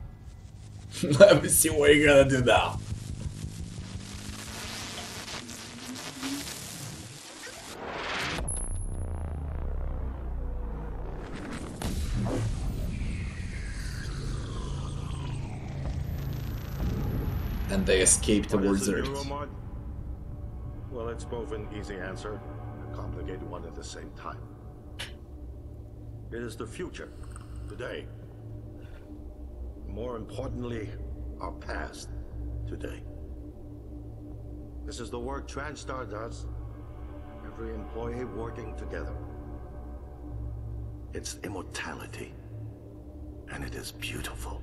S1: Let me see what you're gonna do now. And they escape towards Earth.
S16: Well, it's both an easy answer and a complicated one at the same time. It is the future, today. More importantly, our past, today. This is the work TranStar does. Every employee working together. It's immortality. And it is beautiful.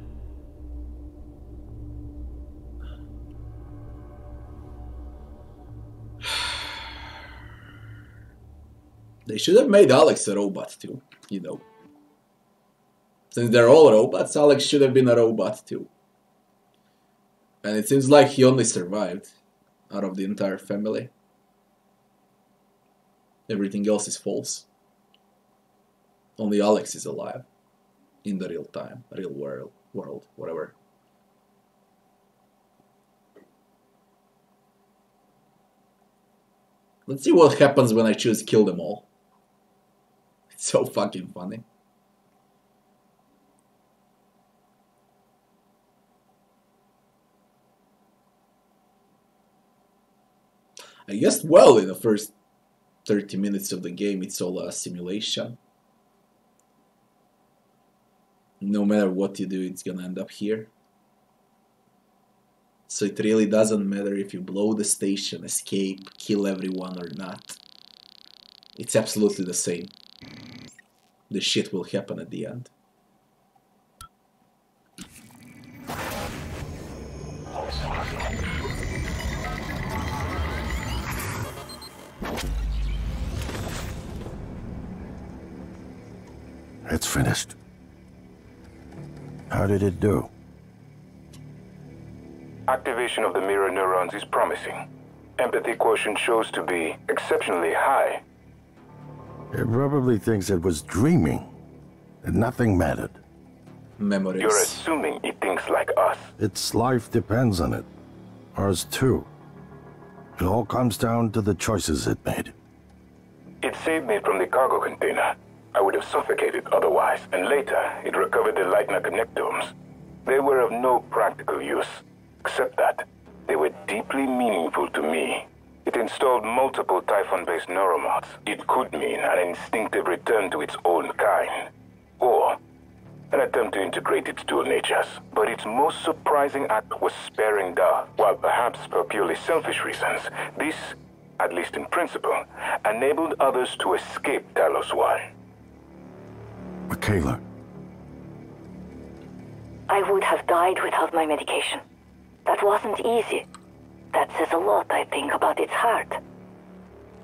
S1: They should have made Alex a robot too, you know. Since they're all robots, Alex should have been a robot too. And it seems like he only survived out of the entire family. Everything else is false. Only Alex is alive. In the real time, real world, whatever. Let's see what happens when I choose kill them all. It's so fucking funny. I guessed well in the first 30 minutes of the game. It's all a simulation. No matter what you do, it's gonna end up here. So it really doesn't matter if you blow the station, escape, kill everyone or not. It's absolutely the same. The shit will happen at the end.
S8: It's finished. How did it do?
S18: Activation of the mirror neurons is promising. Empathy quotient shows to be exceptionally high.
S8: It probably thinks it was dreaming, and nothing mattered.
S1: Memories.
S18: You're assuming it thinks like us.
S8: Its life depends on it. Ours too. It all comes down to the choices it made.
S18: It saved me from the cargo container. I would have suffocated otherwise, and later it recovered the Leitner connectomes. They were of no practical use, except that they were deeply meaningful to me. It installed multiple Typhon-based neuromods. It could mean an instinctive return to its own kind, or an attempt to integrate its dual natures. But its most surprising act was sparing Dahl. While perhaps for purely selfish reasons, this, at least in principle, enabled others to escape Talos 1.
S8: Michaela.
S10: I would have died without my medication. That wasn't easy. That says a lot, I think, about its heart.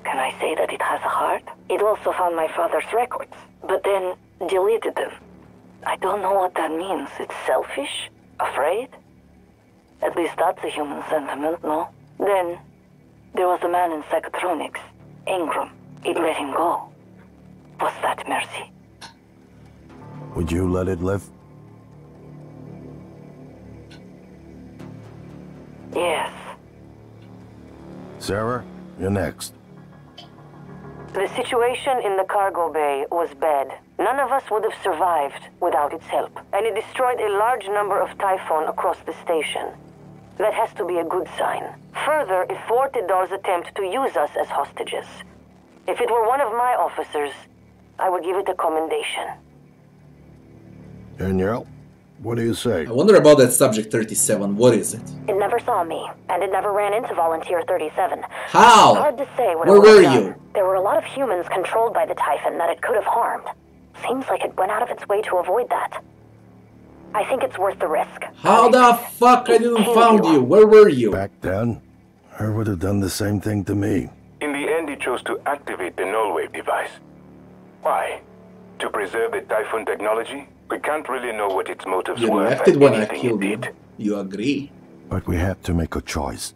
S10: Can I say that it has a heart? It also found my father's records, but then deleted them. I don't know what that means. It's selfish? Afraid? At least that's a human sentiment, no? Then, there was a man in psychotronics, Ingram. It let him go. Was that mercy?
S8: Would you let it live?
S10: Yes.
S8: Sarah, you're next.
S17: The situation in the cargo bay was bad. None of us would have survived without its help, and it destroyed a large number of Typhon across the station. That has to be a good sign. Further, it thwarted Dahl's attempt to use us as hostages. If it were one of my officers, I would give it a commendation.
S8: Danielle, what do you say?
S1: I wonder about that Subject 37. What is it?
S10: It never saw me, and it never ran into Volunteer 37.
S1: How?
S10: Hard to say what
S1: Where
S10: it
S1: were
S10: done.
S1: you?
S10: There were a lot of humans controlled by the Typhon that it could have harmed. Seems like it went out of its way to avoid that. I think it's worth the risk.
S1: How the fuck I didn't found you? Where were you?
S8: Back then, I would have done the same thing to me.
S18: In the end, he chose to activate the null wave device. Why? To preserve the Typhon technology? We can't really know what its motives
S1: You
S18: were.
S1: reacted when I killed you. You agree?
S8: But we have to make a choice.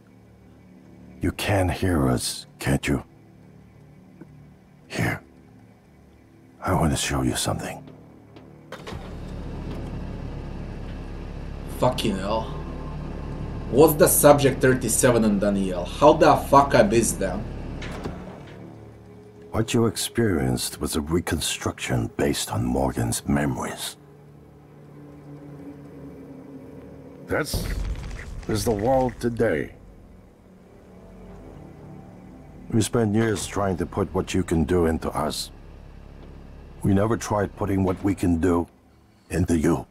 S8: You can hear us, can't you? Here. I want to show you something.
S1: Fucking hell. What's the Subject 37 and Danielle? How the fuck I missed them?
S8: What you experienced was a reconstruction based on Morgan's memories. This is the world today. We spent years trying to put what you can do into us. We never tried putting what we can do into you.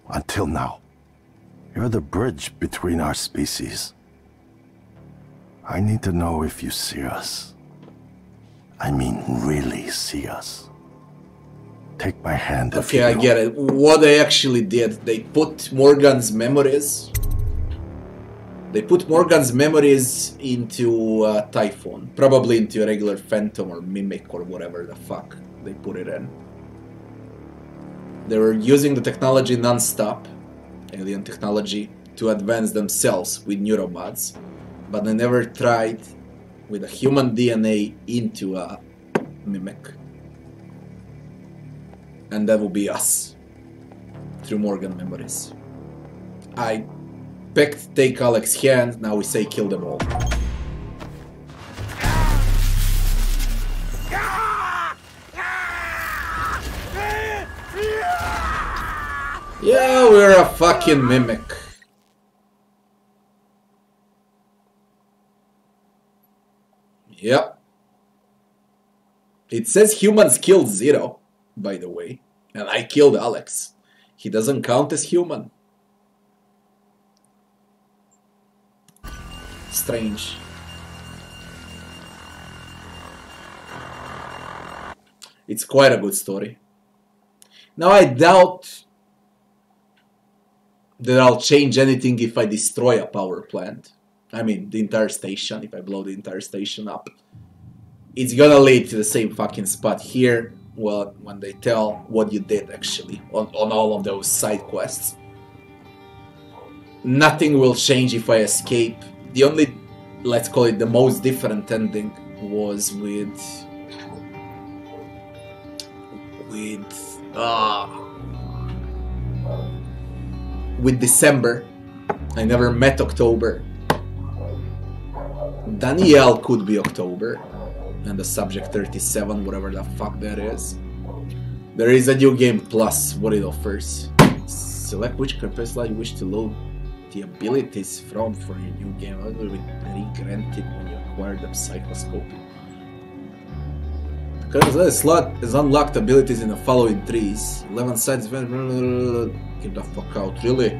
S8: Until now. You're the bridge between our species. I need to know if you see us. I mean, really see us. Take my hand.
S1: Okay, I get it. What they actually did, they put Morgan's memories. They put Morgan's memories into Typhon. Probably into a regular Phantom or Mimic or whatever the fuck they put it in. They were using the technology non-stop, alien technology, to advance themselves with neuromods. But they never tried with a human DNA into a Mimic. And that will be us. Through Morgan memories. I picked take Alex's hand, now we say kill them all. Yeah, we're a fucking Mimic. Yep. It says humans killed 0, by the way. And I killed Alex. He doesn't count as human. Strange. It's quite a good story. Now I doubt that I'll change anything if I destroy a power plant. I mean, the entire station, if I blow the entire station up. It's gonna lead to the same fucking spot here, well, when they tell what you did actually, on all of those side quests. Nothing will change if I escape. The only, let's call it the most different ending, was with with December. I never met October. Danielle could be October, and the subject 37, whatever the fuck that is. There is a new game plus what it offers. Select which capacity you wish to load the abilities from for your new game. It will be re-granted when you acquire the psychoscope. Because this slot is unlocked abilities in the following trees. 11 sides. Get the fuck out, really?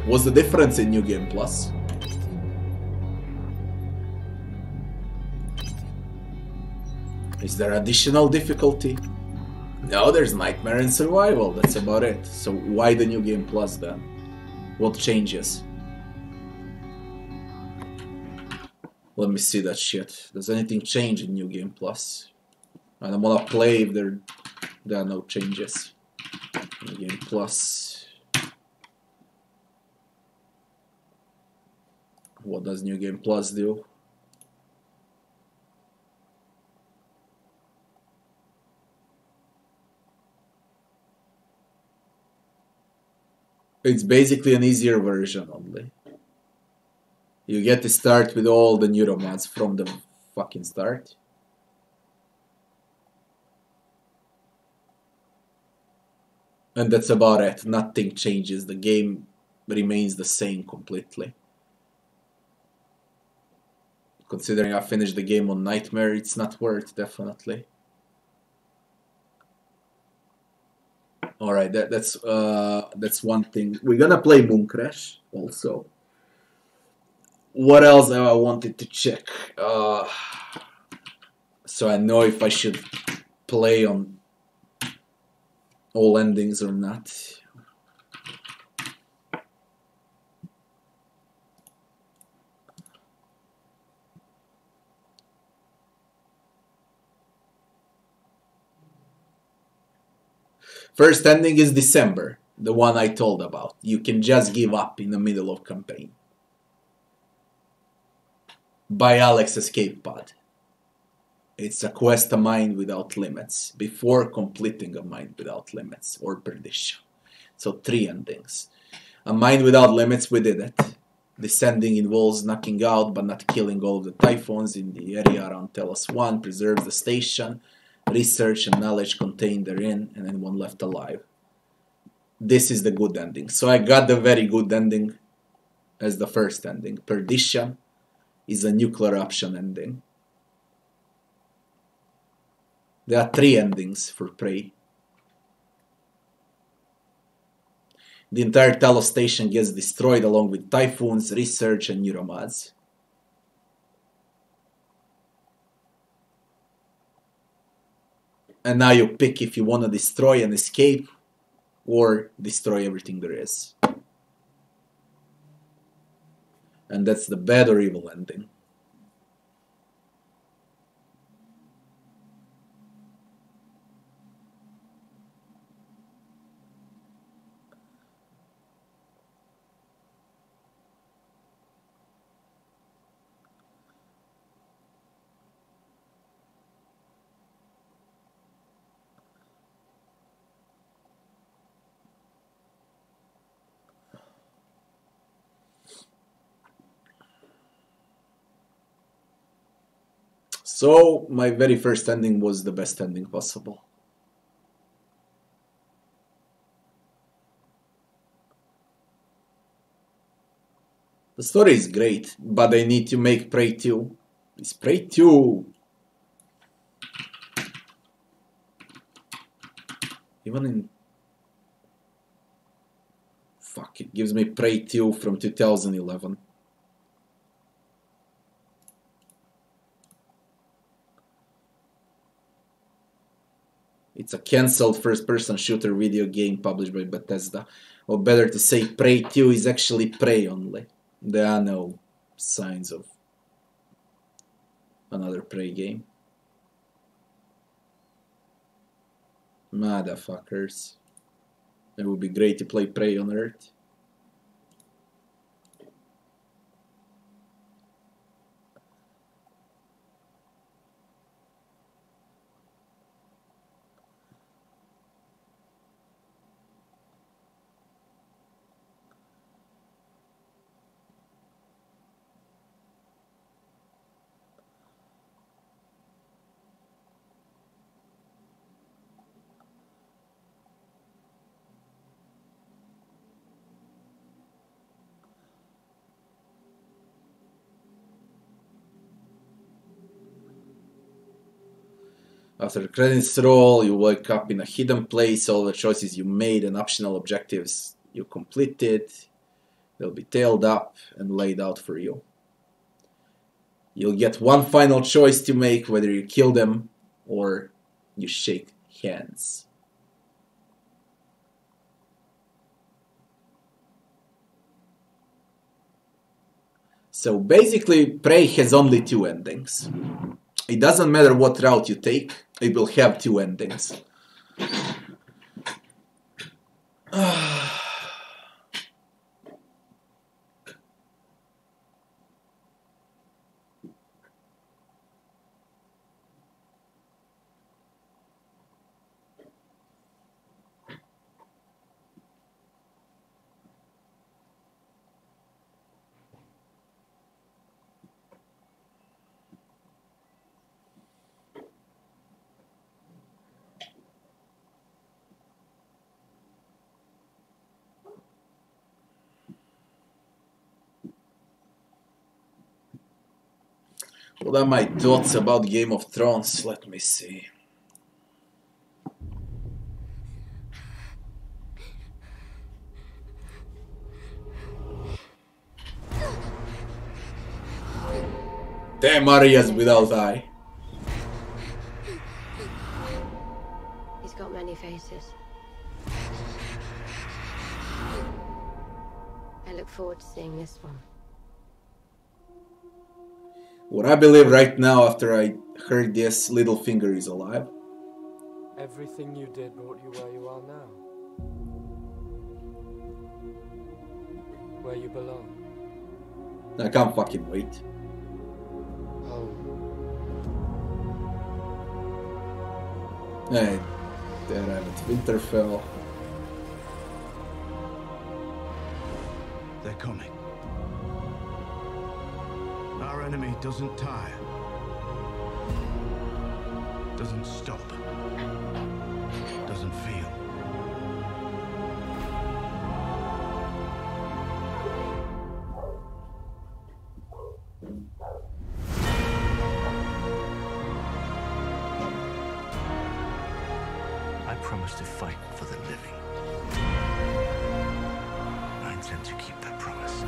S1: What's the difference in New Game Plus? Is there additional difficulty? No, there's Nightmare and Survival, that's about it. So why the New Game Plus then? What changes? Let me see that shit. Does anything change in New Game Plus? I don't wanna play if there are no changes. New Game Plus. What does New Game Plus do? It's basically an easier version only. You get to start with all the neuromods from the fucking start. And that's about it. Nothing changes. The game remains the same completely. Considering I finished the game on Nightmare, it's not worth, definitely. Alright, that's one thing. We're gonna play Moon Crash also. What else I wanted to check? So I know if I should play on all endings or not. First ending is December, the one I told about. You can just give up in the middle of campaign. By Alex Escape Pod. It's a quest, a mind without limits, before completing a mind without limits, or perdition. So 3 endings. A mind without limits, we did it. This ending involves knocking out but not killing all of the typhoons in the area around Telos 1, preserves the station, research and knowledge contained therein, and anyone left alive. This is the good ending. So I got the very good ending as the first ending. Perdition is a nuclear option ending. There are 3 endings for Prey. The entire Talos station gets destroyed along with typhoons, research and neuromods. And now you pick if you want to destroy and escape or destroy everything there is. And that's the bad or evil ending. So, my very first ending was the best ending possible. The story is great, but I need to make Prey 2. Is Prey 2... Even in... Fuck, it gives me Prey 2 from 2011. It's a cancelled first-person shooter video game published by Bethesda. Or better to say, Prey 2 is actually Prey only. There are no signs of another Prey game. Motherfuckers. It would be great to play Prey on Earth. After the credits roll, you wake up in a hidden place. All the choices you made and optional objectives you completed, they'll be tailed up and laid out for you. You'll get one final choice to make, whether you kill them or you shake hands. So basically, Prey has only 2 endings. It doesn't matter what route you take, it will have 2 endings. What are my thoughts about Game of Thrones? Let me see. Damn, Arya's without eye.
S3: He's got many faces. I look forward to seeing this one.
S1: What I believe right now, after I heard this, Littlefinger is alive.
S19: Everything you did brought you where you are now. Where you belong.
S1: I can't fucking wait. Hey, damn it, Winterfell.
S20: They're coming. Our enemy doesn't tire. Doesn't stop. Doesn't feel.
S21: I promise to fight for the living. I intend to keep that promise.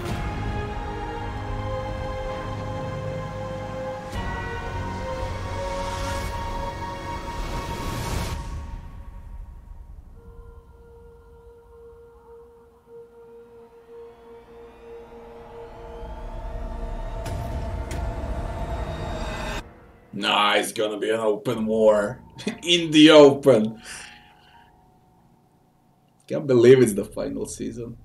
S1: Nah, it's gonna be an open war. In the open. Can't believe it's the final season.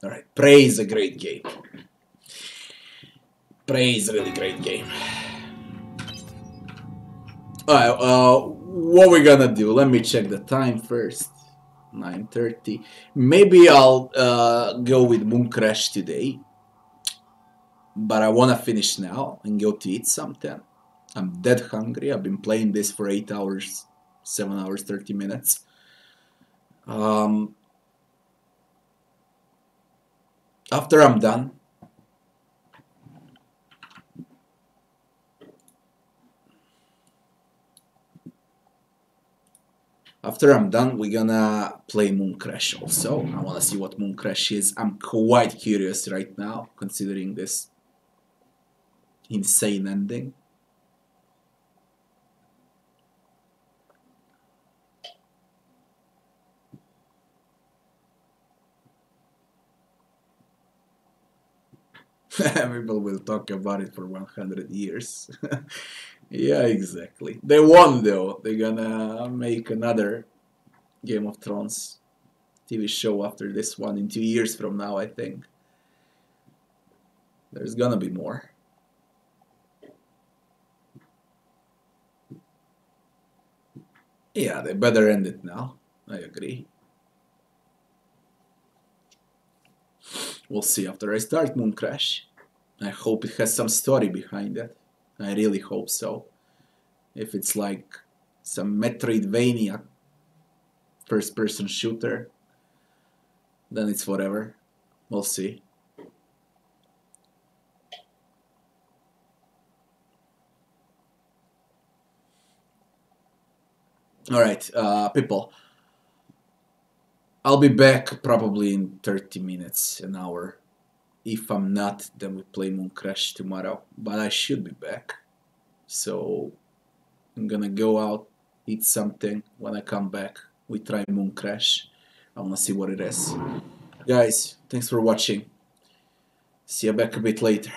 S1: Alright, Prey is a great game. Prey is a really great game. Alright, what we're gonna do? Let me check the time first. 9:30. Maybe I'll go with Mooncrash today. But I wanna finish now and go to eat something. I'm dead hungry. I've been playing this for 8 hours, 7 hours, 30 minutes. After I'm done, we're gonna play Mooncrash also. I wanna see what Mooncrash is. I'm quite curious right now, considering this insane ending. People will talk about it for 100 years. Yeah, exactly. They won though. They're gonna make another Game of Thrones TV show after this one in 2 years from now, I think. There's gonna be more. Yeah, they better end it now. I agree. We'll see after I start Mooncrash. I hope it has some story behind it. I really hope so. If it's like some Metroidvania first-person shooter, then it's whatever. We'll see. Alright, people. I'll be back probably in 30 minutes, an hour. If I'm not, then we play Mooncrash tomorrow. But I should be back. So I'm gonna go out, eat something. When I come back, we try Mooncrash. I wanna see what it is. Guys, thanks for watching. See you back a bit later.